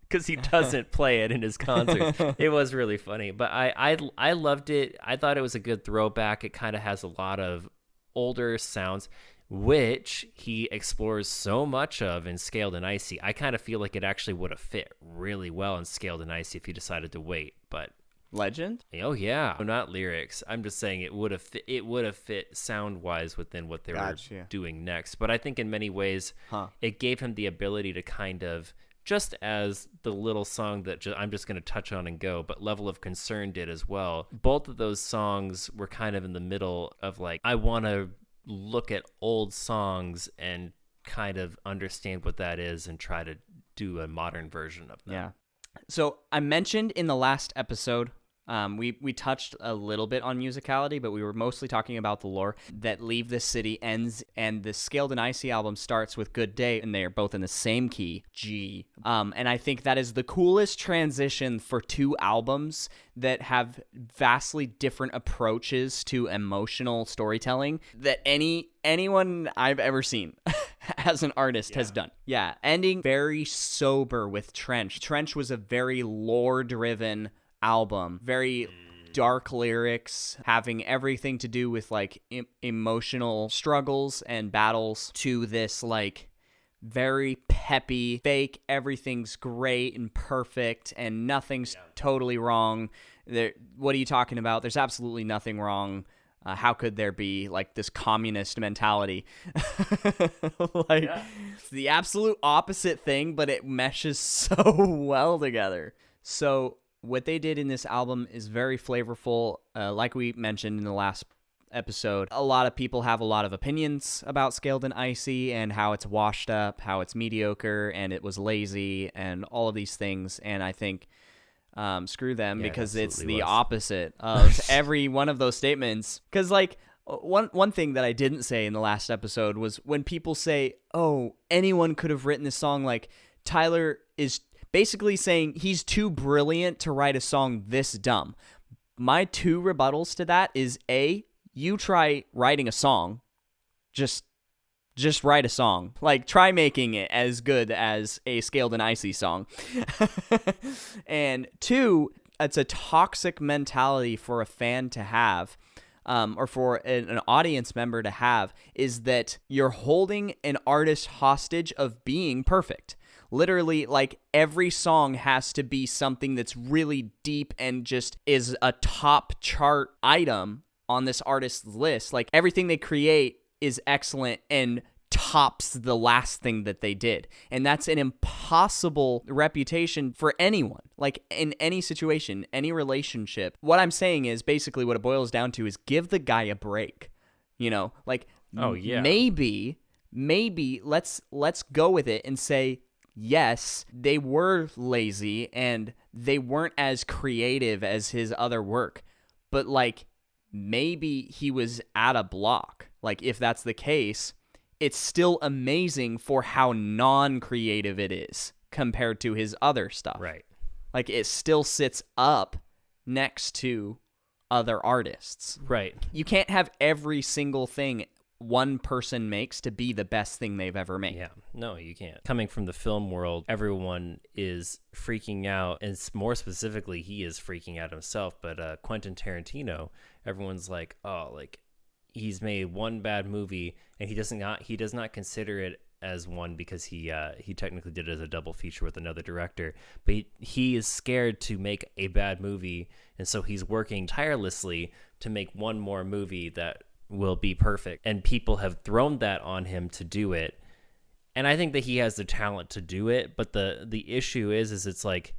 Because he doesn't play it in his concerts. It was really funny, but I loved it. I thought it was a good throwback. It kind of has a lot of older sounds, which he explores so much of in Scaled and Icy. I kind of feel like it actually would have fit really well in Scaled and Icy if he decided to wait. But Legend? oh yeah, not lyrics. I'm just saying it would have fit sound wise within what they were doing next. But I think in many ways, it gave him the ability to kind of, just as the little song that I'm just going to touch on and go, but Level of Concern did as well. Both of those songs were kind of in the middle of like, I want to look at old songs and kind of understand what that is and try to do a modern version of them. Yeah. So I mentioned in the last episode, we touched a little bit on musicality, but we were mostly talking about the lore, that Leave This City ends and the Scaled and Icy album starts with Good Day, and they are both in the same key, G. And I think that is the coolest transition for two albums that have vastly different approaches to emotional storytelling that anyone I've ever seen as an artist has done. Yeah, ending very sober with Trench. Trench was a very lore-driven album, very dark lyrics, having everything to do with like emotional struggles and battles, to this like very peppy, fake, everything's great and perfect and nothing's totally wrong. What are you talking about? There's absolutely nothing wrong. How could there be, like, this communist mentality? It's the absolute opposite thing, but it meshes so well together. So what they did in this album is very flavorful. Like we mentioned in the last episode, a lot of people have a lot of opinions about Scaled and Icy and how it's washed up, how it's mediocre, and it was lazy, and all of these things. And I think screw them, because it's the opposite of every one of those statements. Because like one thing that I didn't say in the last episode was when people say, oh, anyone could have written this song, like Tyler is basically saying he's too brilliant to write a song this dumb. My two rebuttals to that is, A, you try writing a song, just write a song. Like, try making it as good as a Scaled and Icy song. And two, it's a toxic mentality for a fan to have, or for an audience member to have, is that you're holding an artist hostage of being perfect. Literally, like, every song has to be something that's really deep and just is a top chart item on this artist's list. Like, everything they create is excellent and tops the last thing that they did. And that's an impossible reputation for anyone. Like, in any situation, any relationship. What I'm saying is, basically what it boils down to is give the guy a break. You know, like, maybe let's go with it and say, yes, they were lazy and they weren't as creative as his other work, but like, maybe he was at a block. Like, if that's the case, it's still amazing for how non-creative it is compared to his other stuff. Right. Like, it still sits up next to other artists. Right. You can't have every single thing one person makes to be the best thing they've ever made. Yeah, no, you can't. Coming from the film world, everyone is freaking out, and more specifically, he is freaking out himself. But Quentin Tarantino, everyone's like, oh, like, he's made one bad movie, and he does not consider it as one because he technically did it as a double feature with another director. But he is scared to make a bad movie, and so he's working tirelessly to make one more movie that will be perfect, and people have thrown that on him to do it, and I think that he has the talent to do it. But the issue is it's like,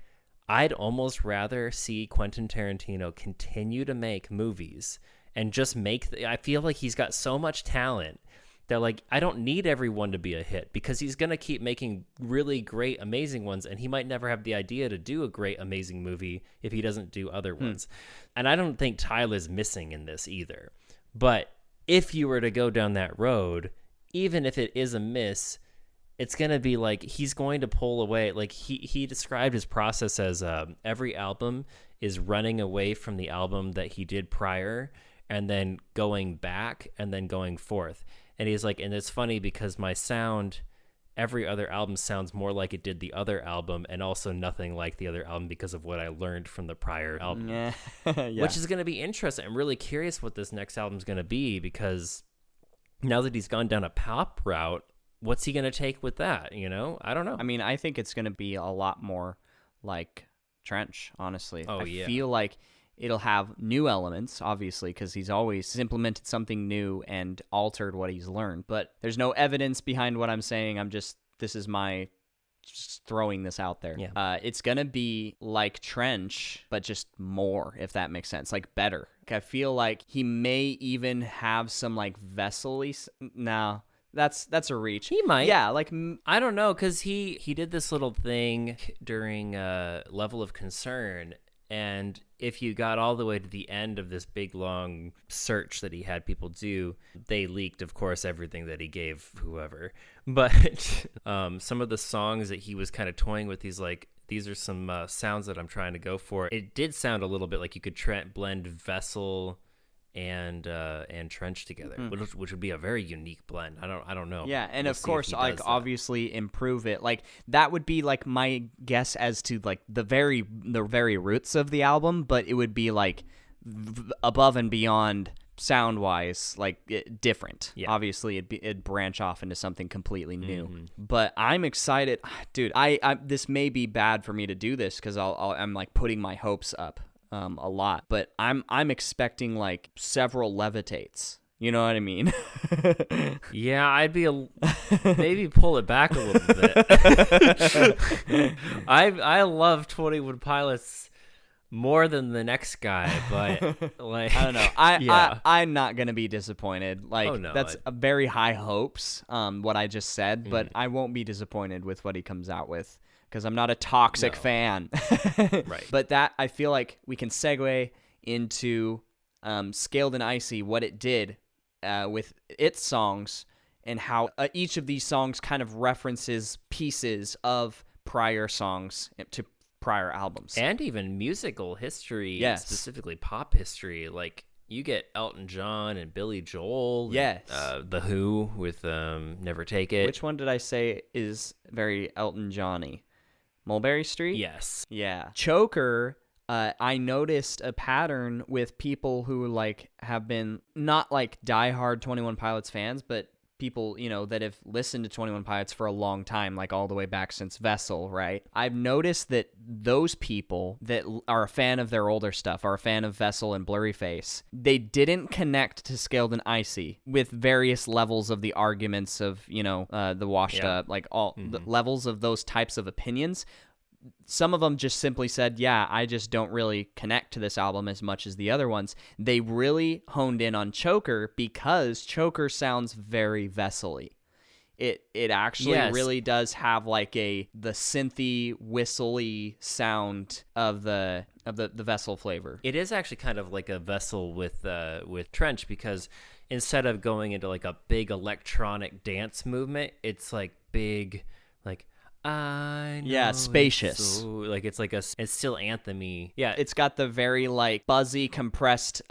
I'd almost rather see Quentin Tarantino continue to make movies and just I feel like he's got so much talent that, like, I don't need everyone to be a hit, because he's gonna keep making really great, amazing ones, and he might never have the idea to do a great, amazing movie if he doesn't do other ones. And I don't think Tyler's missing in this either. But if you were to go down that road, even if it is a miss, it's going to be like, he's going to pull away. Like, he described his process as every album is running away from the album that he did prior, and then going back and then going forth. And he's like, and it's funny because my sound, every other album sounds more like it did the other album, and also nothing like the other album because of what I learned from the prior album. Yeah. Which is going to be interesting. I'm really curious what this next album's going to be, because now that he's gone down a pop route, what's he going to take with that? You know, I don't know. I mean, I think it's going to be a lot more like Trench, honestly. Oh, I yeah. feel like it'll have new elements, obviously, because he's always implemented something new and altered what he's learned. But there's no evidence behind what I'm saying. This is my just throwing this out there. Yeah. It's going to be like Trench, but just more, if that makes sense, like better. Like, I feel like he may even have some like vessel-y. No, that's a reach. He might. Yeah, like I don't know, because he did this little thing during Level of Concern, and if you got all the way to the end of this big long search that he had people do, they leaked, of course, everything that he gave whoever. But some of the songs that he was kind of toying with, he's like, these are some sounds that I'm trying to go for. It did sound a little bit like you could blend Vessel and Trench together, which would be a very unique blend. I don't know. Yeah, and We'll of see if course, he like does that. obviously improve it. Like that would be like my guess as to like the very roots of the album, but it would be like above and beyond sound wise, like different. Yeah. Obviously, it'd branch off into something completely new. But I'm excited, dude. I this may be bad for me to do this because I'm like putting my hopes up a lot, but I'm expecting like several levitates. You know what I mean? Yeah, I'd be maybe pull it back a little bit. I love 21 Pilots more than the next guy, but like I don't know. I'm not gonna be disappointed. Like Oh, no, that's a very high hopes. What I just said, but I won't be disappointed with what he comes out with because I'm not a toxic fan. Right. But that I feel like we can segue into Scaled and Icy, what it did with its songs and how each of these songs kind of references pieces of prior songs to prior albums. And even musical history, Yes. specifically pop history. Like you get Elton John and Billy Joel. Yes. And, The Who with Never Take It. Which one did I say is very Elton John-y? Mulberry Street? Yes. Yeah. Choker, I noticed a pattern with people who like have been not like diehard 21 Pilots fans, but people, you know, that have listened to 21 Pilots for a long time, like all the way back since Vessel, right? I've noticed that those people that are a fan of their older stuff, are a fan of Vessel and Blurryface, they didn't connect to Scaled and Icy with various levels of the arguments of, you know, the washed up, like all the levels of those types of opinions. Some of them just simply said, yeah, I just don't really connect to this album as much as the other ones. They really honed in on Choker because Choker sounds very Vessel-y. It actually really does have like the synthy, whistly sound of the Vessel flavor. It is actually kind of like a Vessel with Trench, because instead of going into like a big electronic dance movement, it's like big, like I know spacious. It's still anthem-y. Yeah, It's got the very like buzzy, compressed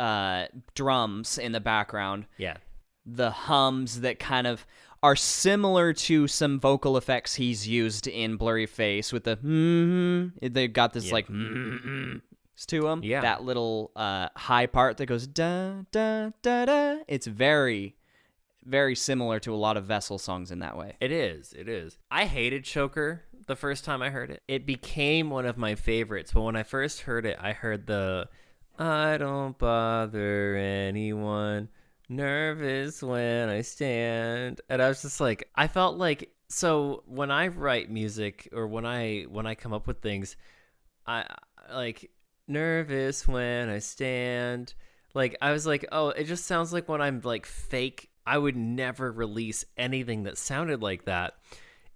drums in the background. yeah. The hums that kind of are similar to some vocal effects he's used in Blurryface with the they've got this like to them. Yeah. That little high part that goes da da da da. It's very, very similar to a lot of Vessel songs in that way. It is. I hated Choker the first time I heard it. It became one of my favorites, but when I first heard it, I heard the I don't bother anyone, nervous when I stand. And I was just like, I felt like, so when I write music or when I come up with things, I like nervous when I stand. Like I was like, oh, it just sounds like when I'm like fake. I would never release anything that sounded like that.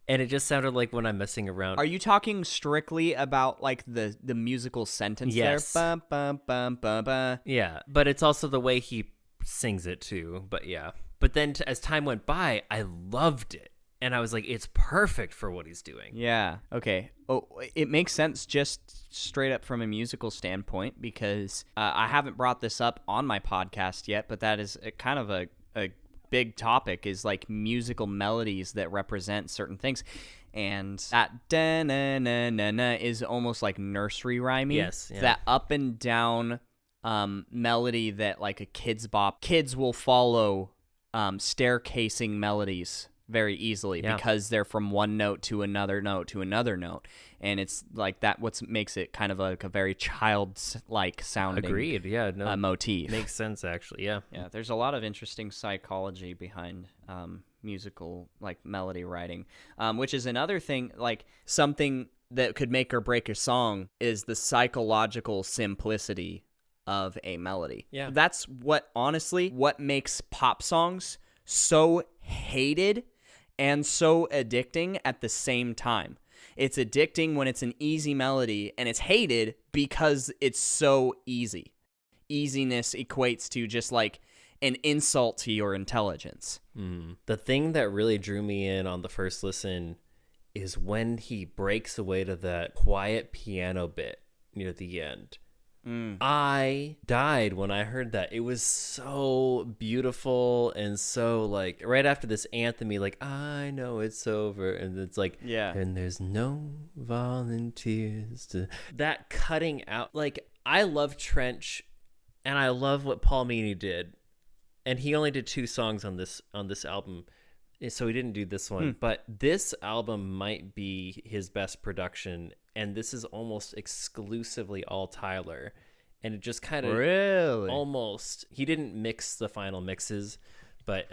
And it just sounded like when I'm messing around. Are you talking strictly about like the musical sentence Yes. there? Bum, bum, bum, bum, bum. Yeah, but it's also the way he sings it too. But yeah. But then as time went by, I loved it. And I was like, it's perfect for what he's doing. Yeah. Okay. Oh, it makes sense just straight up from a musical standpoint because I haven't brought this up on my podcast yet, but that is a kind of a big topic is like musical melodies that represent certain things. And that da-na-na-na-na is almost like nursery rhyming. Yes. Yeah. That up and down melody that like a kids bop, kids will follow staircasing melodies very easily because they're from one note to another note to another note. And it's like that what makes it kind of like a very childlike sounding Agreed. Yeah. No, motif. makes sense, actually. Yeah. Yeah, there's a lot of interesting psychology behind musical like melody writing, which is another thing, like something that could make or break a song is the psychological simplicity of a melody. Yeah. That's what makes pop songs so hated and so addicting at the same time. It's addicting when it's an easy melody, and it's hated because it's so easy. Easiness equates to just like an insult to your intelligence. The thing that really drew me in on the first listen is when he breaks away to that quiet piano bit near the end. I died when I heard that. It was so beautiful and so like right after this anthem-y, like I know it's over, and it's like and there's no volunteers to that cutting out. Like I love Trench and I love what Paul Meany did, and he only did 2 songs on this album, so he didn't do this one. But this album might be his best production, and this is almost exclusively all Tyler. And it just kind of almost, he didn't mix the final mixes, but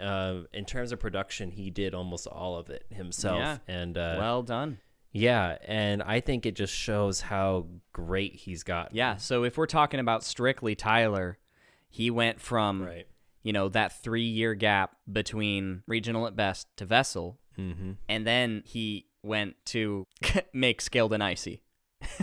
in terms of production, he did almost all of it himself. Yeah. And well done. Yeah, and I think it just shows how great he's gotten. Yeah, so if we're talking about strictly Tyler, he went from that 3-year gap between Regional at Best to Vessel, and then he went to make Scaled and Icy.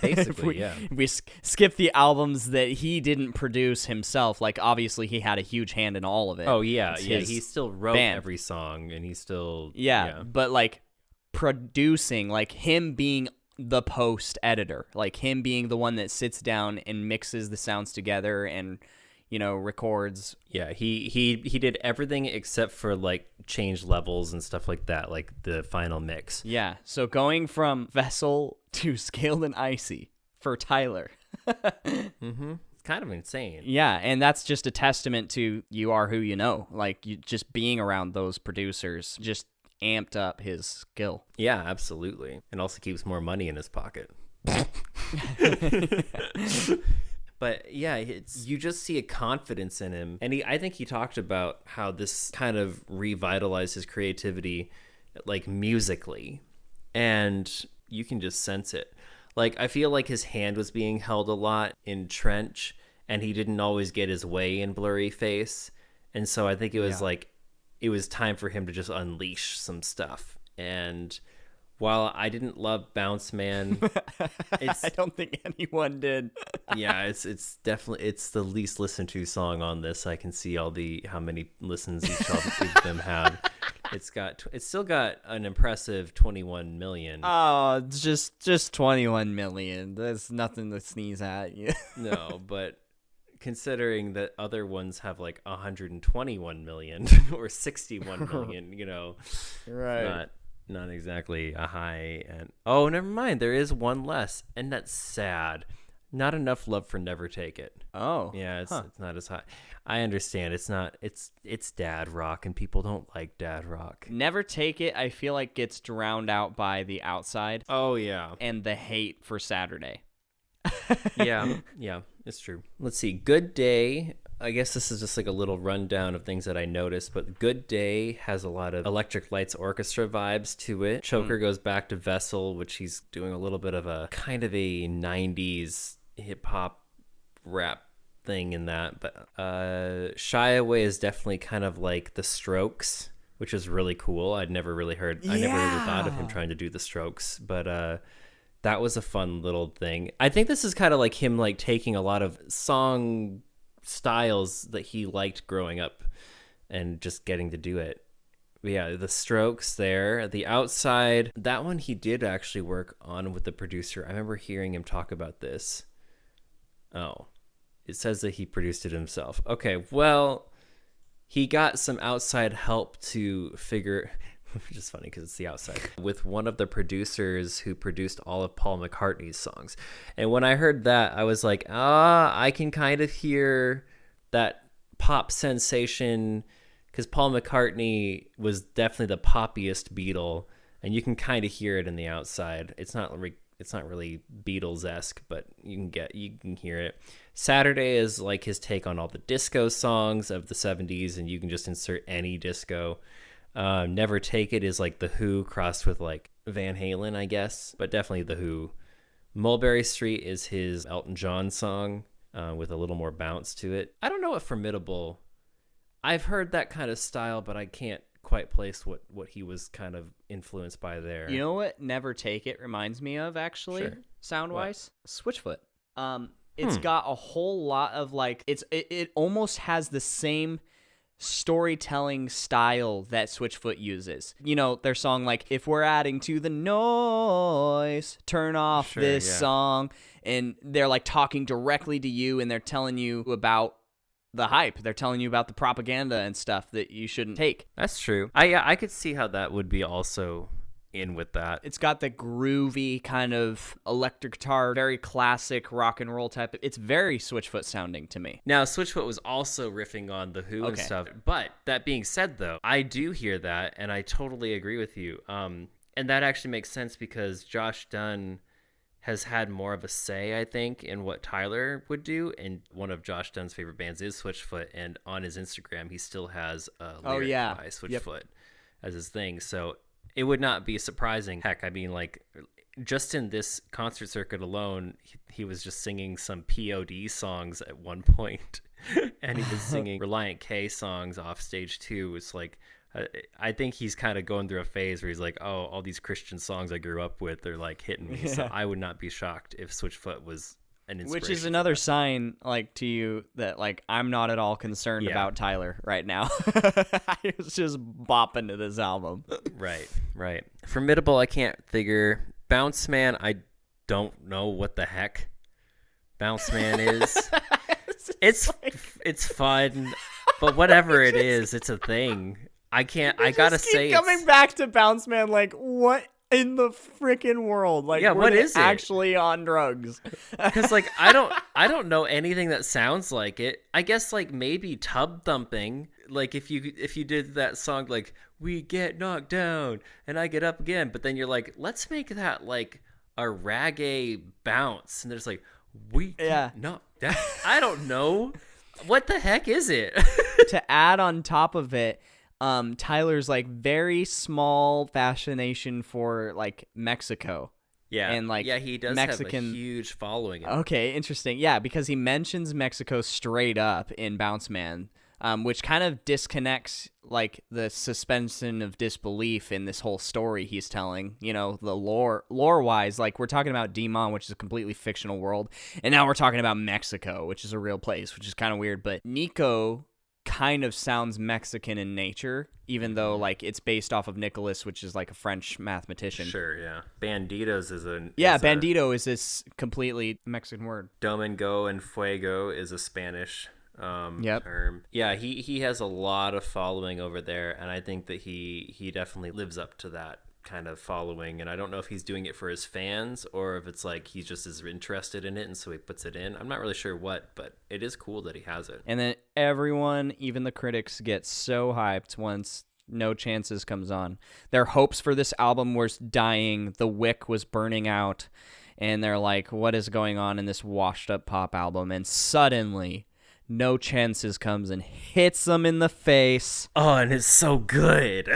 Basically, if we skip the albums that he didn't produce himself, like obviously he had a huge hand in all of it. Oh, yeah, he still wrote every song, and he still... but like producing, like him being the post editor, like him being the one that sits down and mixes the sounds together and records. Yeah, he did everything except for like change levels and stuff like that, like the final mix. Yeah, so going from Vessel to Scaled and Icy for Tyler. It's kind of insane. Yeah, and that's just a testament to you are who you know. Like you just being around those producers just amped up his skill. Yeah, absolutely. And also keeps more money in his pocket. But yeah, you just see a confidence in him. And I think he talked about how this kind of revitalized his creativity, like musically. And you can just sense it. Like, I feel like his hand was being held a lot in Trench, and he didn't always get his way in Blurry Face. And so I think it was like, it was time for him to just unleash some stuff. And while I didn't love Bounce Man, I don't think anyone did. Yeah, it's definitely, it's the least listened to song on this. I can see how many listens each of them have. It's still got an impressive 21 million. Oh, just 21 million. That's nothing to sneeze at. Yeah. No, but considering that other ones have like 121 million or 61 million, right. Not exactly a high end. Oh, never mind. There is one less, and that's sad. Not enough love for Never Take It. Oh. Yeah, it's not as high. I understand. It's dad rock, and people don't like dad rock. Never Take It, I feel like gets drowned out by The Outside. Oh, yeah. And the hate for Saturday. Yeah, it's true. Let's see. Good Day. I guess this is just like a little rundown of things that I noticed, but Good Day has a lot of Electric Lights Orchestra vibes to it. Choker goes back to Vessel, which he's doing a little bit of a kind of a 90s hip-hop rap thing in that. But Shy Away is definitely kind of like The Strokes, which is really cool. I never really thought of him trying to do The Strokes, but that was a fun little thing. I think this is kind of like him like taking a lot of song styles that he liked growing up and just getting to do it. But yeah, The Strokes there. The Outside, that one he did actually work on with the producer. I remember hearing him talk about this. Oh, it says that he produced it himself. Okay, well, he got some outside help to figure, which is funny because it's the outside, with one of the producers who produced all of Paul McCartney's songs. And when I heard that, I was like, I can kind of hear that pop sensation, because Paul McCartney was definitely the poppiest Beatle, and you can kind of hear it in the outside. It's not really Beatles-esque, but you can hear it. Saturday is like his take on all the disco songs of the 70s, and you can just insert any disco. Never Take It is like The Who crossed with like Van Halen, I guess, but definitely The Who. Mulberry Street is his Elton John song with a little more bounce to it. I don't know what Formidable... I've heard that kind of style, but I can't quite place what he was kind of influenced by there. You know what Never Take It reminds me of, actually, Sure. sound-wise? Switchfoot. It's got a whole lot of, like, it almost has the same storytelling style that Switchfoot uses. You know, their song, like, if we're adding to the noise, turn off this song, and they're, like, talking directly to you, and they're telling you about the hype. They're telling you about the propaganda and stuff that you shouldn't take. That's true. I could see how that would be also in with that. It's got the groovy kind of electric guitar, very classic rock and roll type. It's very Switchfoot sounding to me. Now, Switchfoot was also riffing on The Who and stuff. But that being said, though, I do hear that, and I totally agree with you. And that actually makes sense because Josh Dunn has had more of a say, I think, in what Tyler would do. And one of Josh Dunn's favorite bands is Switchfoot. And on his Instagram, he still has a lyric by Switchfoot as his thing. So it would not be surprising. Heck, I mean, like, just in this concert circuit alone, he was just singing some POD songs at one point. And he was singing Reliant K songs off stage too. It's like, I think he's kind of going through a phase where he's like, oh, all these Christian songs I grew up with, they're like hitting me. So I would not be shocked if Switchfoot was an inspiration. Which is another sign, like, to you that, like, I'm not at all concerned about Tyler right now. I was just bopping to this album. Right. Formidable, I can't figure. Bounce Man, I don't know what the heck Bounce Man is. It's fun, but whatever it is, it's a thing. I gotta say, coming back to Bounce Man, like, what in the freaking world? Like, what is it? Actually on drugs? Because, like, I don't know anything that sounds like it. I guess, like, maybe Tub Thumping. Like, if you did that song, like, we get knocked down and I get up again, but then you're like, let's make that like a reggae bounce, and there's like, we get knocked down. I don't know. What the heck is it? To add on top of it, Tyler's like very small fascination for like Mexico. Yeah. And like he does Mexican... have a huge following. Okay, interesting. Yeah, because he mentions Mexico straight up in Bounce Man, which kind of disconnects like the suspension of disbelief in this whole story he's telling. You know, the lore-wise, like we're talking about Demon, which is a completely fictional world, and now we're talking about Mexico, which is a real place, which is kind of weird. But Nico kind of sounds Mexican in nature, even though like it's based off of Nicholas, which is like a French mathematician. Sure, yeah. Banditos is a... Yeah, bandito is this completely Mexican word. Domingo and fuego is a Spanish term. Yeah, he has a lot of following over there, and I think that he definitely lives up to that kind of following. And I don't know if he's doing it for his fans or if it's like he just is interested in it and so he puts it in. I'm not really sure what, but it is cool that he has it. And then everyone, even the critics, get so hyped once No Chances comes on. Their hopes for this album was dying. The wick was burning out, and they're like, what is going on in this washed up pop album? And suddenly No Chances comes and hits them in the face. Oh, and it's so good.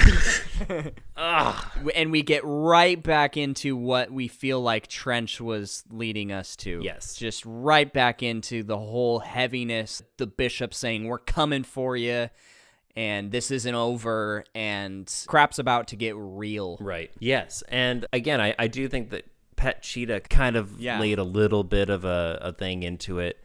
And we get right back into what we feel like Trench was leading us to. Yes. Just right back into the whole heaviness. The bishop saying, we're coming for you, and this isn't over, and crap's about to get real. Right. Yes. And again, I do think that Pet Cheetah kind of laid a little bit of a thing into it.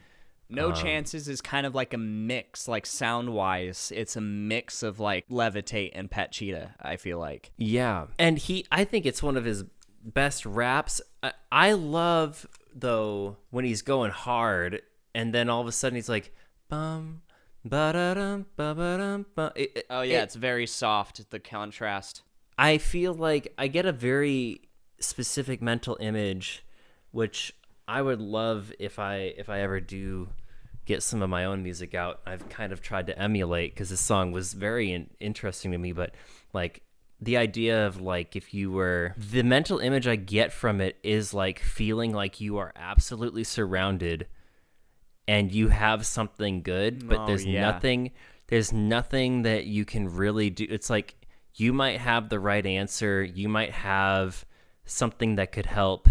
No Chances is kind of like a mix, like sound-wise. It's a mix of like Levitate and Pet Cheetah, I feel like. Yeah. And I think it's one of his best raps. I love, though, when he's going hard and then all of a sudden he's like, bum, Ba-da-dum, ba-ba-dum, ba. Oh yeah, it's very soft, the contrast. I feel like I get a very specific mental image, which I would love if I ever do get some of my own music out. I've kind of tried to emulate because this song was very interesting to me, but like the idea of like if you were, the mental image I get from it is like feeling like you are absolutely surrounded and you have something good, but there's nothing that you can really do. It's like you might have the right answer, you might have something that could help,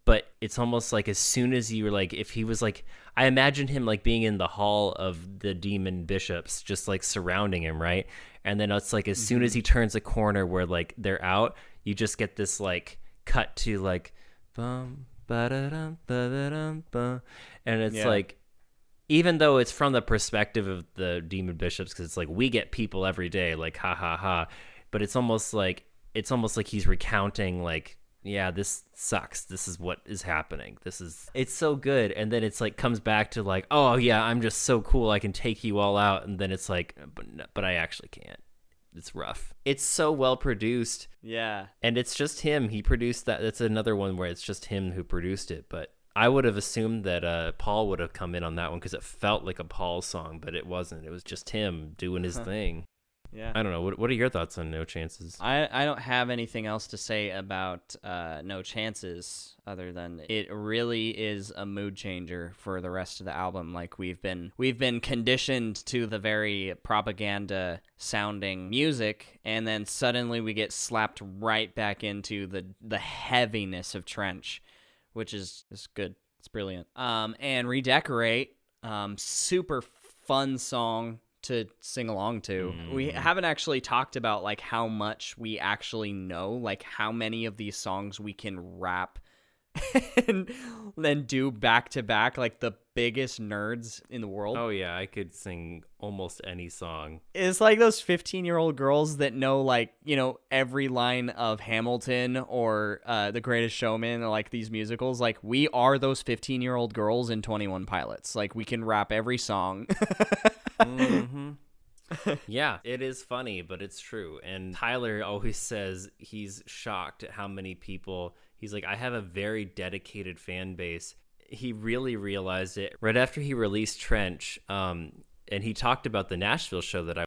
but it's almost like as soon as you were like, if he was like, I imagine him like being in the hall of the demon bishops, just like surrounding him, right? And then it's like as soon as he turns a corner where like they're out, you just get this like cut to like bum ba-da-dum, ba-da-dum, bum. And it's like, even though it's from the perspective of the demon bishops, because it's like we get people every day, like ha ha ha, but it's almost like he's recounting like, yeah, this sucks. This is what is happening. It's so good. And then it's like comes back to like, oh yeah, I'm just so cool. I can take you all out. And then it's like, but I actually can't. It's rough. It's so well produced. Yeah. And it's just him. He produced that. That's another one where it's just him who produced it. But I would have assumed that Paul would have come in on that one because it felt like a Paul song, but it wasn't. It was just him doing his thing. Yeah. I don't know. What are your thoughts on No Chances? I don't have anything else to say about No Chances other than it really is a mood changer for the rest of the album. Like we've been conditioned to the very propaganda sounding music, and then suddenly we get slapped right back into the heaviness of Trench, which is good. It's brilliant. And Redecorate, super fun song to sing along to. We haven't actually talked about like how much we actually know, like how many of these songs we can rap and then do back to back, like the biggest nerds in the world. Oh yeah, I could sing almost any song. It's like those 15-year-old girls that know like, you know, every line of Hamilton or The Greatest Showman, or like these musicals. Like we are those 15-year-old girls in 21 Pilots. Like we can rap every song. Yeah, it is funny, but it's true. And Tyler always says he's shocked at how many people, he's like, I have a very dedicated fan base. He really realized it right after he released Trench. And he talked about the Nashville show that I